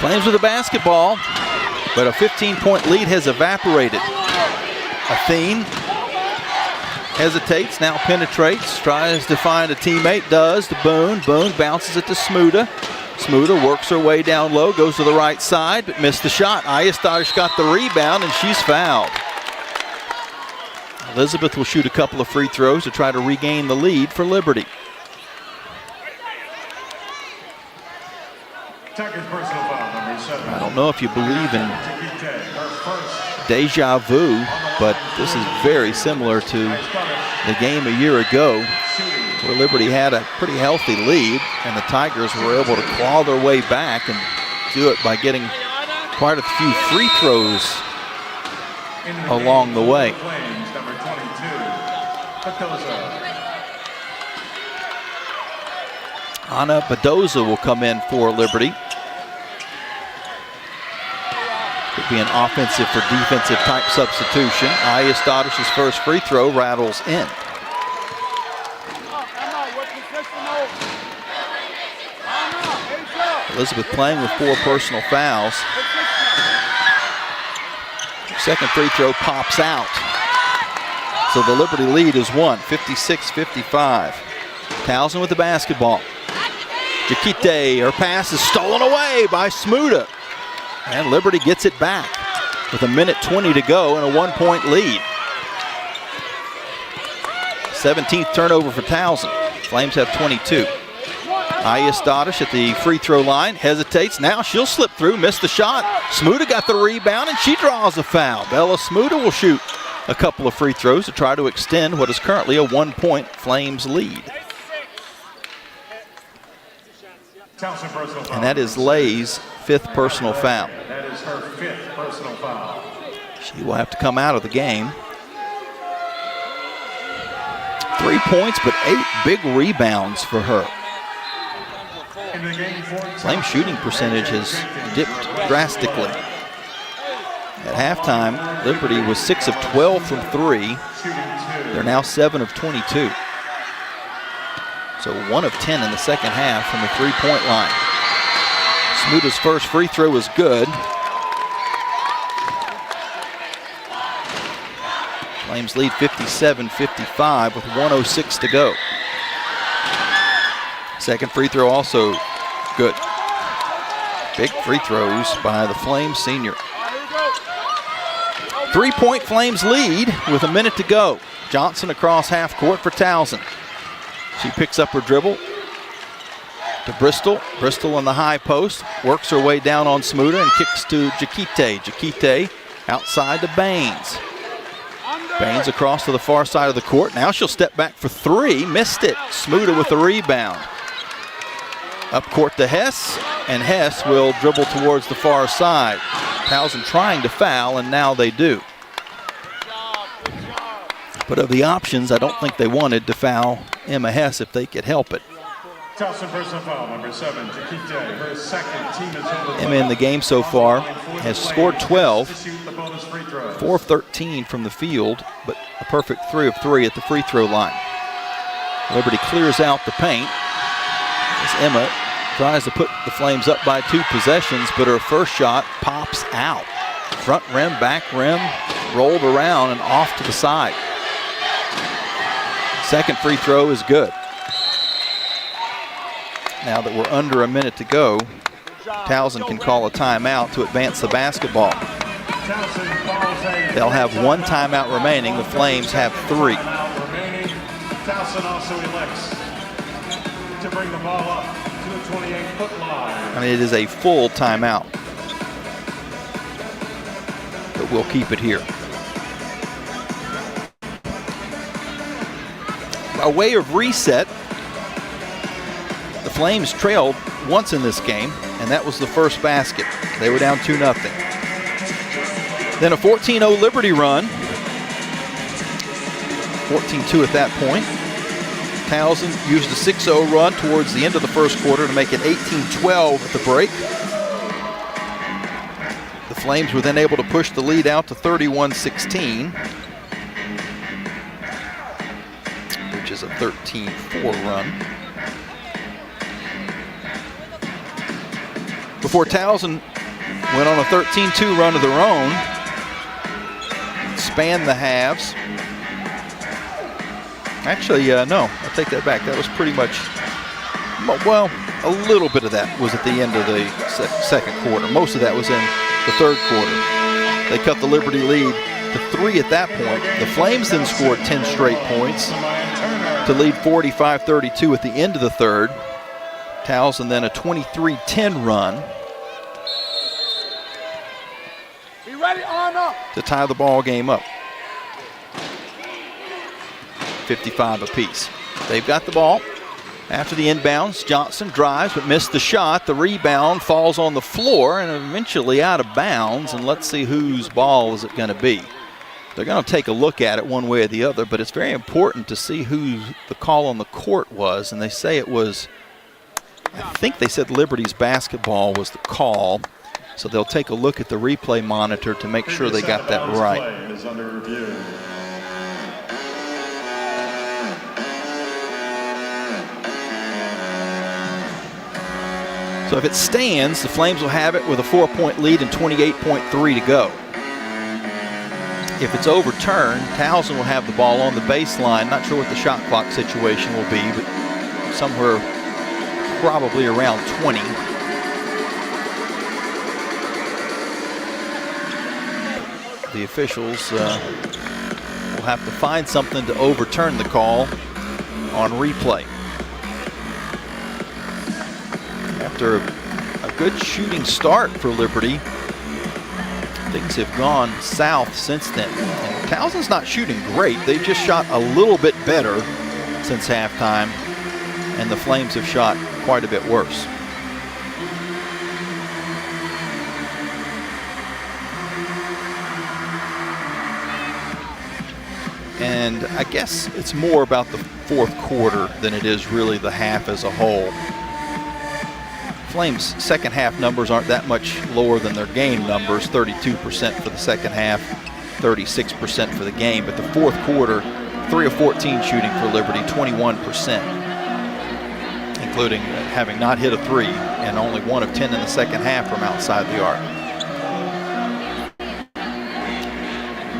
Flames with the basketball, but a 15-point lead has evaporated. Athene hesitates, now penetrates, tries to find a teammate, does to Boone. Boone bounces it to Smuda. Smuda works her way down low, goes to the right side, but missed the shot. Ayastadish got the rebound, and she's fouled. Elizabeth will shoot a couple of free throws to try to regain the lead for Liberty. I don't know if you believe in deja vu, but this is very similar to the game a year ago where Liberty had a pretty healthy lead and the Tigers were able to claw their way back and do it by getting quite a few free throws along the way. Number 22, Anna Badoza will come in for Liberty. Could be an offensive for defensive type substitution. Aya Stoddard's first free throw rattles in. Elizabeth playing with 4 personal fouls. Second free throw pops out. So the Liberty lead is 56-55. Towson with the basketball. Jakite, her pass is stolen away by Smuda. And Liberty gets it back with 1:20 to go and a 1-point lead. 17th turnover for Towson. Flames have 22. Aya Stoddard at the free throw line, hesitates. Now she'll slip through, missed the shot. Smuda got the rebound and she draws a foul. Bella Smuda will shoot a couple of free throws to try to extend what is currently a 1-point Flames lead. And that is Lay's 5th personal foul. That is her 5th personal foul. She will have to come out of the game. 3 points, but 8 big rebounds for her. Flame shooting percentage has dipped drastically. At halftime, Liberty was 6 of 12 from 3. They're now 7 of 22. So 1 of 10 in the second half from the 3-point line. Smuda's first free throw is good. Flames lead 57-55 with 1:06 to go. Second free throw also good. Big free throws by the Flames senior. 3-point Flames lead with 1 minute to go. Johnson across half court for Towson. She picks up her dribble to Bristol. Bristol in the high post, works her way down on Smuda and kicks to Jakite. Jakite outside to Baines. Baines across to the far side of the court. Now she'll step back for 3, missed it. Smuda with the rebound. Up court to Hess, and Hess will dribble towards the far side. Towson trying to foul, and now they do. But of the options, I don't think they wanted to foul Emma Hess if they could help it. Towson personal foul, number 7, Jakite. Her second, team is over. Emma in the game so far has scored 12, 4 of 13 from the field, but a perfect 3 of 3 at the free throw line. Liberty clears out the paint as Emma tries to put the Flames up by 2 possessions, but her first shot pops out. Front rim, back rim, rolled around and off to the side. Second free throw is good. Now that we're under 1 minute to go, Towson can call a timeout to advance the basketball. They'll have 1 timeout remaining. The Flames have 3. Towson also elects to bring the ball up to the 28-foot line. I mean, it is a full timeout, but we'll keep it here. By way of reset, the Flames trailed once in this game, and that was the first basket. They were down 2-0. Then a 14-0 Liberty run. 14-2 at that point. Towson used a 6-0 run towards the end of the first quarter to make it 18-12 at the break. The Flames were then able to push the lead out to 31-16, which is a 13-4 run. Before Towson went on a 13-2 run of their own, spanned the halves. Actually, no, I'll take that back. That was pretty much, well, a little bit of that was at the end of the second quarter. Most of that was in the third quarter. They cut the Liberty lead to 3 at that point. The Flames then scored 10 straight points to lead 45-32 at the end of the third. Towson then a 23-10 run to tie the ball game up. 55 apiece. They've got the ball. After the inbounds, Johnson drives but missed the shot. The rebound falls on the floor and eventually out of bounds. And let's see whose ball is it going to be. They're going to take a look at it one way or the other, but it's very important to see who the call on the court was. And they say it was, I think they said Liberty's basketball was the call. So they'll take a look at the replay monitor to make sure they got that right. Is under review. So if it stands, the Flames will have it with a 4-point lead and 28.3 to go. If it's overturned, Towson will have the ball on the baseline. Not sure what the shot clock situation will be, but somewhere probably around 20. The officials will have to find something to overturn the call on replay. After a good shooting start for Liberty, things have gone south since then. And Towson's not shooting great. They've just shot a little bit better since halftime, and the Flames have shot quite a bit worse. And I guess it's more about the fourth quarter than it is really the half as a whole. Flames' second half numbers aren't that much lower than their game numbers, 32% for the second half, 36% for the game. But the fourth quarter, 3 of 14 shooting for Liberty, 21%, including having not hit a three and only 1 of 10 in the second half from outside the arc.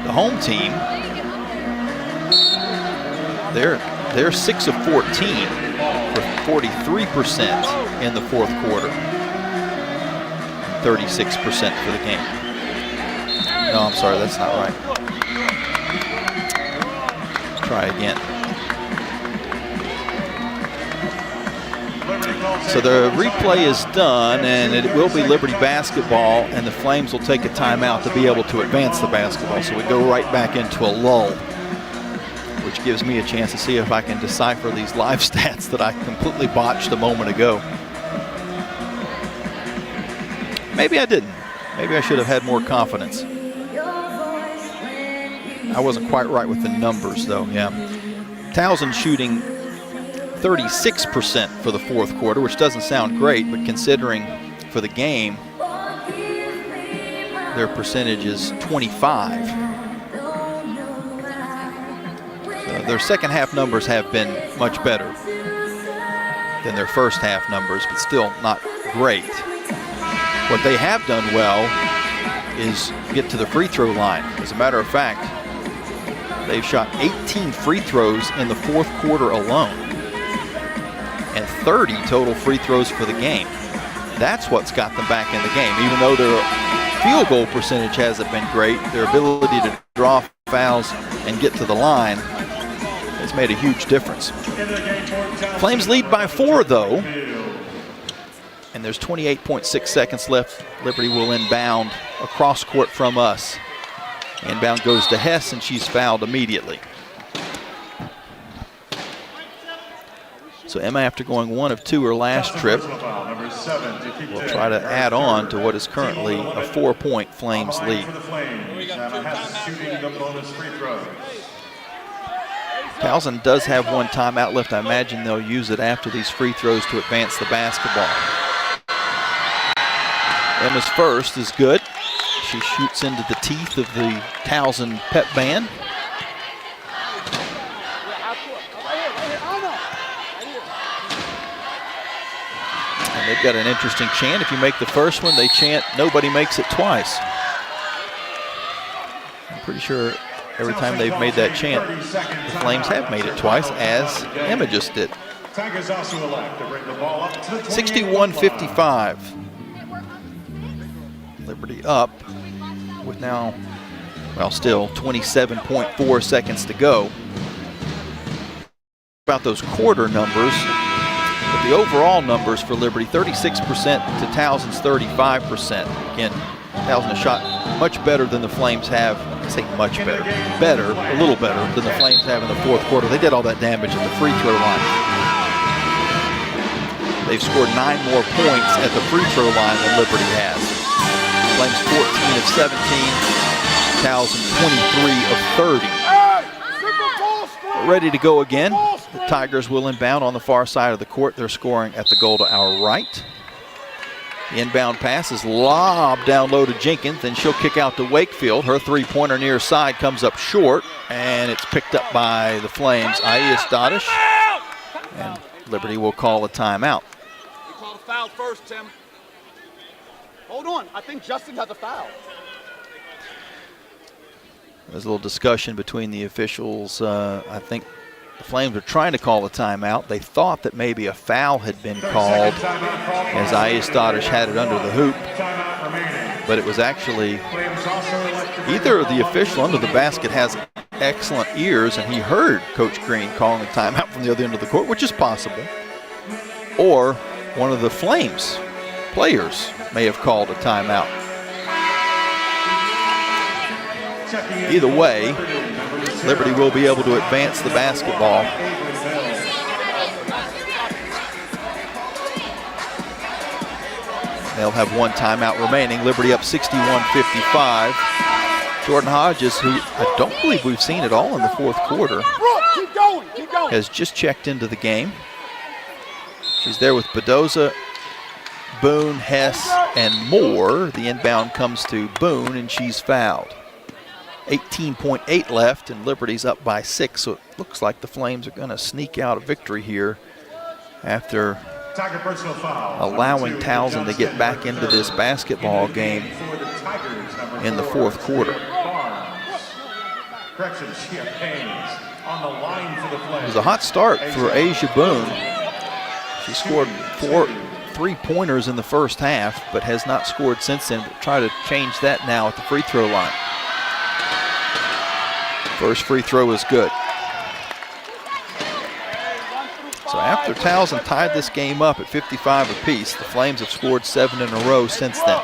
The home team, they're 6 of 14 for 43% in the fourth quarter, 36% for the game. No, I'm sorry, that's not right. Try again. So the replay is done, and it will be Liberty basketball, and the Flames will take a timeout to be able to advance the basketball. So we go right back into a lull, which gives me a chance to see if I can decipher these live stats that I completely botched a moment ago. Maybe I didn't. Maybe I should have had more confidence. I wasn't quite right with the numbers, though, yeah. Towson shooting 36% for the fourth quarter, which doesn't sound great, but considering for the game, their percentage is 25. Their second half numbers have been much better than their first half numbers, but still not great. What they have done well is get to the free throw line. As a matter of fact, they've shot 18 free throws in the fourth quarter alone and 30 total free throws for the game. That's what's got them back in the game. Even though their field goal percentage hasn't been great, their ability to draw fouls and get to the line has made a huge difference. Flames lead by 4, though, and there's 28.6 seconds left. Liberty will inbound across court from us. Inbound goes to Hess, and she's fouled immediately. So Emma, after going 1 of 2 her last trip, will try to add on to what is currently a 4-point Flames lead. Towson does have 1 timeout left. I imagine they'll use it after these free throws to advance the basketball. Emma's first is good. She shoots into the teeth of the Towson pep band. And they've got an interesting chant. If you make the first one, they chant, "Nobody makes it twice." I'm pretty sure every time they've made that chant, the Flames have made it twice, as Emma just did. 61-55. Liberty up with now, well, still 27.4 seconds to go. About those quarter numbers, but the overall numbers for Liberty, 36% to Towson's 35%. Again, Towson has shot much better than the Flames have. I say much better. Better, a little better than the Flames have in the fourth quarter. They did all that damage at the free throw line. They've scored 9 more points at the free throw line than Liberty has. Flames 14 of 17, Towson 23 of 30. Ready to go again. The Tigers will inbound on the far side of the court. They're scoring at the goal to our right. The inbound pass is lobbed down low to Jenkins, and she'll kick out to Wakefield. Her three-pointer near side comes up short, and it's picked up by the Flames. Ayes Dadish, and Liberty will call a timeout. You call the foul first, Tim. Hold on, I think Justin has a foul. There's a little discussion between the officials. I think the Flames are trying to call a timeout. They thought that maybe a foul had been called as Ayes Dadish had it under the hoop. But it was actually either the official under the basket has excellent ears and he heard Coach Green calling a timeout from the other end of the court, which is possible, or one of the Flames players may have called a timeout. Either way, Liberty will be able to advance the basketball. They'll have one timeout remaining. Liberty up 61-55. Jordan Hodges, who I don't believe we've seen at all in the fourth quarter, has just checked into the game. She's there with Bedoza, Boone, Hess, and Moore. The inbound comes to Boone, and she's fouled. 18.8 left, and Liberty's up by 6, so it looks like the Flames are going to sneak out a victory here after allowing Towson to get back into this basketball game in the fourth quarter. It was a hot start for Asia Boone. She scored 4 3-pointers in the first half, but has not scored since then. We'll try to change that now at the free throw line. First free throw is good. So after Towson tied this game up at 55 apiece, the Flames have scored 7 in a row since then.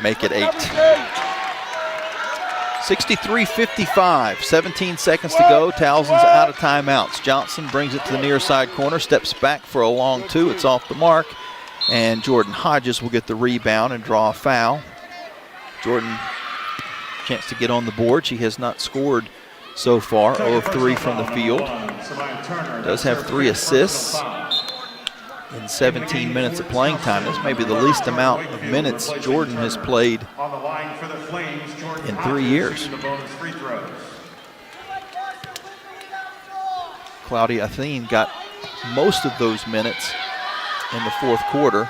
Make it 8. 63-55, 17 seconds to go. Towson's out of timeouts. Johnson brings it to the near side corner, steps back for a long 2. It's off the mark, and Jordan Hodges will get the rebound and draw a foul. Jordan, chance to get on the board. She has not scored so far, 0 of 3 from the field. Does have 3 assists in 17 minutes of playing time. This may be the least amount of minutes Jordan has played in 3 years. Claudia Athene got most of those minutes in the fourth quarter.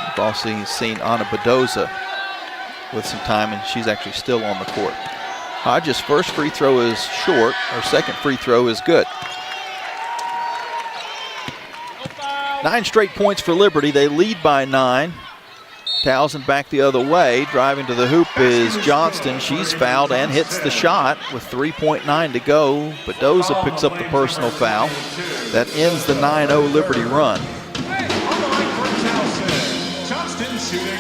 We've also seen Anna Bedoza with some time, and she's actually still on the court. Hodges' first free throw is short. Her second free throw is good. 9 straight points for Liberty. They lead by 9. Towson back the other way. Driving to the hoop is Johnston. She's fouled and hits the shot with 3.9 to go. Bedoza picks up the personal foul. That ends the 9-0 Liberty run. Johnston shooting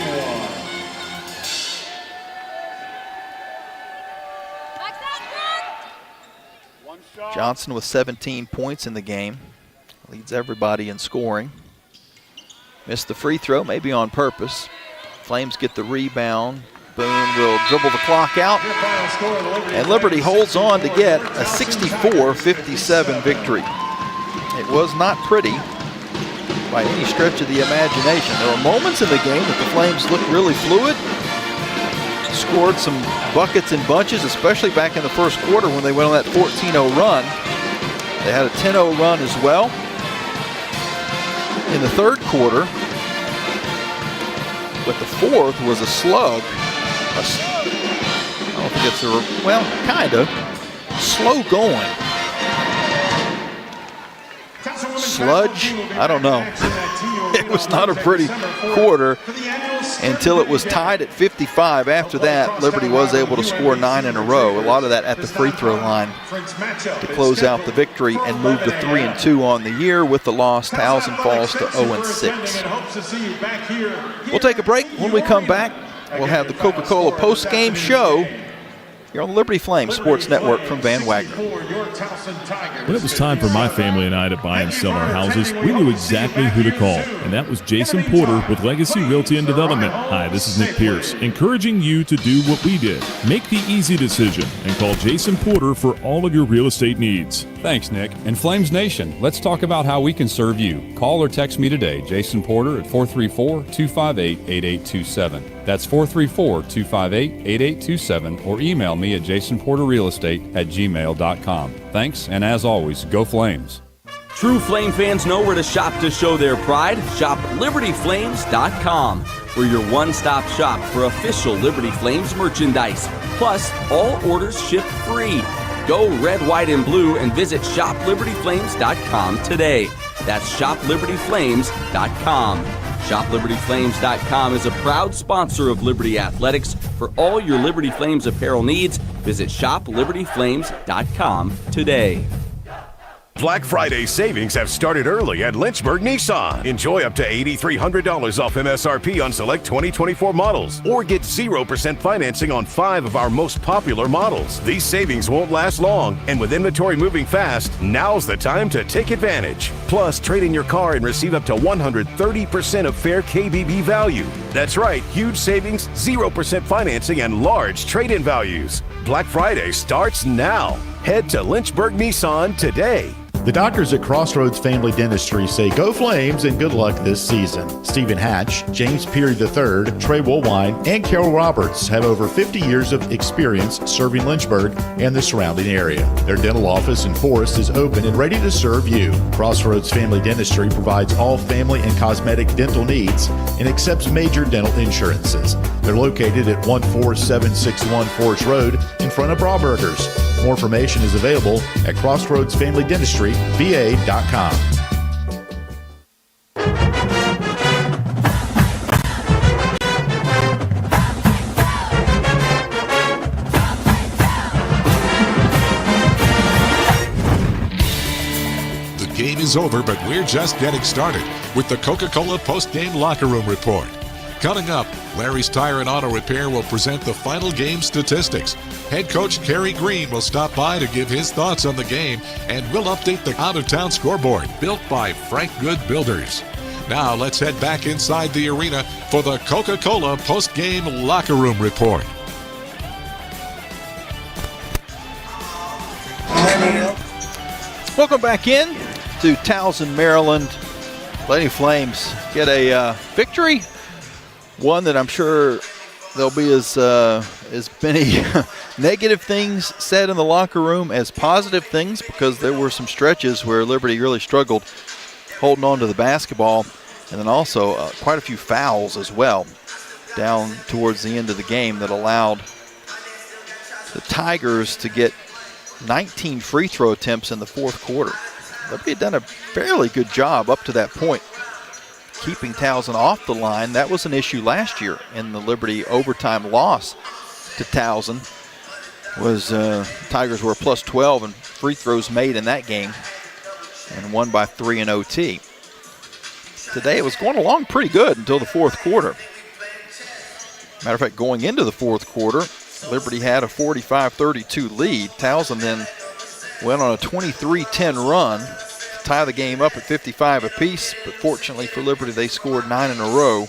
1. Johnson with 17 points in the game. Leads everybody in scoring. Missed the free throw, maybe on purpose. Flames get the rebound. Boone will dribble the clock out. And Liberty holds on to get a 64-57 victory. It was not pretty by any stretch of the imagination. There were moments in the game that the Flames looked really fluid. Scored some buckets in bunches, especially back in the first quarter when they went on that 14-0 run. They had a 10-0 run as well in the third quarter, but the fourth was a slug. I don't think it's well, kind of. Slow going. Sludge? I don't know. It was not a pretty quarter until it was tied at 55. After that, Liberty was able to score 9 in a row. A lot of that at the free throw line to close out the victory and move to 3-2 on the year. With the loss, Towson falls to 0-6. We'll take a break. When we come back, we'll have the Coca-Cola post-game show here on the Liberty Flames Sports Network from Van Wagner. When it was time for my family and I to buy and sell our houses, we knew exactly who to call, and that was Jason Porter with Legacy Realty and Development. Hi, this is Nick Pierce, encouraging you to do what we did. Make the easy decision and call Jason Porter for all of your real estate needs. Thanks, Nick. And Flames Nation, let's talk about how we can serve you. Call or text me today, Jason Porter, at 434-258-8827. That's 434-258-8827, or email me at jasonporterrealestate@gmail.com. Thanks, and as always, go Flames. True Flame fans know where to shop to show their pride. Shop LibertyFlames.com. We're your one-stop shop for official Liberty Flames merchandise. Plus, all orders ship free. Go red, white, and blue and visit ShopLibertyFlames.com today. That's ShopLibertyFlames.com. ShopLibertyFlames.com is a proud sponsor of Liberty Athletics. For all your Liberty Flames apparel needs, visit ShopLibertyFlames.com today. Black Friday savings have started early at Lynchburg Nissan. Enjoy up to $8,300 off MSRP on select 2024 models, or get 0% financing on 5 of our most popular models. These savings won't last long, and with inventory moving fast, now's the time to take advantage. Plus, trade in your car and receive up to 130% of fair KBB value. That's right, huge savings, 0% financing, and large trade-in values. Black Friday starts now. Head to Lynchburg Nissan today. The doctors at Crossroads Family Dentistry say go Flames and good luck this season. Stephen Hatch, James Peary III, Trey Woolwine, and Carol Roberts have over 50 years of experience serving Lynchburg and the surrounding area. Their dental office in Forest is open and ready to serve you. Crossroads Family Dentistry provides all family and cosmetic dental needs and accepts major dental insurances. They're located at 14761 Forest Road in front of Brauburgers. More information is available at CrossroadsFamilyDentistryVA.com. The game is over, but we're just getting started with the Coca-Cola post-game locker room report. Coming up, Larry's Tire and Auto Repair will present the final game statistics. Head coach Kerry Green will stop by to give his thoughts on the game, and we'll update the out-of-town scoreboard built by Frank Good Builders. Now let's head back inside the arena for the Coca-Cola post-game locker room report. Welcome back in to Towson, Maryland. Lady Flames get a victory. One that I'm sure there'll be as many negative things said in the locker room as positive things, because there were some stretches where Liberty really struggled holding on to the basketball, and then also quite a few fouls as well down towards the end of the game that allowed the Tigers to get 19 free throw attempts in the fourth quarter. Liberty had done a fairly good job up to that point keeping Towson off the line. That was an issue last year in the Liberty overtime loss to Towson. Tigers were plus 12 in free throws made in that game and won by 3 in OT. Today it was going along pretty good until the fourth quarter. Matter of fact, going into the fourth quarter, Liberty had a 45-32 lead. Towson then went on a 23-10 run to tie the game up at 55 apiece, but fortunately for Liberty, they scored 9 in a row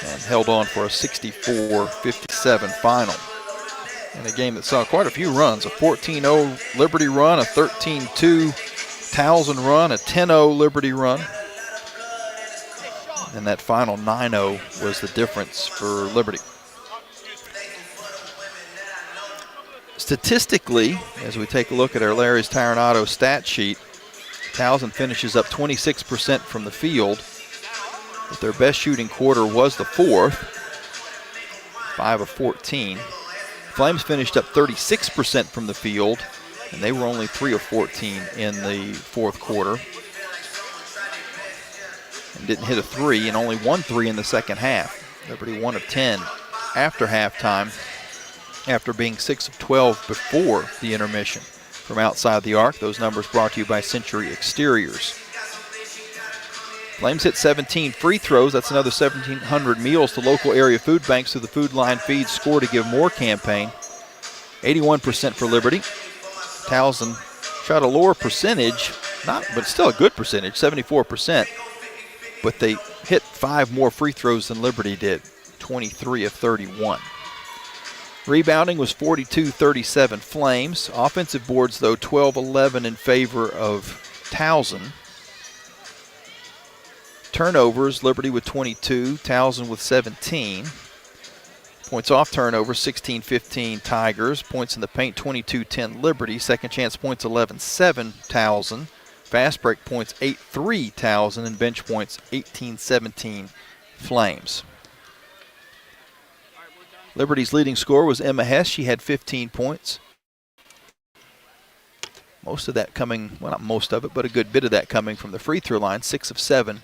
and held on for a 64-57 final. In a game that saw quite a few runs, a 14-0 Liberty run, a 13-2 Towson run, a 10-0 Liberty run. And that final 9-0 was the difference for Liberty. Statistically, as we take a look at our Larry's Tire and Auto stat sheet, Towson finishes up 26% from the field, but their best shooting quarter was the fourth, 5 of 14. Flames finished up 36% from the field, and they were only 3 of 14 in the fourth quarter. And didn't hit a three, and only 1 3 in the second half. Liberty 1 of 10 after halftime, after being 6 of 12 before the intermission from outside the arc. Those numbers brought to you by Century Exteriors. Flames hit 17 free throws. That's another 1,700 meals to local area food banks through the Food Line Feeds Score to Give More campaign. 81% for Liberty. Towson shot a lower percentage, but still a good percentage, 74%. But they hit 5 more free throws than Liberty did, 23 of 31. Rebounding was 42-37 Flames. Offensive boards, though, 12-11 in favor of Towson. Turnovers, Liberty with 22, Towson with 17. Points off turnover, 16-15 Tigers. Points in the paint, 22-10 Liberty. Second chance points, 11-7 Towson. Fast break points, 8-3 Towson. And bench points, 18-17 Flames. Liberty's leading scorer was Emma Hess. She had 15 points. Most of that coming, well, not most of it, but a good bit of that coming from the free throw line, 6 of 7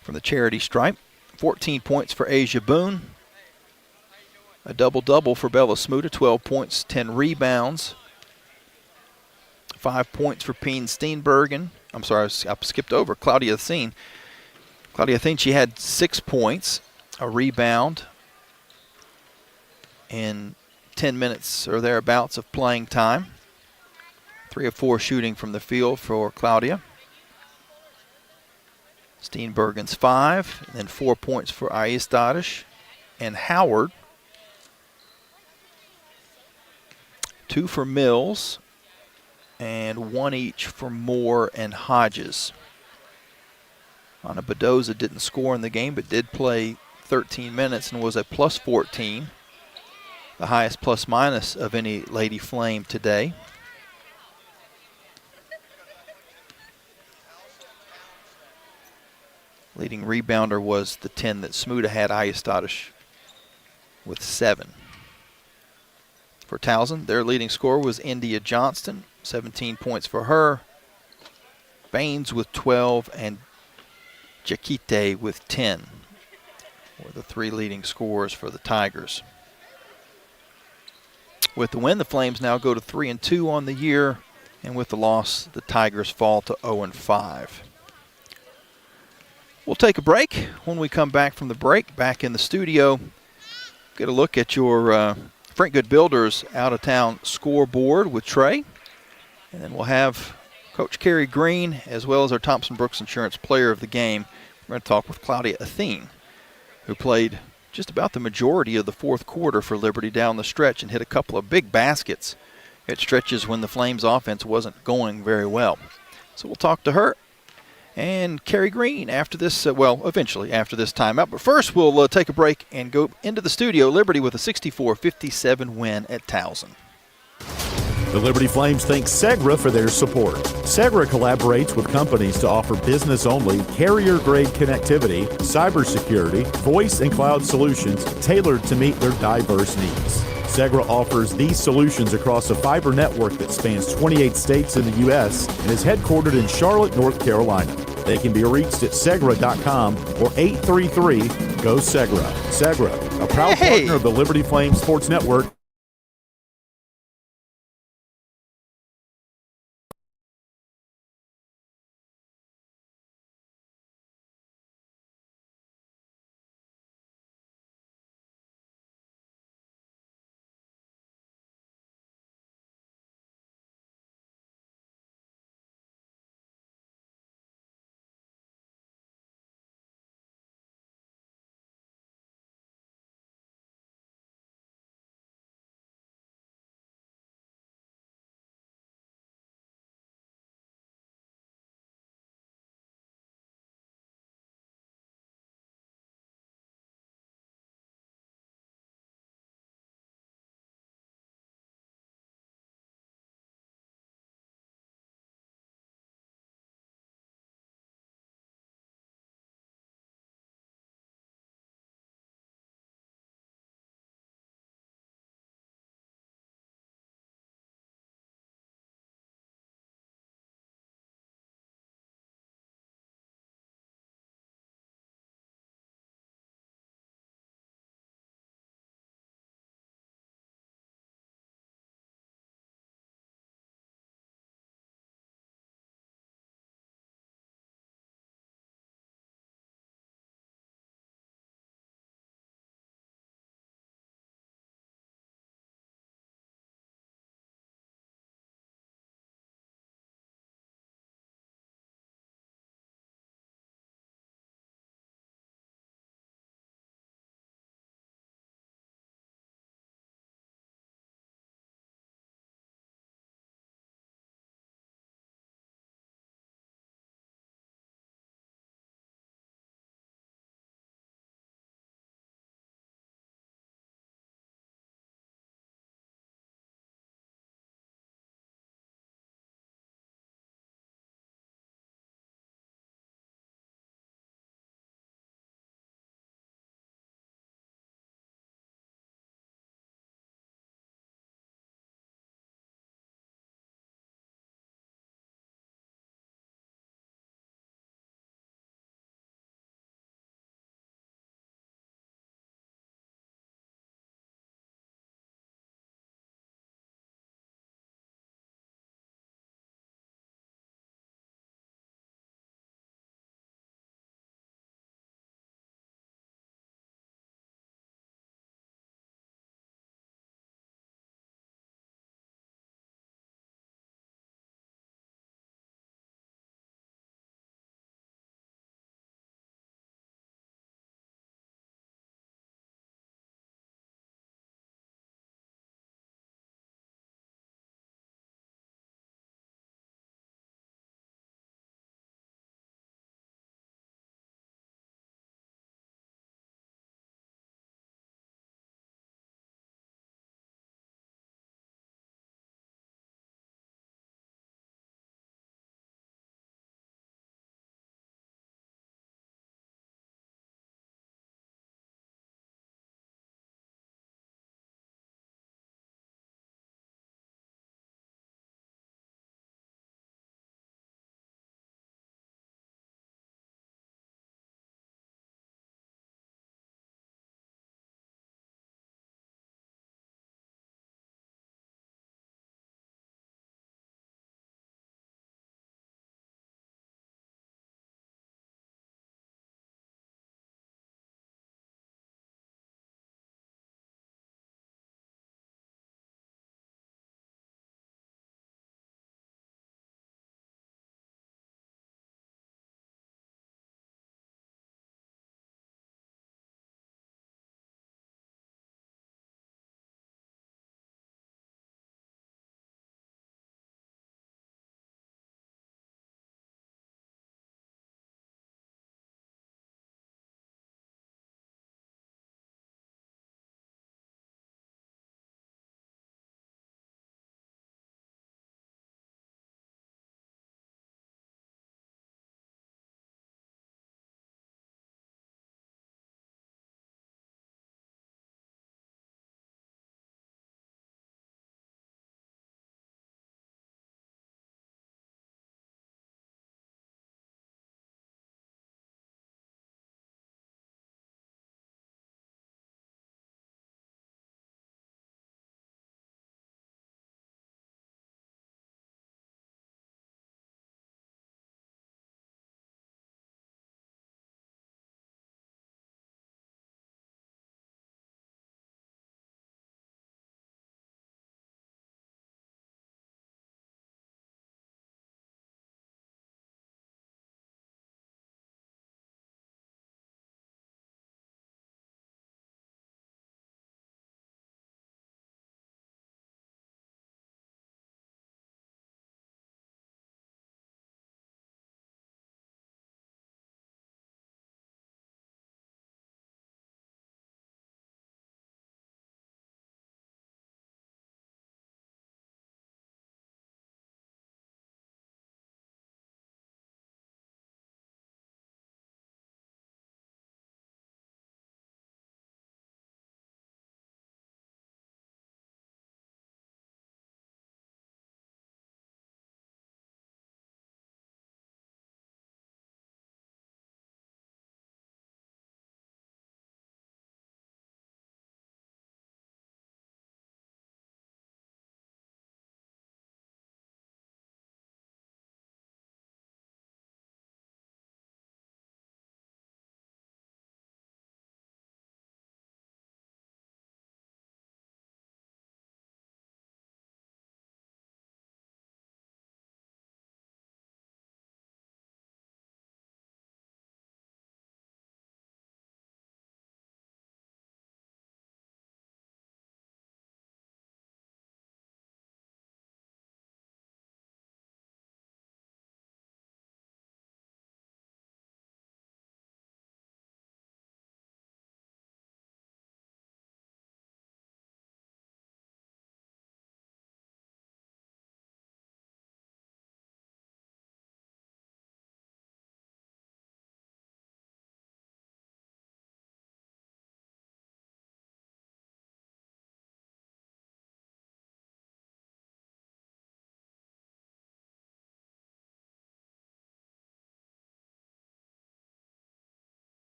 from the charity stripe. 14 points for Asia Boone. A double-double for Bella Smuda, 12 points, 10 rebounds. 5 points for Peen Steenbergen. I'm sorry, I skipped over Claudia Thien. Claudia Thien, she had 6 points, a rebound, in 10 minutes or thereabouts of playing time. 3 of 4 shooting from the field for Claudia. Steenbergen's 5, and then 4 points for Aistadish and Howard. 2 for Mills, and 1 each for Moore and Hodges. Anna Bedoza didn't score in the game, but did play 13 minutes and was a plus 14. The highest plus-minus of any Lady Flame today. Leading rebounder was the 10 that Smuda had, Aistadish, with 7. For Towson, their leading scorer was India Johnston, 17 points for her. Baines with 12 and Jakite with 10 were the 3 leading scorers for the Tigers. With the win, the Flames now go to 3-2 on the year, and with the loss, the Tigers fall to 0-5. We'll take a break. When we come back from the break, back in the studio, get a look at your Frank Good Builders out-of-town scoreboard with Trey. And then we'll have Coach Kerry Green as well as our Thompson Brooks Insurance Player of the Game. We're going to talk with Claudia Athene, who played just about the majority of the fourth quarter for Liberty down the stretch and hit a couple of big baskets at stretches when the Flames offense wasn't going very well. So we'll talk to her and Kerry Green after this, eventually after this timeout. But first, we'll take a break and go into the studio. Liberty with a 64-57 win at Towson. The Liberty Flames thank Segra for their support. Segra collaborates with companies to offer business-only, carrier-grade connectivity, cybersecurity, voice and cloud solutions tailored to meet their diverse needs. Segra offers these solutions across a fiber network that spans 28 states in the U.S. and is headquartered in Charlotte, North Carolina. They can be reached at Segra.com or 833-GO-SEGRA. Segra, a proud partner of the Liberty Flames Sports Network